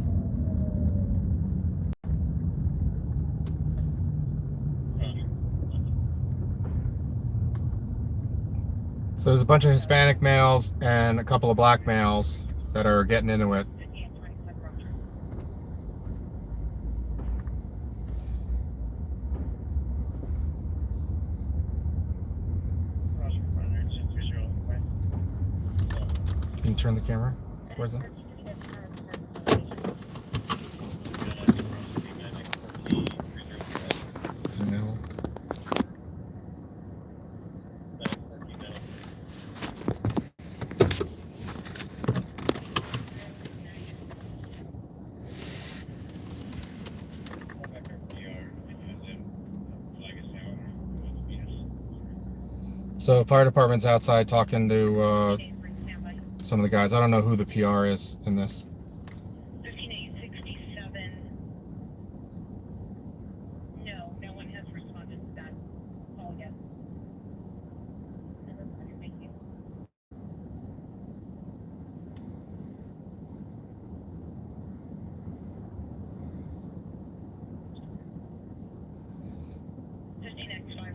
So there's a bunch of Hispanic males and a couple of black males that are getting into it. Can you turn the camera? Where's it? Zoom in a little. So fire department's outside talking to some of the guys. I don't know who the PR is in this. 15867. No, no one has responded to that call yet. Thank you.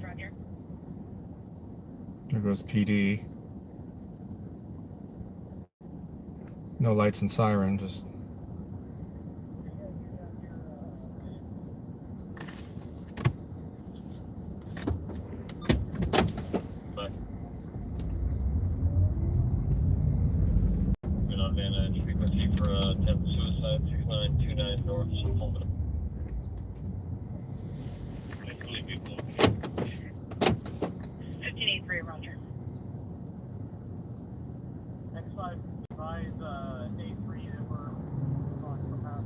Roger. There goes PD. No lights and siren, just... Good on Vantage, frequency for attempt suicide, 6929 north, Sullivan. I believe people. 1583, Roger. X5 advise A3 that we're talking about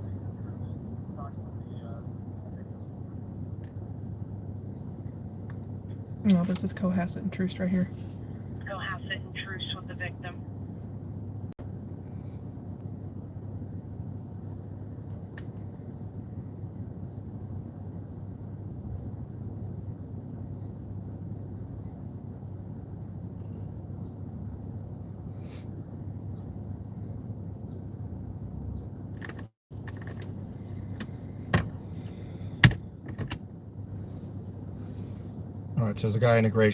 No, this is Cohasset and Troost right here. Cohasset and truce with the victim. All right, so there's a guy in a gray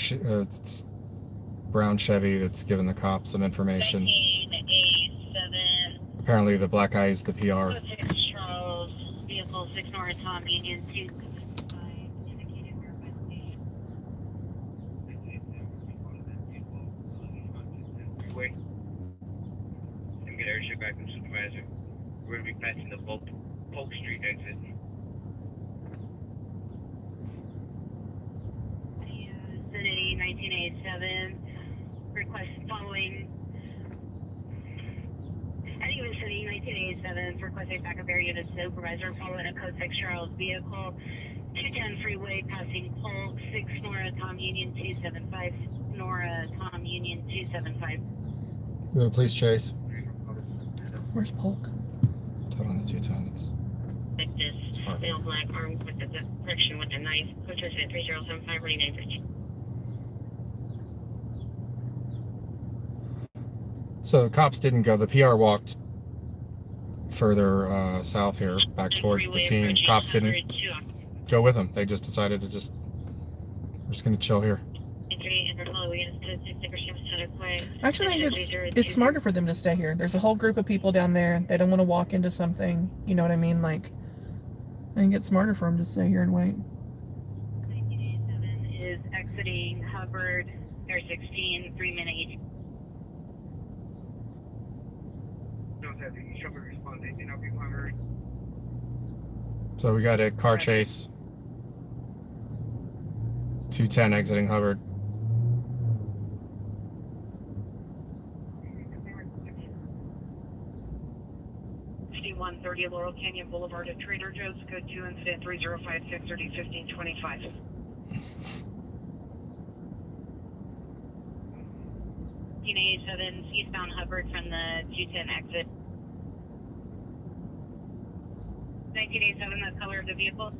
brown Chevy that's giving the cops some information. 1987. Apparently the black guy is the PR. 6 Charles, vehicle 6 North Tom Union 265, indicated where Freeway. I'm get airship back from supervisor. We're going to be passing the Polk Street exit. Vicinity 1987. Request following. Heading vicinity 1987. Requesting backup air unit supervisor following a code 6 Charles vehicle. 210 freeway passing Polk 6 Nora Tom Union 275. Nora Tom Union 275. Go to police chase. Where's Polk? It's out on the 210. It's Like this, male black armed with the friction with a knife. Code 3075 running 950. So the cops didn't go. The PR walked further south here, back towards the scene. Cops didn't go with them. They just decided to we're just going to chill here. I actually think it's smarter for them to stay here. There's a whole group of people down there. They don't want to walk into something. You know what I mean? Like, I think it's smarter for them to stay here and wait. 1987 is exiting Hubbard, Air 16, 3 minute. So we got a car chase. 210 exiting Hubbard. 5130 Laurel Canyon Boulevard at Trader Joe's, code 2, incident 3056 30 1525. Eastbound Hubbard from the 210 exit. 1987, the color of the vehicle.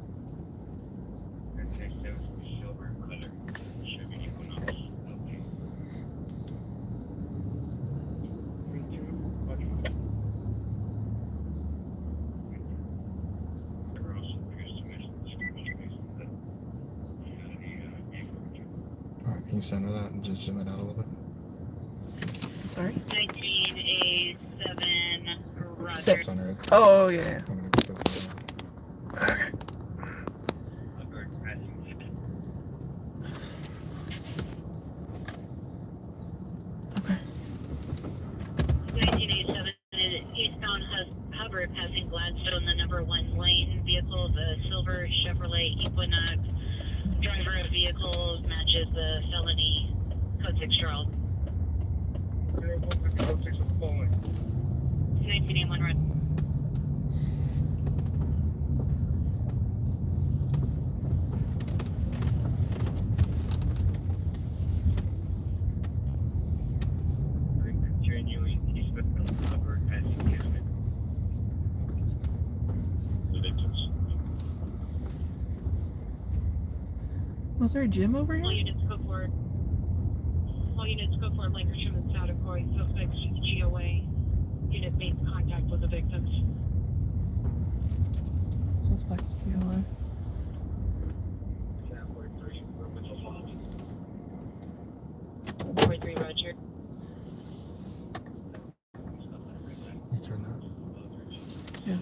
Alright, can you send her that and just zoom it out a little bit? Sorry. 1987, Roger. 600. Oh yeah. I'm gonna go through the Okay. Okay. 1987, eastbound Hubbard passing Gladstone, the number 1 lane vehicle, the silver Chevrolet Equinox. Driver of vehicle matches the felony code 6 Charles. 1981 Red. Continuing eastbound Hubbard passing Cabinet. The victims. Was there a gym over All here? units go forward. All units go forward, Lancashire and Satakoy. Suspects GOA. Unit made contact with the victims. Suspects GOA. 43 Roger. You turn that. Yeah.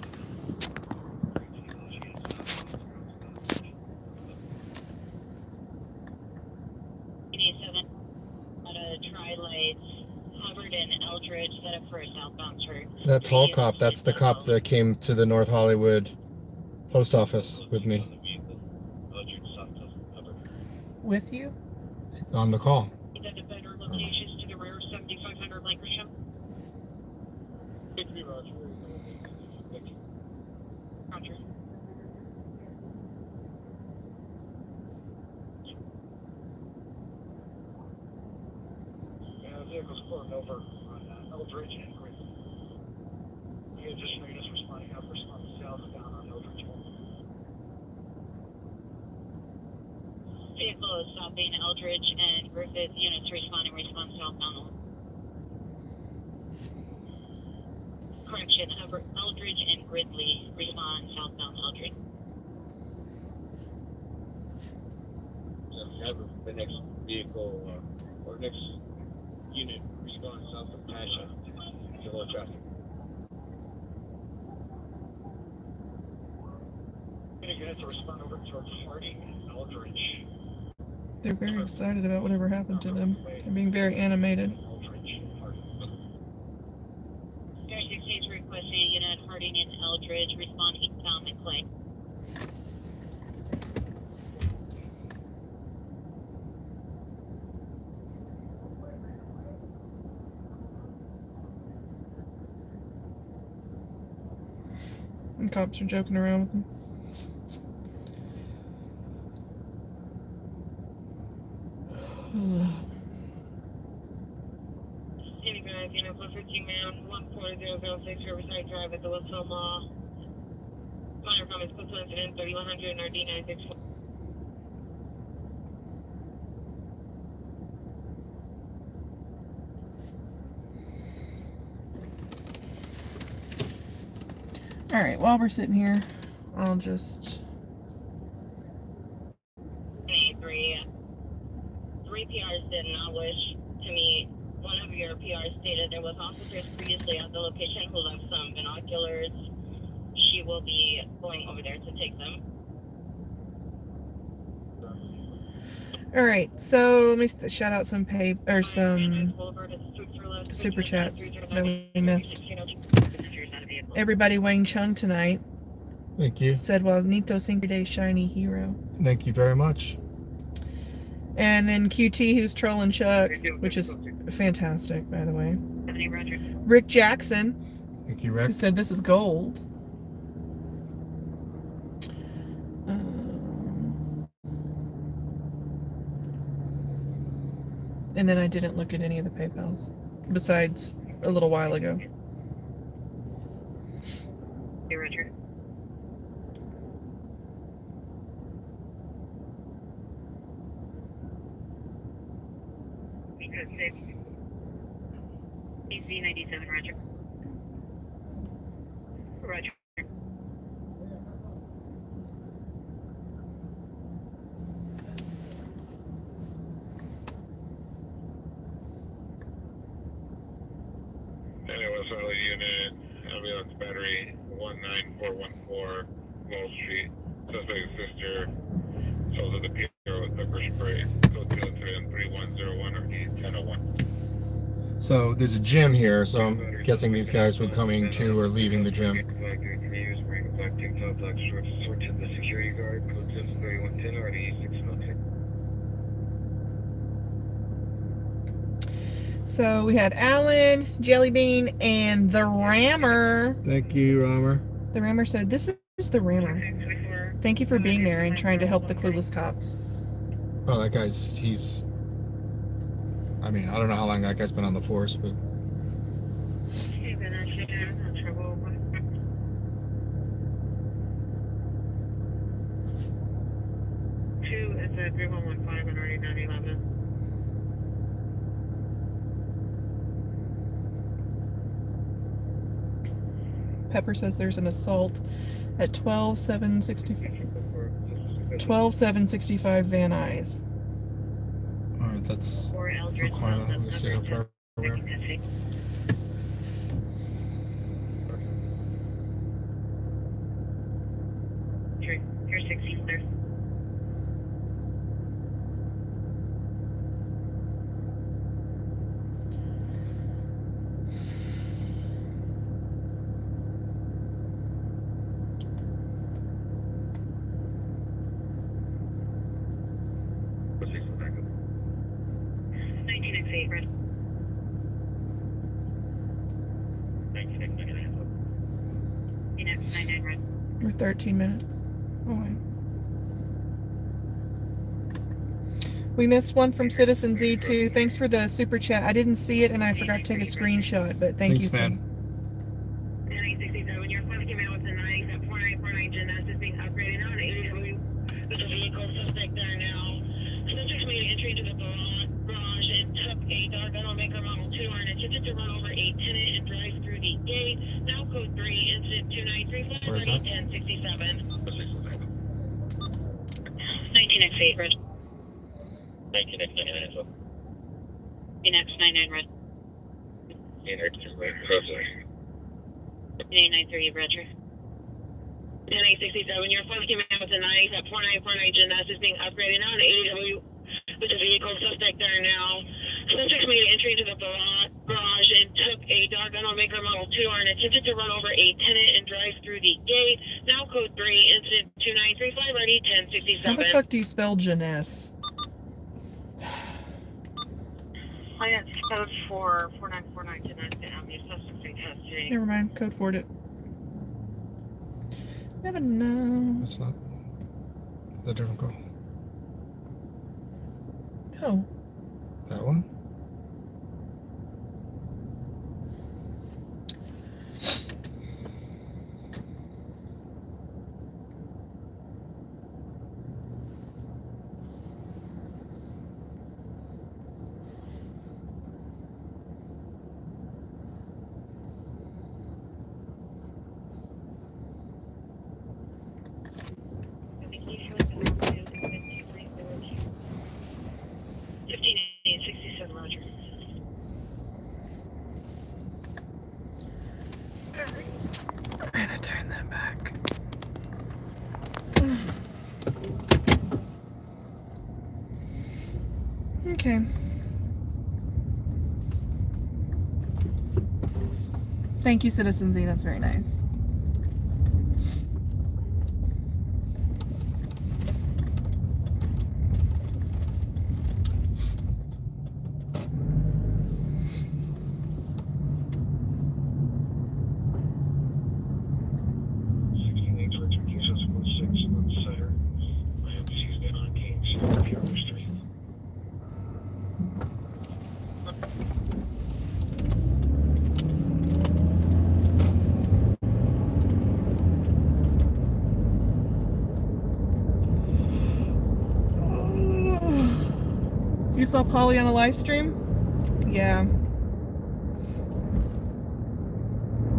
Tri-lights, Hubbard and Eldridge set up for a southbound turn. That tall cop, that's the cop that came to the North Hollywood post office with me With you? on the call. Is that the better locations to the rear of 7500 Lancashire? Roger. Vehicles pulling over on Eldridge and Green. The additional units responding up, responding southbound on Eldridge. Vehicle is stopping Eldridge and Griffith. Units responding, response southbound. Correction, Hubbard, Eldridge and Gridley respond southbound Eldridge. The next vehicle or next unit respond south of Pasha to low traffic. Units respond over towards Harding and Eldridge. They're very excited about whatever happened to them. They're being very animated. Eldridge, Harding. 36 requesting a unit Harding and Eldridge respond eastbound McClay. And cops are joking around with them. City Drive, unit 115 man, 14006 Riverside Drive at the Wilson Mall. Minor comments, postal incident 3100 and RD 964. All right, while we're sitting here, I'll just... Three PRs did not wish to meet. One of your PRs stated there was officers previously at the location who left some binoculars. She will be going over there to take them. All right, so let me shout out some some super chats that we missed. Everybody Wang Chung tonight. Thank you. It said Juanito Cinco Shiny Hero. Thank you very much. And then QT, who's trolling Chuck, which is fantastic, by the way. Roger. Rick Jackson, Thank you, who Rick. said this is gold. And then I didn't look at any of the PayPals, besides a little while ago. Hey, Roger. Code 6. AC 97, Roger. Roger. Anyone Charlie unit, ambulance battery 19414 Wall Street. Suspect sister, sold to the PO with pepper spray. Code 203 3101 or 1001. So there's a gym here, so I'm guessing these guys were coming to or leaving the gym. So we had Alan, Jellybean, and the Rammer. Thank you, Romer. The Rammer said, "This is the Rammer. Thank you for being there and trying to help the clueless cops." Oh, that guy's, I mean, I don't know how long that guy's been on the force, but... Hey, Vanessa, no trouble. 2 is at 3115 and already 911. Pepper says there's an assault at 12765 Van Nuys. Alright, that's Or Eldridge. required. Let me see how far we are. You're 16 clear. Favorite. Next 99 red. We're 13 minutes away. We missed one from Citizen Z2. Thanks for the super chat. I didn't see it and I forgot to take a screenshot, but thank you, man. 967, your flight came out with the 9 at 4949 Genesis being upgraded now to AW. There's a vehicle suspect there now. Subject made entry into the garage and took a dark automaker Model 2 and attempted to run over a tenant and drive through the gate. Now code 3, incident 2935, Where's that? 1067. 19X8 red. 19X99 as well. Phoenix 99 red. Phoenix, closer. 893 Roger. 1067, your flight came out with a 9 at 4949 Genesis being upgraded now to AW with a vehicle suspect there now. Subject made entry into the garage and took a dark automaker Model 2 and attempted to run over a tenant and drive through the gate. Now code 3, incident 2935, ready 1067. How the fuck do you spell Janess? I got code 4, 4949 Genesis Avenue, suspect testing. Never mind. Code 4'd it. Never know. That's not... It's a different call. No. That one? I'm gonna turn that back. Okay. Thank you, Citizen Z. That's very nice. saw Polly on a live stream? Yeah.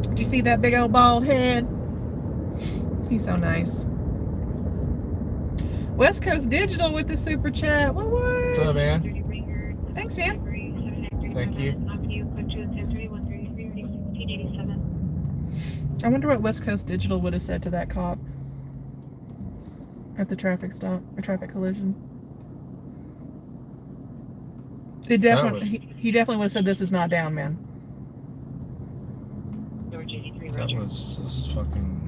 Did you see that big old bald head? He's so nice. West Coast Digital with the super chat. What? What's up, man? Thanks, man. Thank you. I wonder what West Coast Digital would have said to that cop at the traffic stop, or traffic collision. It definitely, he definitely would have said, "This is not down, man." That was just fucking.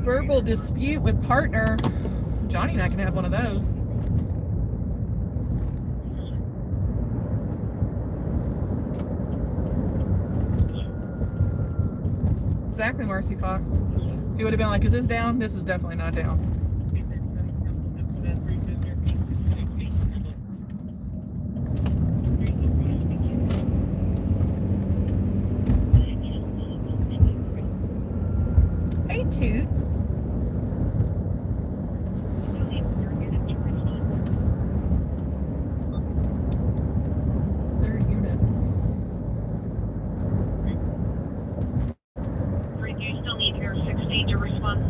Verbal dispute with partner. Johnny and I can have one of those. Exactly, Marcy Fox. He would have been like, "Is this down? This is definitely not down." Hey, Toots. Third unit. Do you still need your 60 to respond?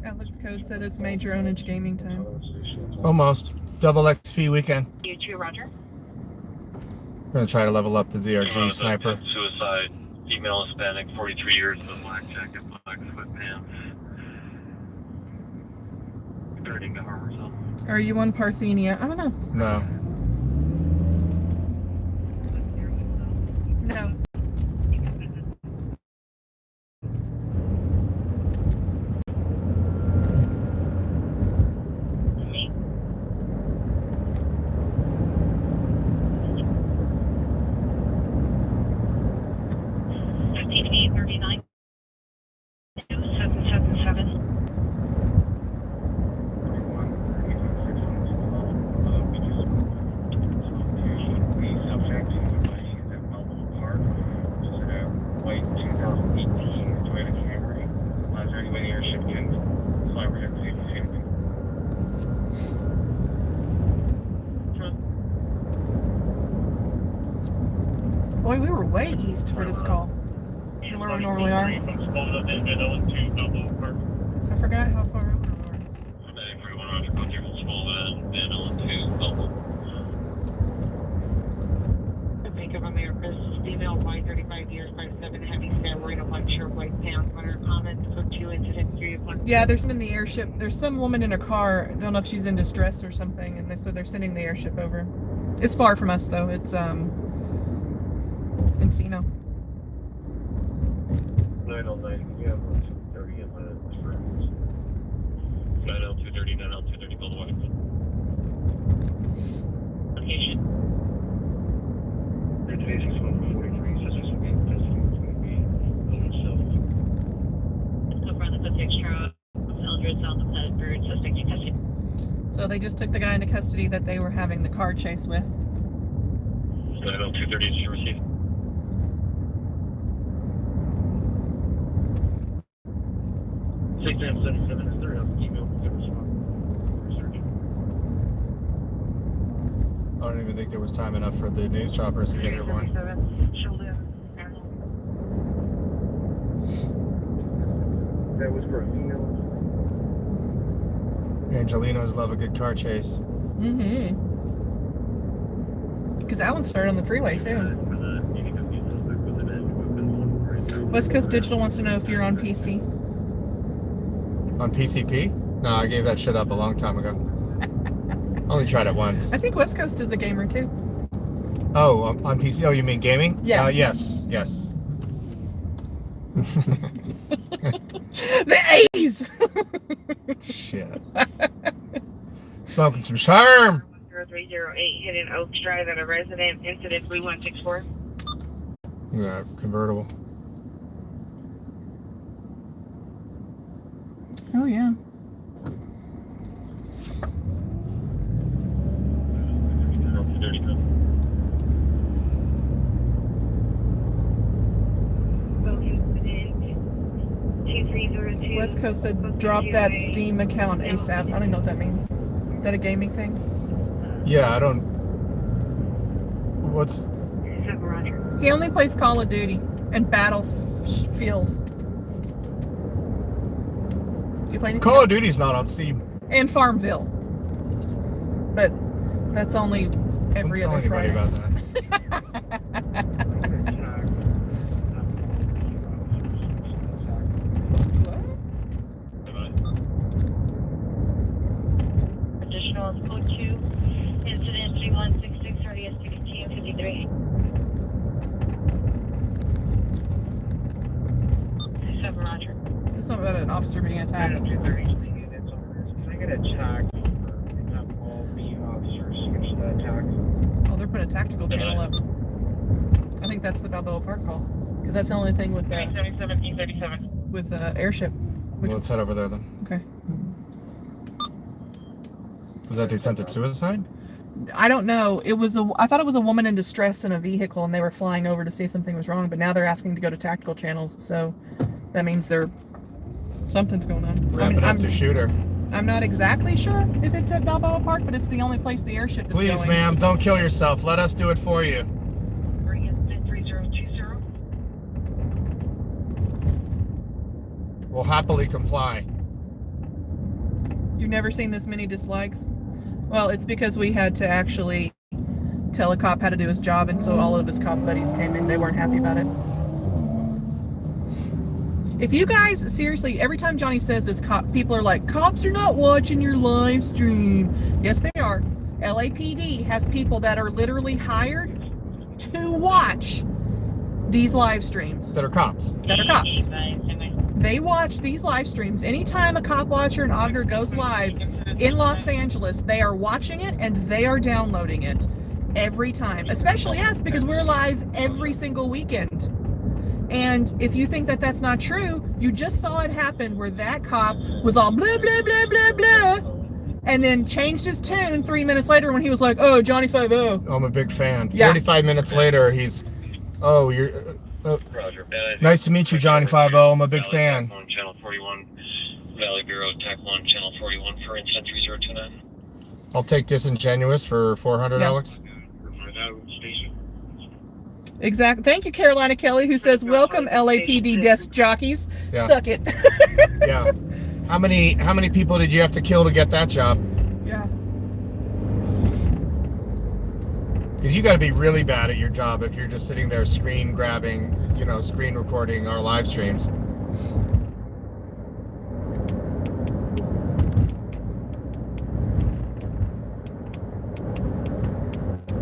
Alex Code said it's major ownage gaming time. Almost. Double XP weekend. You too, Roger. I'm gonna try to level up the ZRG sniper. Suicide, female Hispanic, 43 years, with a black jacket, black sweatpants. 30 to harm herself. Are you on Parthenia? I don't know. No. No. Boy, we were way east for this call. Than where we normally are. I forgot how far over we were. Bank of America, female, white, 35 years, 5'7", heavy set, wearing a white shirt, white pants. On her comments, took 2 incidents, 3 of 1. Yeah, there's some in the airship. There's some woman in a car. I don't know if she's in distress or something, and so they're sending the airship over. It's far from us though. It's Encino. 909, yeah, 230 in minutes for 9L230, 9L230, go to Washington. Location. Today's 6143, suspects will be testing, it's going to be home itself. So far, the foot truck, Eldred, south of Bedford, suspect in custody. So they just took the guy into custody that they were having the car chase with. 9L230, did you receive? Six M77 is there an email to respond? Research. I don't even think there was time enough for the news choppers to get everyone. That was for a female. Angelinos love a good car chase. Mm-hmm. Because Alan started on the freeway too. West Coast Digital wants to know if you're on PC. On PCP? No, I gave that shit up a long time ago. Only tried it once. I think West Coast is a gamer too. Oh, on PC? Oh, you mean gaming? Yeah. Yes. The 80s! Shit. Smoking some charm. 0308 hit an Oaks Drive at a resident, incident 3164. Yeah, convertible. Oh, yeah. West Coast said drop that Steam account ASAP. I don't even know what that means. Is that a gaming thing? Yeah, I don't... What's... He only plays Call of Duty and Battlefield. Do you play anything Call else? of Duty's not on Steam. And Farmville. But that's only every Don't other tell anybody Friday. about that. Additional is code 2, incident 3166, 30th 1653. 7 Roger. It's not about an officer being attacked. Can I get a check for all the officers switch the attack? Oh, they're putting a tactical channel up. I think that's the Balboa Park call. Because that's the only thing with 377, with airship. Well, let's head over there then. Okay. Was that the attempted suicide? I don't know. I thought it was a woman in distress in a vehicle, and they were flying over to see if something was wrong. But now they're asking to go to tactical channels, so that means something's going on. Ramping up to shoot her. I'm not exactly sure if it's at Balboa Park, but it's the only place the airship is going. Please, ma'am, don't kill yourself. Let us do it for you. Incident 3020. We'll happily comply. You've never seen this many dislikes? Well, it's because we had to actually tell a cop how to do his job, and so all of his cop buddies came in. They weren't happy about it. If you guys, seriously, every time Johnny says this, people are like, cops are not watching your live stream. Yes, they are. LAPD has people that are literally hired to watch these live streams. That are cops. That are cops. They watch these live streams. Anytime a cop watcher and auditor goes live in Los Angeles, they are watching it and they are downloading it every time. Especially us, because we're live every single weekend. And if you think that that's not true, you just saw it happen where that cop was all blah, blah, blah, blah, blah, and then changed his tune 3 minutes later when he was like, oh, Johnny 5-0. I'm a big fan. Yeah. 45 minutes later, he's, oh, you're, Roger. nice to meet you, Johnny 5-0. I'm a big fan. On Channel 41, Valley Bureau, TAC 1, Channel 41 for incident 3029. I'll take disingenuous for 400, Yeah. Alex. Exactly. Thank you, Carolina Kelly, who says, welcome, LAPD desk jockeys. Yeah. Suck it. Yeah. How many people did you have to kill to get that job? Yeah. Because you got to be really bad at your job if you're just sitting there screen grabbing, screen recording our live streams.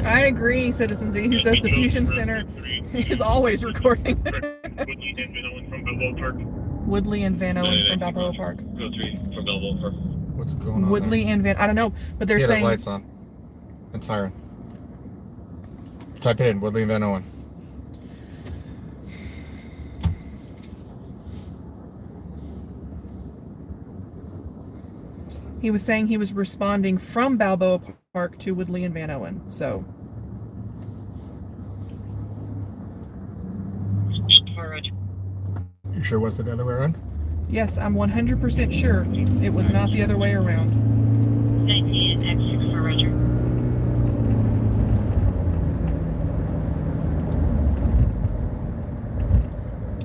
I agree, Citizen Z, who says the Fusion Center is always recording. Woodley and Van Owen from Balboa Park. Go 3 for Balboa Park. What's going on? Woodley and Van, I don't know, but they're He had his saying lights on. And siren. Type it in, Woodley and Van Owen. he was saying he was responding from Balboa Park to Woodley and Van Owen. So You sure it was the other way around? yes, I'm 100% sure it was not the other way around. 19 X6 for Roger.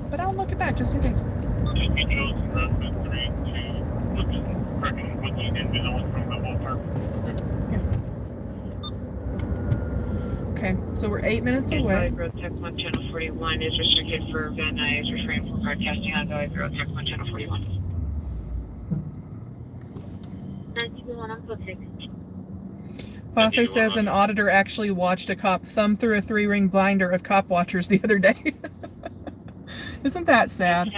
But I'll look it back just in case. Okay, so we're 8 minutes away. Valley Bureau, TAC 1, Channel 41 is restricted for Van Nuys is refrained from broadcasting on Valley Bureau, TAC 1, Channel 41. 921 on code 6. Fosse says an auditor actually watched a cop thumb through a 3-ring binder of cop watchers the other day. Isn't that sad?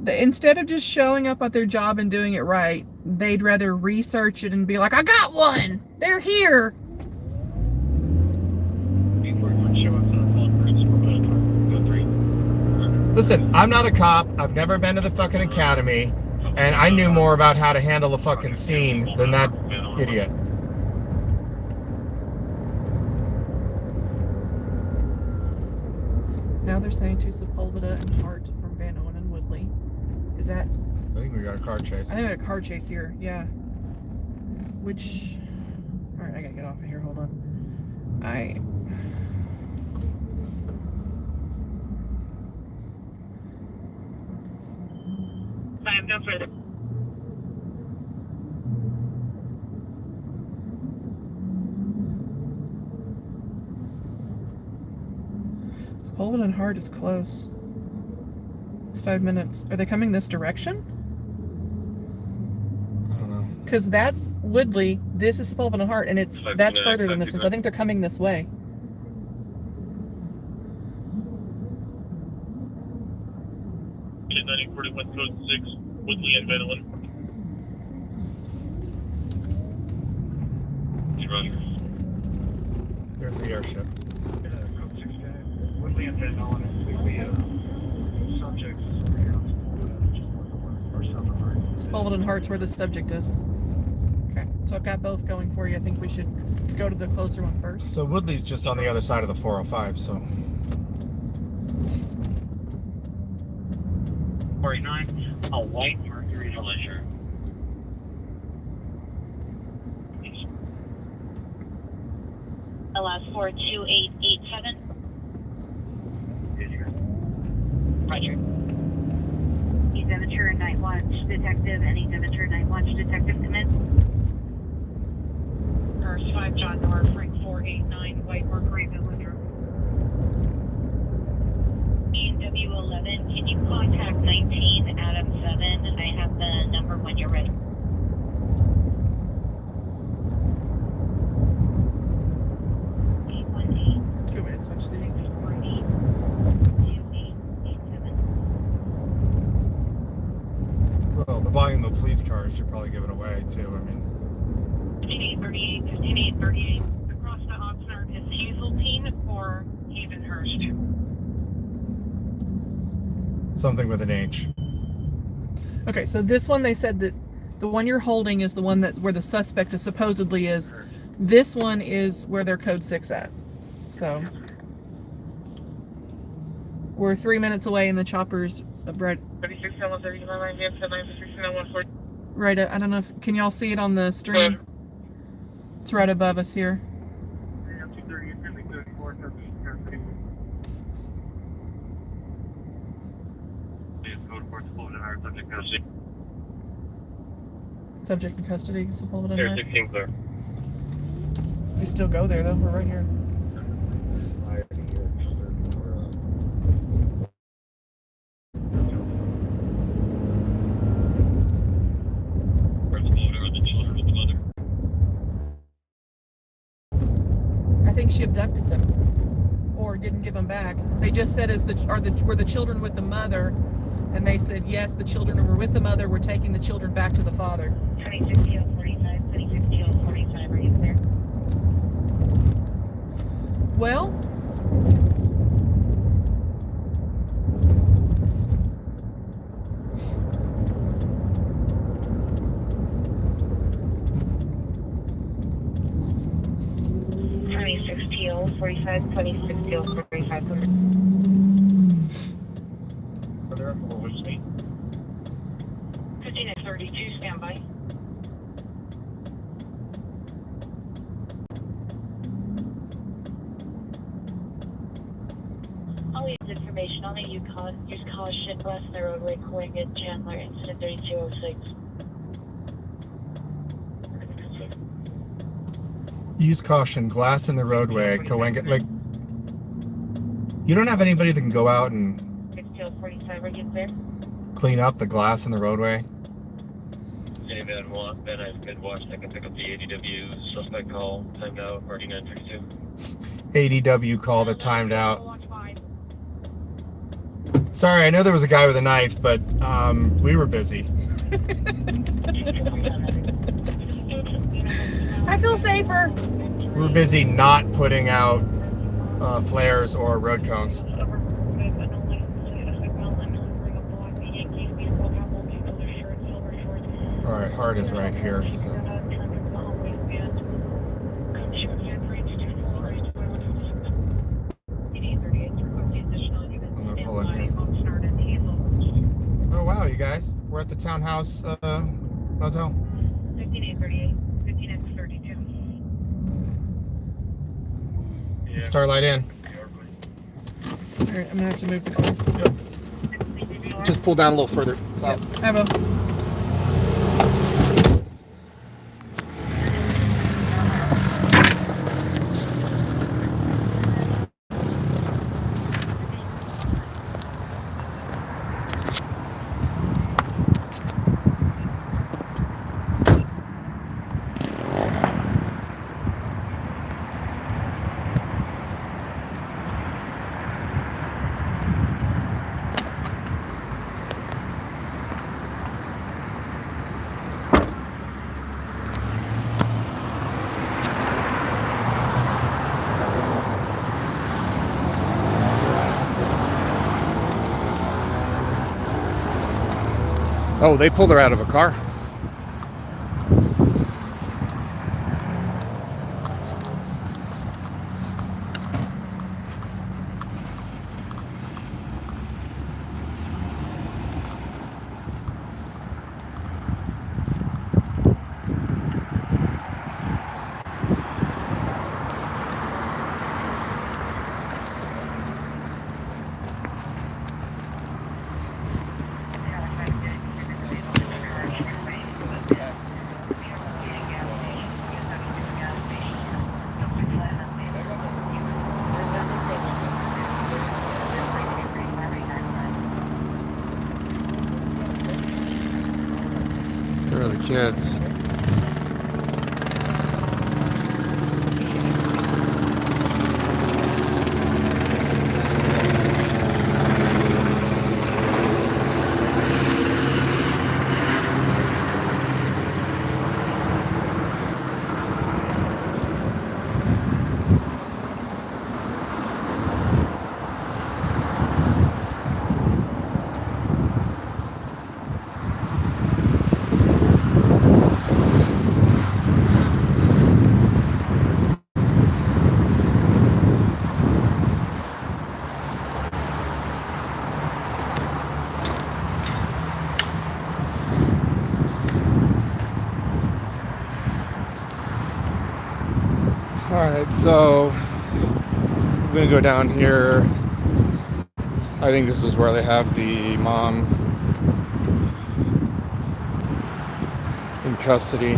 Instead of just showing up at their job and doing it right, they'd rather research it and be like, I got one! They're here! Listen, I'm not a cop. I've never been to the fucking academy. And I knew more about how to handle a fucking scene than that idiot. Now they're saying to Sepulveda and Hart from Van Owen and Woodley. Is that... I think we got a car chase. I think we got a car chase here, yeah. Which... Alright, I gotta get off of here, hold on. 5, no further. Sepulveda and Hart is close. It's 5 minutes. Are they coming this direction? I don't know. Because that's Woodley, this is Sepulveda and Hart, and that's further than this one, so I think they're coming this way. Code 6, Woodley and Van Owen. Roger. There's the airship. Code 6 guy. Woodley and Van Owen is the subjects. Sepulveda and Hart's where the subject is. Okay, so I've got both going for you. I think we should go to the closer one first. So Woodley's just on the other side of the 405, so... 49, a white Mercury Delicious. LS 42887. Roger. East Devonshire Night Watch Detective, any Devonshire Night Watch Detective come in? First 5 John North, Frank 489, White Mercury Villager. W11, can you contact 19 Adam 7? I have the number when you're ready. Good way to switch these. Well, the volume of police cars should probably give it away, too. I mean... 1538, 1538. Across the Oxnard is Hazeltine or Havenhurst? Something with an H. Okay, so this one they said that the one you're holding is the one that where the suspect is supposedly is. This one is where they're code 6 at. So we're 3 minutes away and the chopper's right. 36, 39, 9, Right, I don't know if can y'all see it on the stream? It's right above us here. Subject in custody, Sepulveda and Hart. 16 clear. We still go there though. We're right here. Where's the motor? Are the children with the mother? I think she abducted them, or didn't give them back. They just said, were the children with the mother? And they said yes, the children were with the mother. We're taking the children back to the father. 26-45, 26-45, are you clear? Well, TL 45, 26 TL 45. Which speed? 15 at 32, standby. I'll use information on it. Use caution west the roadway, calling it Chandler, incident 3206. Use caution, glass in the roadway, Coenga, like, you don't have anybody that can go out and 6 TL 45, are you clear? clean up the glass in the roadway? Hey, Van Nuys Midwest, I can pick up the ADW suspect call, timed out, already 932. ADW call that timed out. Sorry, I know there was a guy with a knife, but we were busy. I feel safer. We were busy not putting out flares or road cones. All right, Hart is right here. So. I'm gonna pull in here. Oh wow, you guys, we're at the Townhouse Motel. 15838, 15832. Starlight Inn. All right, I'm gonna have to move the car. Just pull down a little further. Yep, I will. Oh, they pulled her out of a car. Where are the kids? Alright, so I'm gonna go down here. I think this is where they have the mom in custody.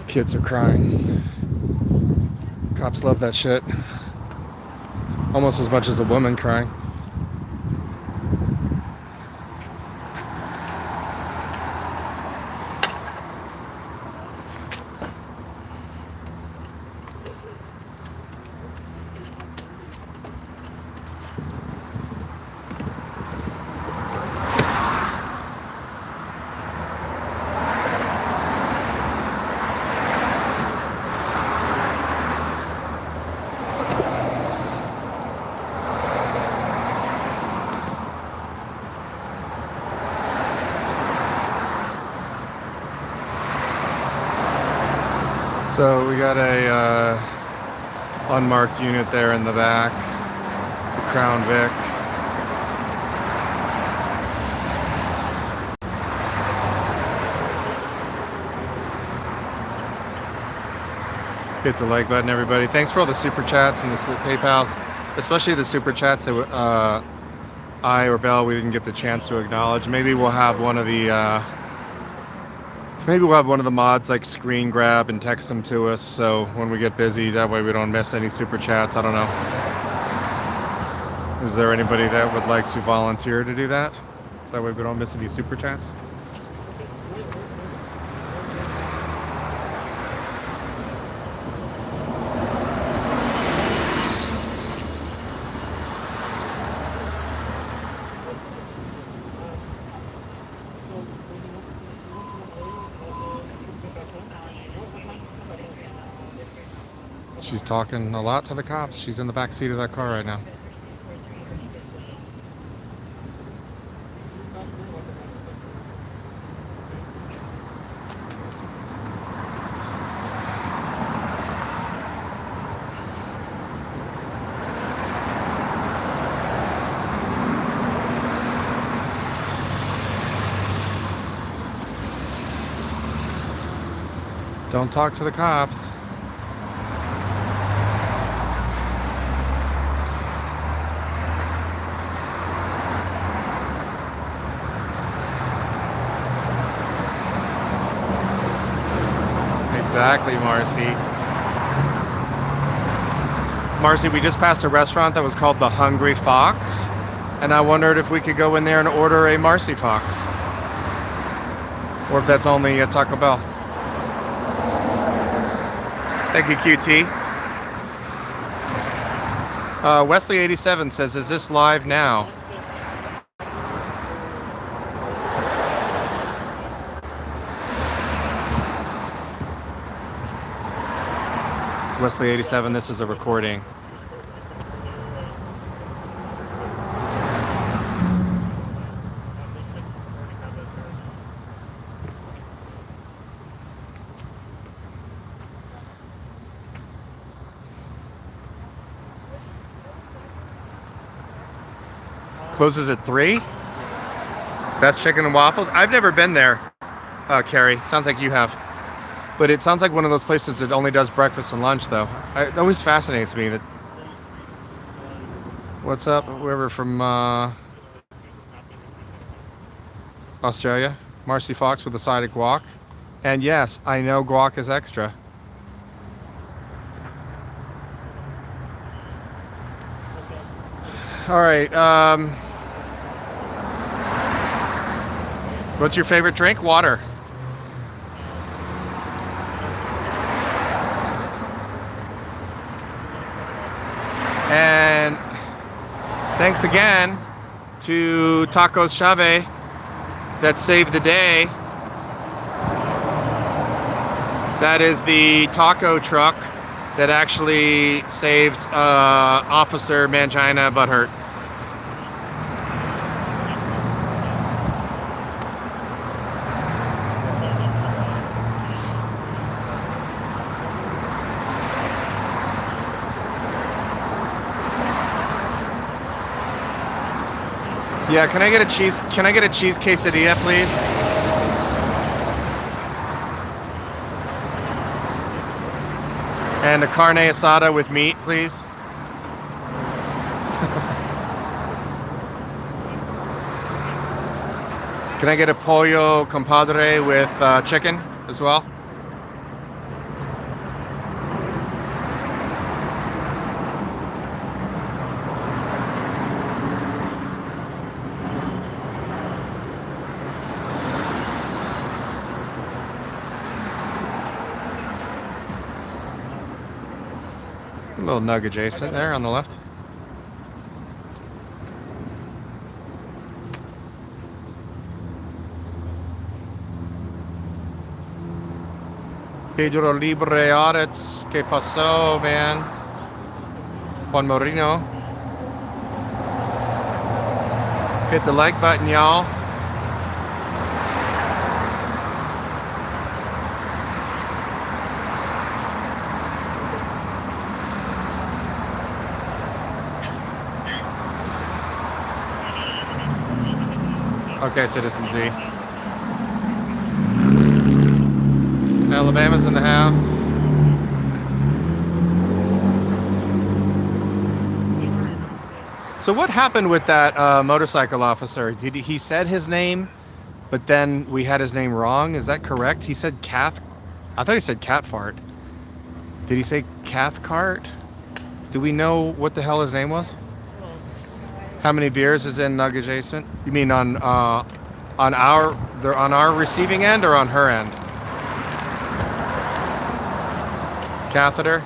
Kids are crying. Cops love that shit. Almost as much as a woman crying. So we got a unmarked unit there in the back, the Crown Vic. Hit the like button, everybody. Thanks for all the super chats and the PayPals, especially the super chats that I or Belle we didn't get the chance to acknowledge. Maybe we'll have one of the Maybe we'll have one of the mods like screen grab and text them to us, so when we get busy, that way we don't miss any super chats. I don't know. Is there anybody that would like to volunteer to do that? That way we don't miss any super chats. She's talking a lot to the cops. She's in the back seat of that car right now. Don't talk to the cops. Exactly, Marcy. Marcy, we just passed a restaurant that was called the Hungry Fox, and I wondered if we could go in there and order a Marcy Fox. Or if that's only a Taco Bell. Thank you, QT. Wesley87 says, is this live now? Wesley87, this is a recording. Closes at 3? Best chicken and waffles? I've never been there, Carrie. Sounds like you have. But it sounds like one of those places that only does breakfast and lunch, though. It always fascinates me that... What's up? Whoever from Australia. Marcy Fox with a side of guac. And yes, I know guac is extra. All right. What's your favorite drink? Water. And thanks again to Tacos Chave that saved the day. That is the taco truck that actually saved Officer Mangina Butthurt. Yeah, can I get a cheese quesadilla, please? And a carne asada with meat, please. Can I get a pollo compadre with chicken as well? A little nug adjacent there on the left. Pedro Libre Audits, ¿qué pasó, man? Juan Moreno. Hit the like button, y'all. Okay, Citizen Z. Alabama's in the house. So what happened with that motorcycle officer? Did he said his name, but then we had his name wrong. Is that correct? He said Cath. I thought he said cat fart. Did he say Cathcart? Do we know what the hell his name was? How many beers is in Nug Adjacent? You mean on our receiving end or on her end? Catheter.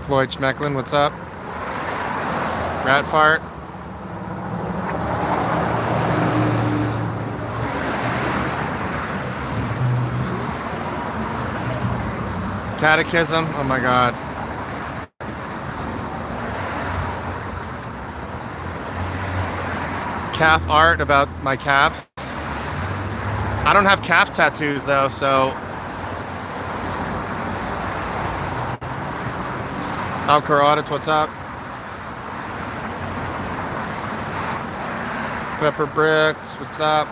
Floyd Schmecklin, what's up? Rat fart. Catechism, oh my God. Calf art about my calves. I don't have calf tattoos though, so. Alcor Audits, what's up? Pepper Bricks, what's up?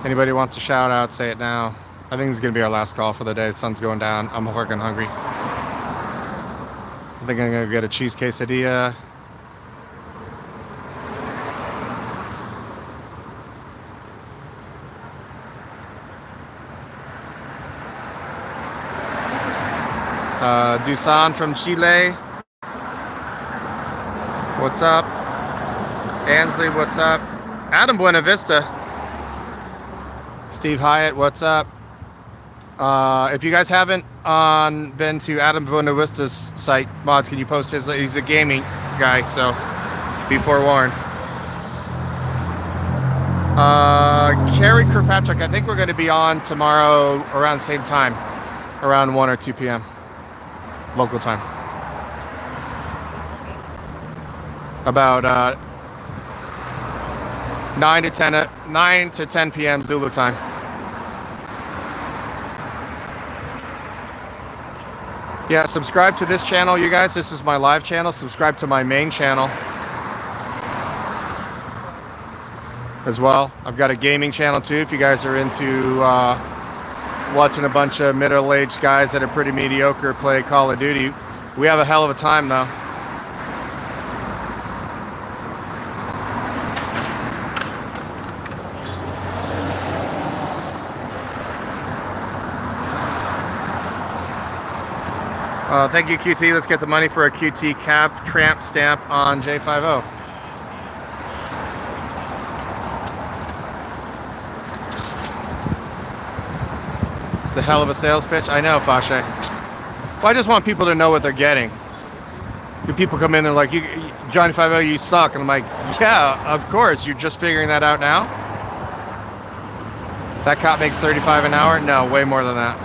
Anybody wants a shout out, say it now. I think this is gonna be our last call for the day. The sun's going down. I'm fucking hungry. I think I'm gonna get a cheese quesadilla. Dusan from Chile. What's up? Ansley, what's up? Adam Buenavista. Steve Hyatt, what's up? If you guys haven't been to Adam Buenavista's site, mods, can you post his? He's a gaming guy, so be forewarned. Carrie Kirkpatrick, I think we're going to be on tomorrow around the same time, around 1 or 2 p.m. local time. About 9 to 10 p.m. Zulu time. Yeah, subscribe to this channel, you guys. This is my live channel. Subscribe to my main channel as well. I've got a gaming channel too, if you guys are into watching a bunch of middle-aged guys that are pretty mediocre play Call of Duty. We have a hell of a time though. Thank you, QT. Let's get the money for a QT cap tramp stamp on J50. It's a hell of a sales pitch. I know, Fashe. Well, I just want people to know what they're getting. When people come in, they're like, Johnny 50, you suck. And I'm like, yeah, of course. You're just figuring that out now? That cop makes $35 an hour? No, way more than that.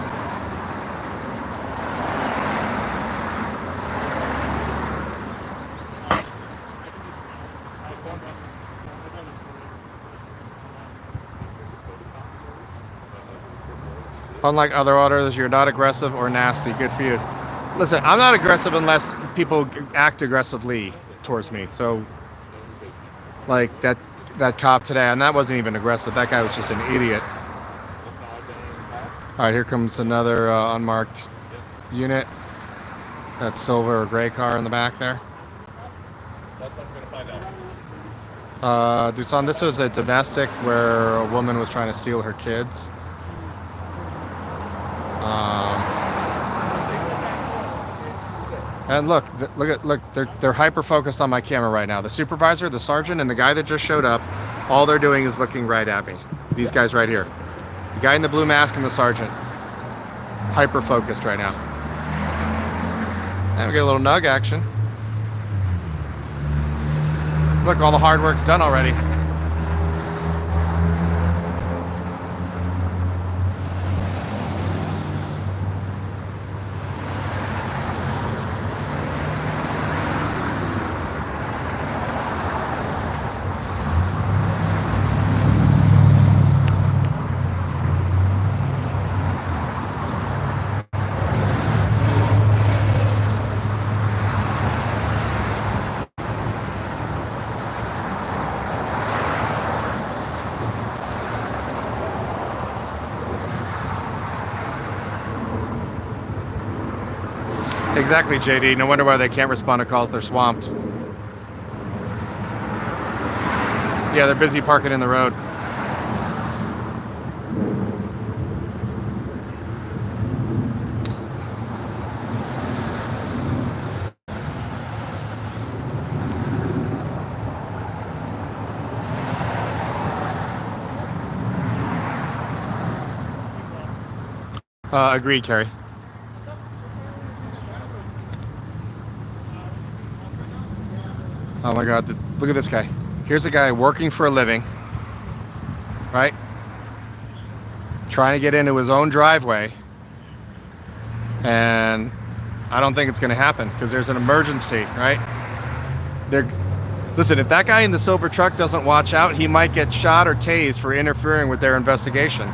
Unlike other auditors, you're not aggressive or nasty. Good for you. Listen, I'm not aggressive unless people act aggressively towards me. So, like that cop today, and that wasn't even aggressive. That guy was just an idiot. All right, here comes another unmarked unit. That silver or gray car in the back there. Dusan, this was a domestic where a woman was trying to steal her kids. And look, they're hyper focused on my camera right now. The supervisor, the sergeant, and the guy that just showed up, all they're doing is looking right at me. These guys right here. The guy in the blue mask and the sergeant. Hyper focused right now. And we get a little nug action. Look, all the hard work's done already. Exactly, JD. No wonder why they can't respond to calls. They're swamped. Yeah, they're busy parking in the road. Agreed, Carrie. Oh my God, look at this guy. Here's a guy working for a living, right? Trying to get into his own driveway. And I don't think it's going to happen because there's an emergency, right? Listen, if that guy in the silver truck doesn't watch out, he might get shot or tased for interfering with their investigation.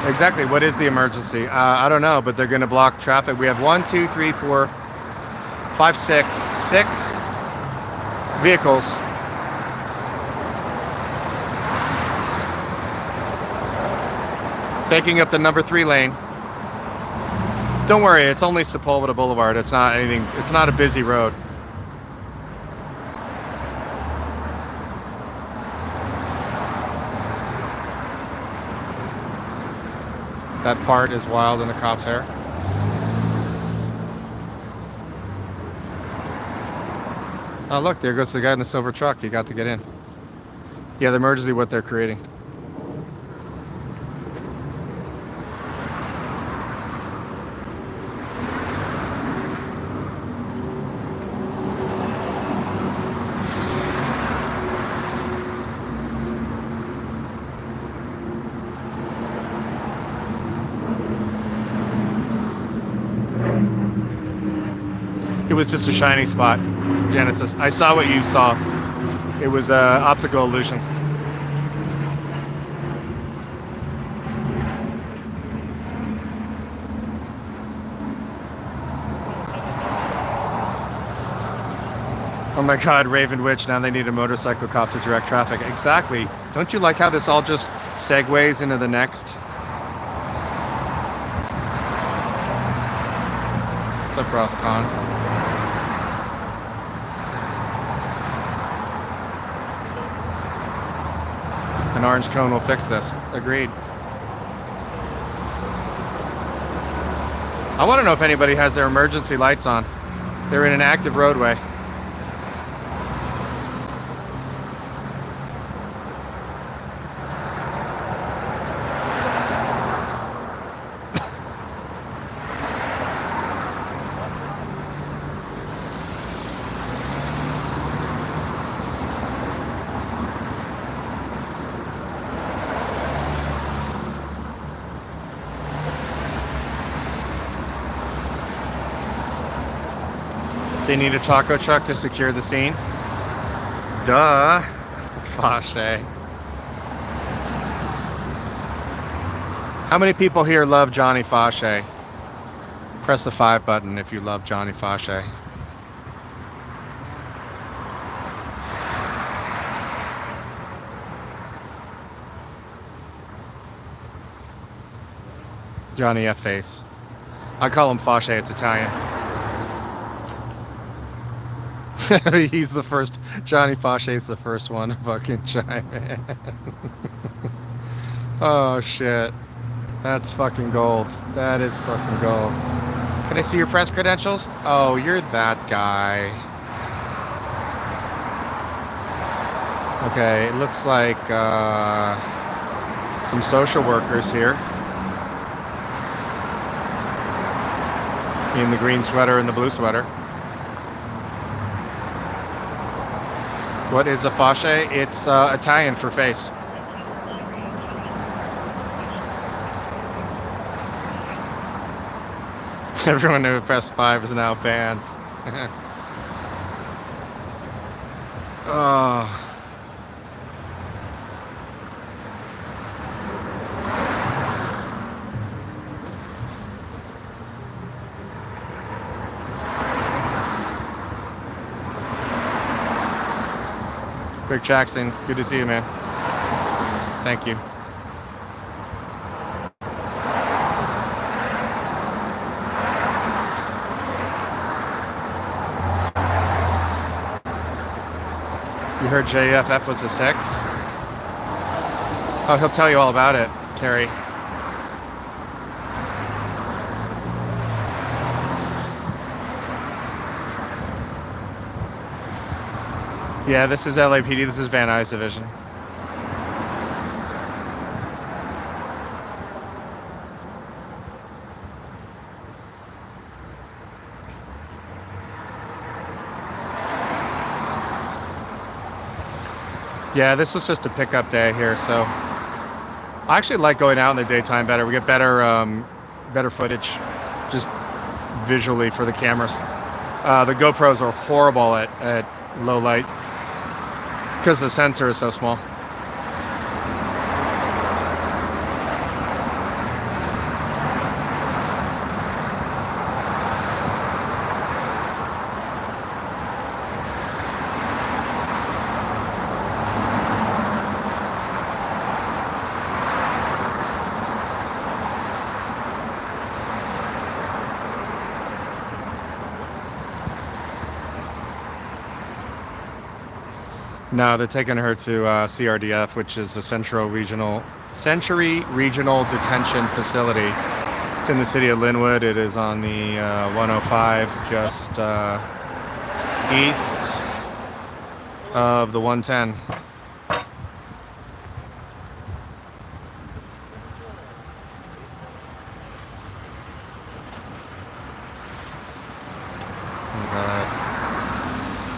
Exactly. What is the emergency? I don't know, but they're going to block traffic. We have 1, 2, 3, 4, 5, 6 vehicles. Taking up the number 3 lane. Don't worry, it's only Sepulveda Boulevard. It's not anything. It's not a busy road. That part is wild in the cop's hair. Oh, look, there goes the guy in the silver truck. He got to get in. Yeah, the emergency, what they're creating. It was just a shining spot, Genesis. I saw what you saw. It was an optical illusion. Oh my God, Raven Witch, now they need a motorcycle cop to direct traffic. Exactly. Don't you like how this all just segues into the next? What's up, Ross Khan? An orange cone will fix this. Agreed. I want to know if anybody has their emergency lights on. They're in an active roadway. They need a taco truck to secure the scene. Duh. Fauché. How many people here love Johnny Fauché? Press the 5 button if you love Johnny Fauché. Johnny F. Face. I call him Fauché, it's Italian. He's the first. Johnny Fauché's the first one to fucking chime in. Oh shit. That's fucking gold. That is fucking gold. Can I see your press credentials? Oh, you're that guy. Okay, it looks like some social workers here. In the green sweater and the blue sweater. What is a Fauché? It's Italian for face. Everyone who pressed 5 is now banned. Oh. Rick Jackson, good to see you, man. Thank you. You heard JFF was a 6? Oh, he'll tell you all about it, Carrie. Yeah, this is LAPD. This is Van Nuys Division. Yeah, this was just a pickup day here, so I actually like going out in the daytime better. We get better better footage just visually for the cameras. The GoPros are horrible at low light because the sensor is so small. No, they're taking her to CRDF, which is the Century Regional Detention Facility. It's in the city of Linwood. It is on the 105, just east of the 110.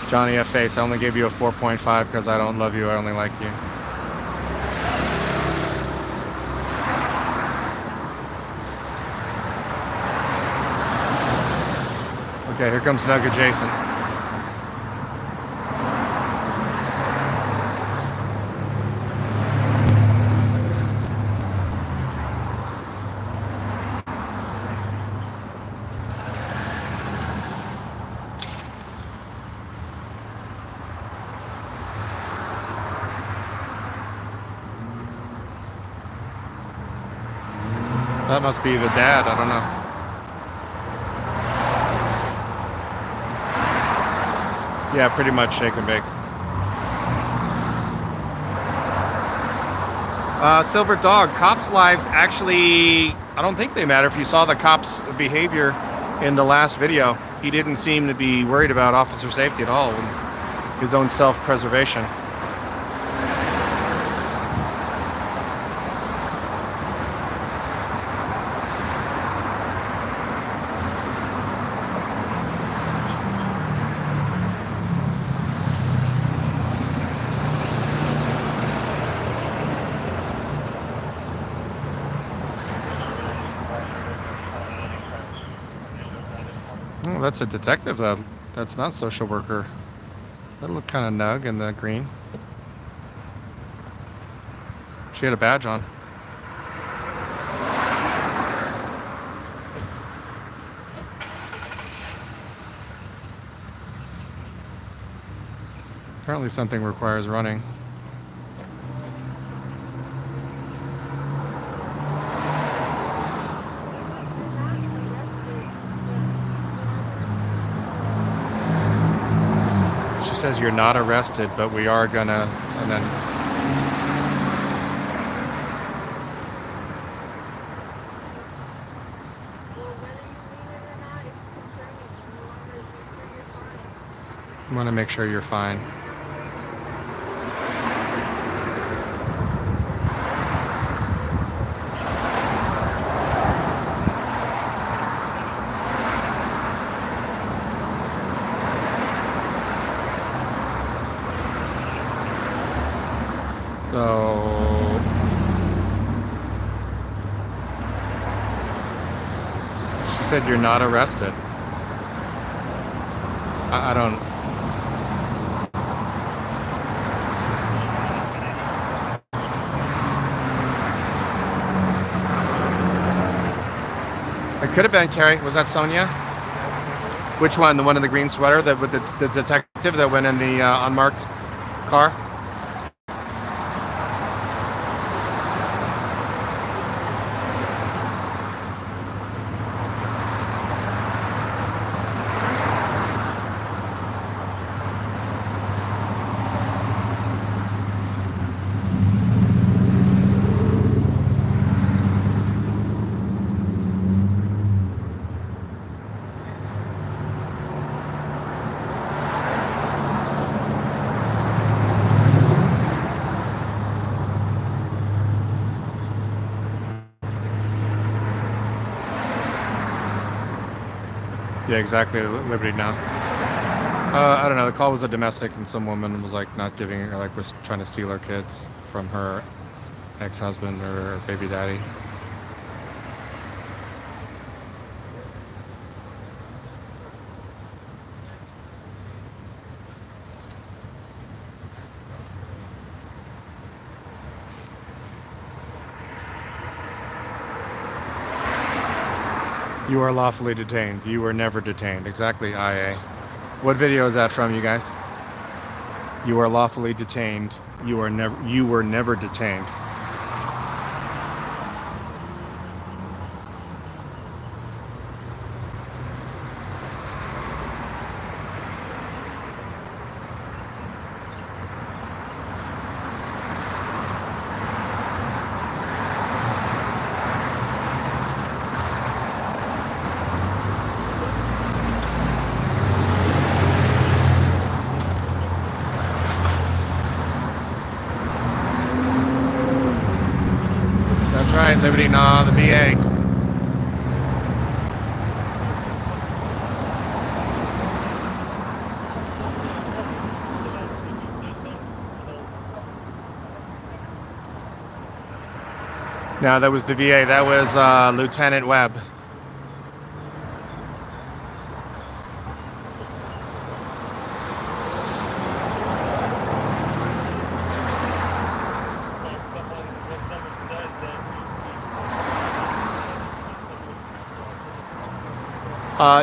Johnny F. Face, I only gave you a 4.5 because I don't love you, I only like you. Okay, here comes Nugget Jason. That must be the dad, I don't know. Yeah, pretty much shake and bake. Silver Dog, cops' lives actually, I don't think they matter. If you saw the cop's behavior in the last video, he didn't seem to be worried about officer safety at all, and his own self-preservation. That's a detective. That's not social worker. That looked kind of nug in the green. She had a badge on. Apparently something requires running. Says you're not arrested, but we are gonna, and then I want to make sure you're fine. So she said you're not arrested. I don't. It could have been Carrie. Was that Sonia? Which one? The one in the green sweater, that with the detective that went in the unmarked car? Yeah, exactly. Liberty now. I don't know. The call was a domestic, and some woman was like not giving, or like was trying to steal her kids from her ex-husband or her baby daddy. You are lawfully detained. You were never detained. Exactly, IA. What video is that from, you guys? You are lawfully detained. You were never detained. That's right, Liberty Nah, the VA. No, that was the VA. That was Lieutenant Webb.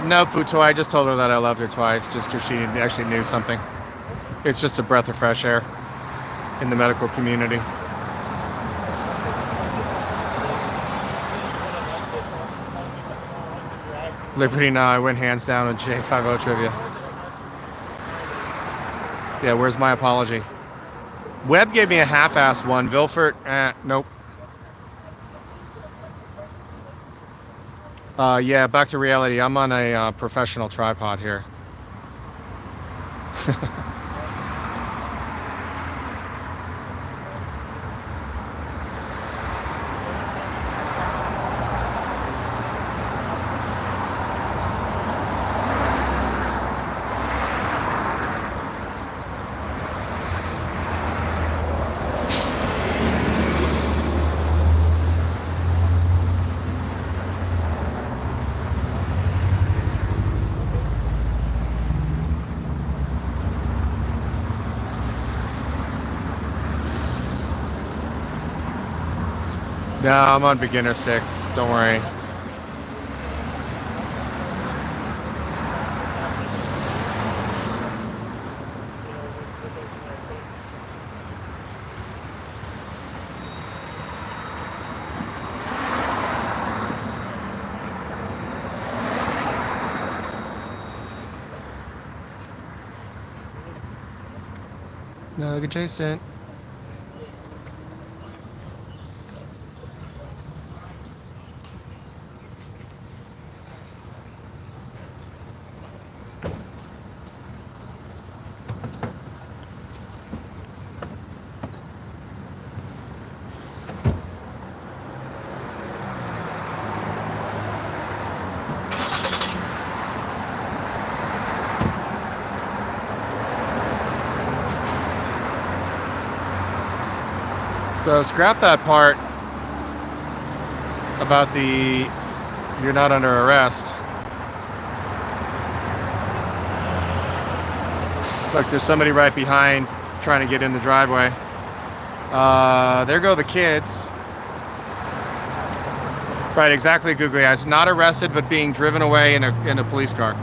No, Futo, I just told her that I loved her twice, just because she actually knew something. It's just a breath of fresh air in the medical community. Liberty now, I went hands down on J50 trivia. Yeah, where's my apology? Webb gave me a half-assed one. Vilfert, nope. Yeah, back to reality. I'm on a professional tripod here. No, I'm on beginner sticks. Don't worry. No, look at Jason. So scrap that part about the you're not under arrest. Look, there's somebody right behind trying to get in the driveway. There go the kids. Right, exactly, Googly Eyes. Not arrested, but being driven away in a police car.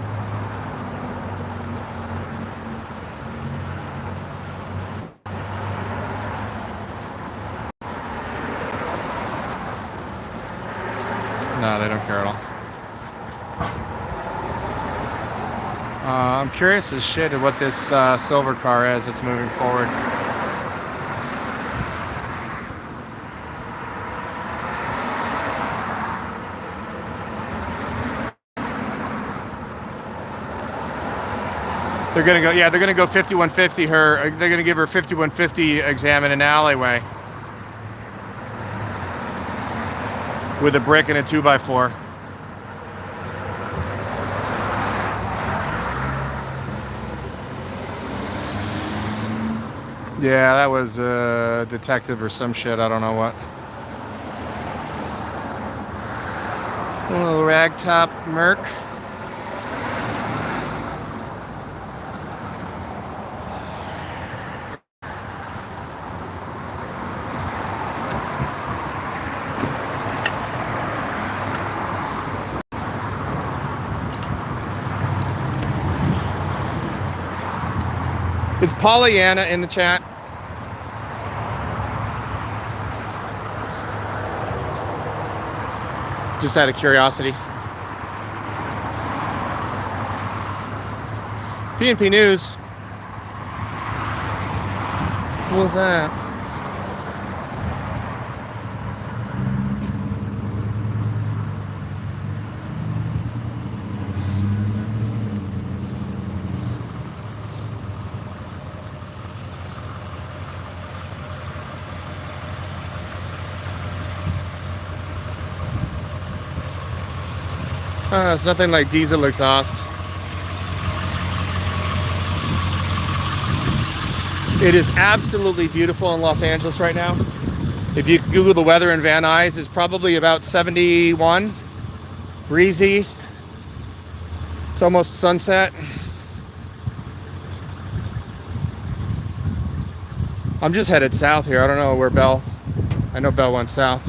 No, they don't care at all. I'm curious as shit at what this silver car is that's moving forward. They're gonna go, yeah, they're gonna go 5150 her. They're gonna give her 5150 exam in an alleyway with a brick and a 2x4. Yeah, that was a detective or some shit. I don't know what. A little ragtop merc. Is Pollyanna in the chat? Just out of curiosity. PNP News. What was that? It's nothing like diesel exhaust. It is absolutely beautiful in Los Angeles right now. If you Google the weather in Van Nuys, it's probably about 71, breezy. It's almost sunset. I'm just headed south here. I don't know where Belle. I know Belle went south.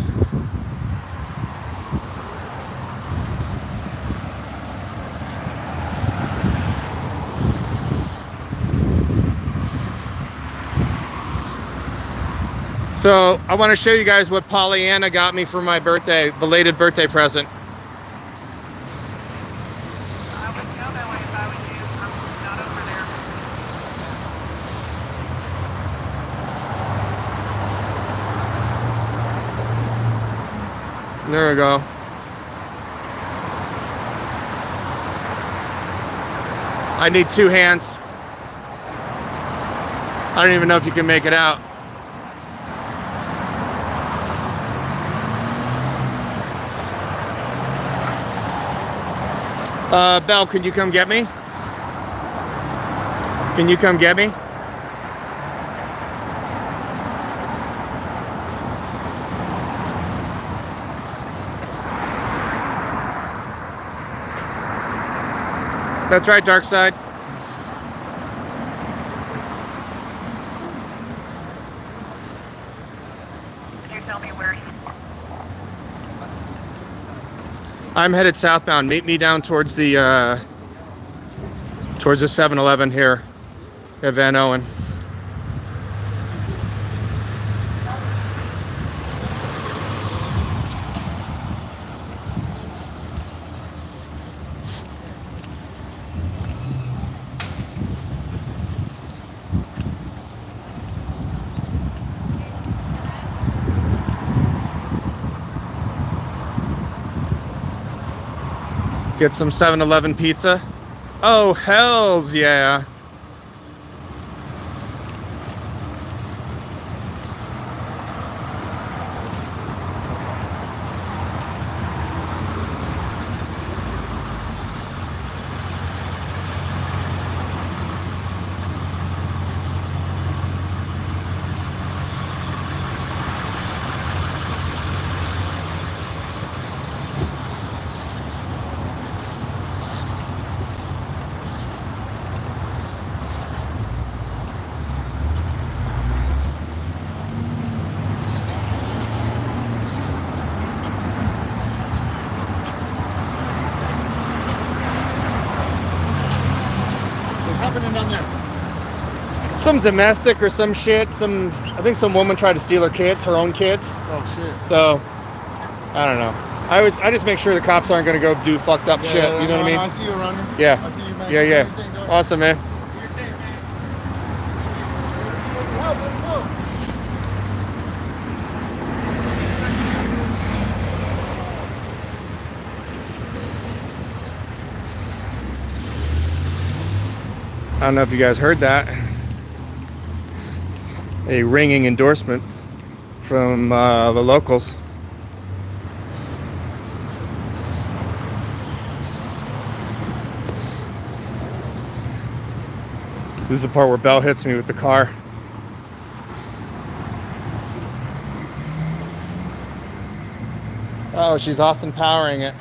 So I want to show you guys what Pollyanna got me for my birthday, belated birthday present. I would go that way if I was you. I'm not over there. There we go. I need two hands. I don't even know if you can make it out. Belle, can you come get me? Can you come get me? That's right, Dark Side. Could you tell me where? I'm headed southbound. Meet me down towards the 7-Eleven here at Van Owen. Get some 7-Eleven pizza. Oh, hells yeah. Some domestic or some shit. I think some woman tried to steal her kids, her own kids. Oh shit. So I don't know. I just make sure the cops aren't gonna go do fucked up shit. You know what I mean? I see you running. Yeah. I see you, man. Yeah. Awesome, man. I don't know if you guys heard that. A ringing endorsement from the locals. This is the part where Belle hits me with the car. Oh, she's Austin powering it.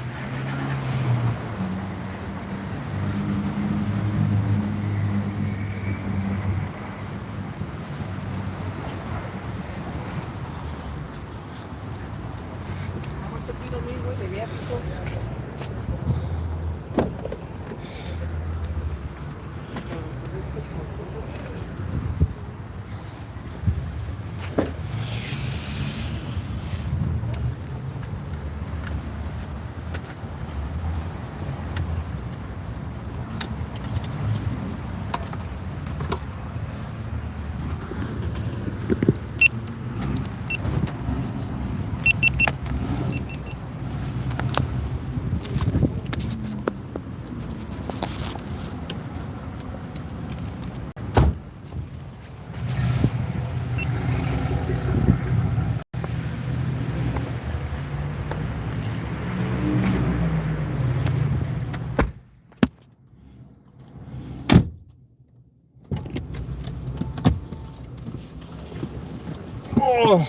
Oh,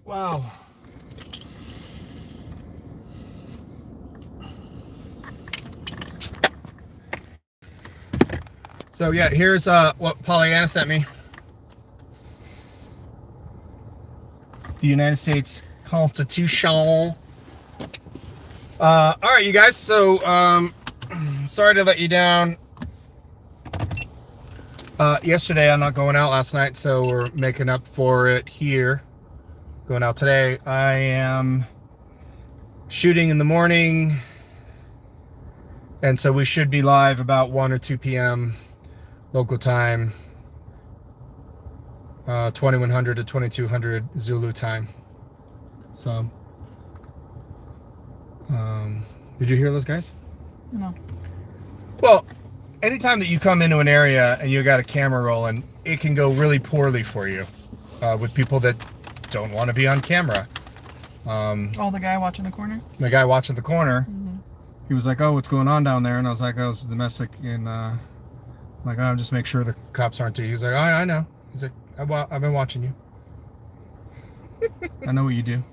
wow. So yeah, here's what Pollyanna sent me. The United States Constitution. All right, you guys. So sorry to let you down. Yesterday, I'm not going out last night, so we're making up for it here. Going out today. I am shooting in the morning, and so we should be live about 1 or 2 p.m. local time, 2100 to 2200 Zulu time. So, did you hear those guys? No. Well, anytime that you come into an area and you got a camera rolling, it can go really poorly for you with people that don't want to be on camera. Oh, the guy watching the corner? The guy watching the corner, Mm-hmm. he was like, oh, what's going on down there? And I was like, oh, it's domestic. And I'm like, oh, just make sure the cops aren't too. He's like, oh, I know. He's like, I've been watching you. I know what you do.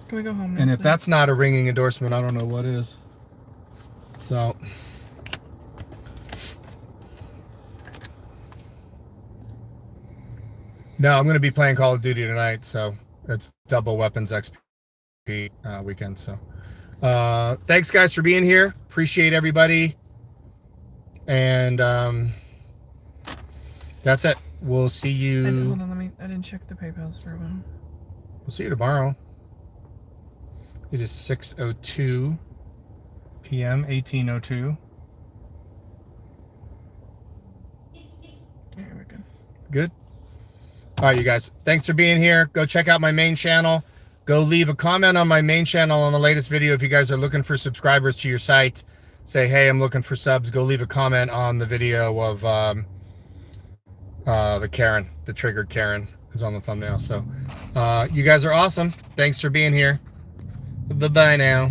Can we go home now? And if please? that's not a ringing endorsement, I don't know what is. So, no, I'm going to be playing Call of Duty tonight, so it's double weapons XP weekend. So, thanks guys for being here. Appreciate everybody. And that's it. We'll see you. Hold on, I didn't check the PayPal's for a while. We'll see you tomorrow. It is 6:02 p.m. 18:02. Yeah, we're good. Good. All right, you guys. Thanks for being here. Go check out my main channel. Go leave a comment on my main channel on the latest video if you guys are looking for subscribers to your site. Say, hey, I'm looking for subs. Go leave a comment on the video of the Karen, the triggered Karen is on the thumbnail. So you guys are awesome. Thanks for being here. Bye-bye now.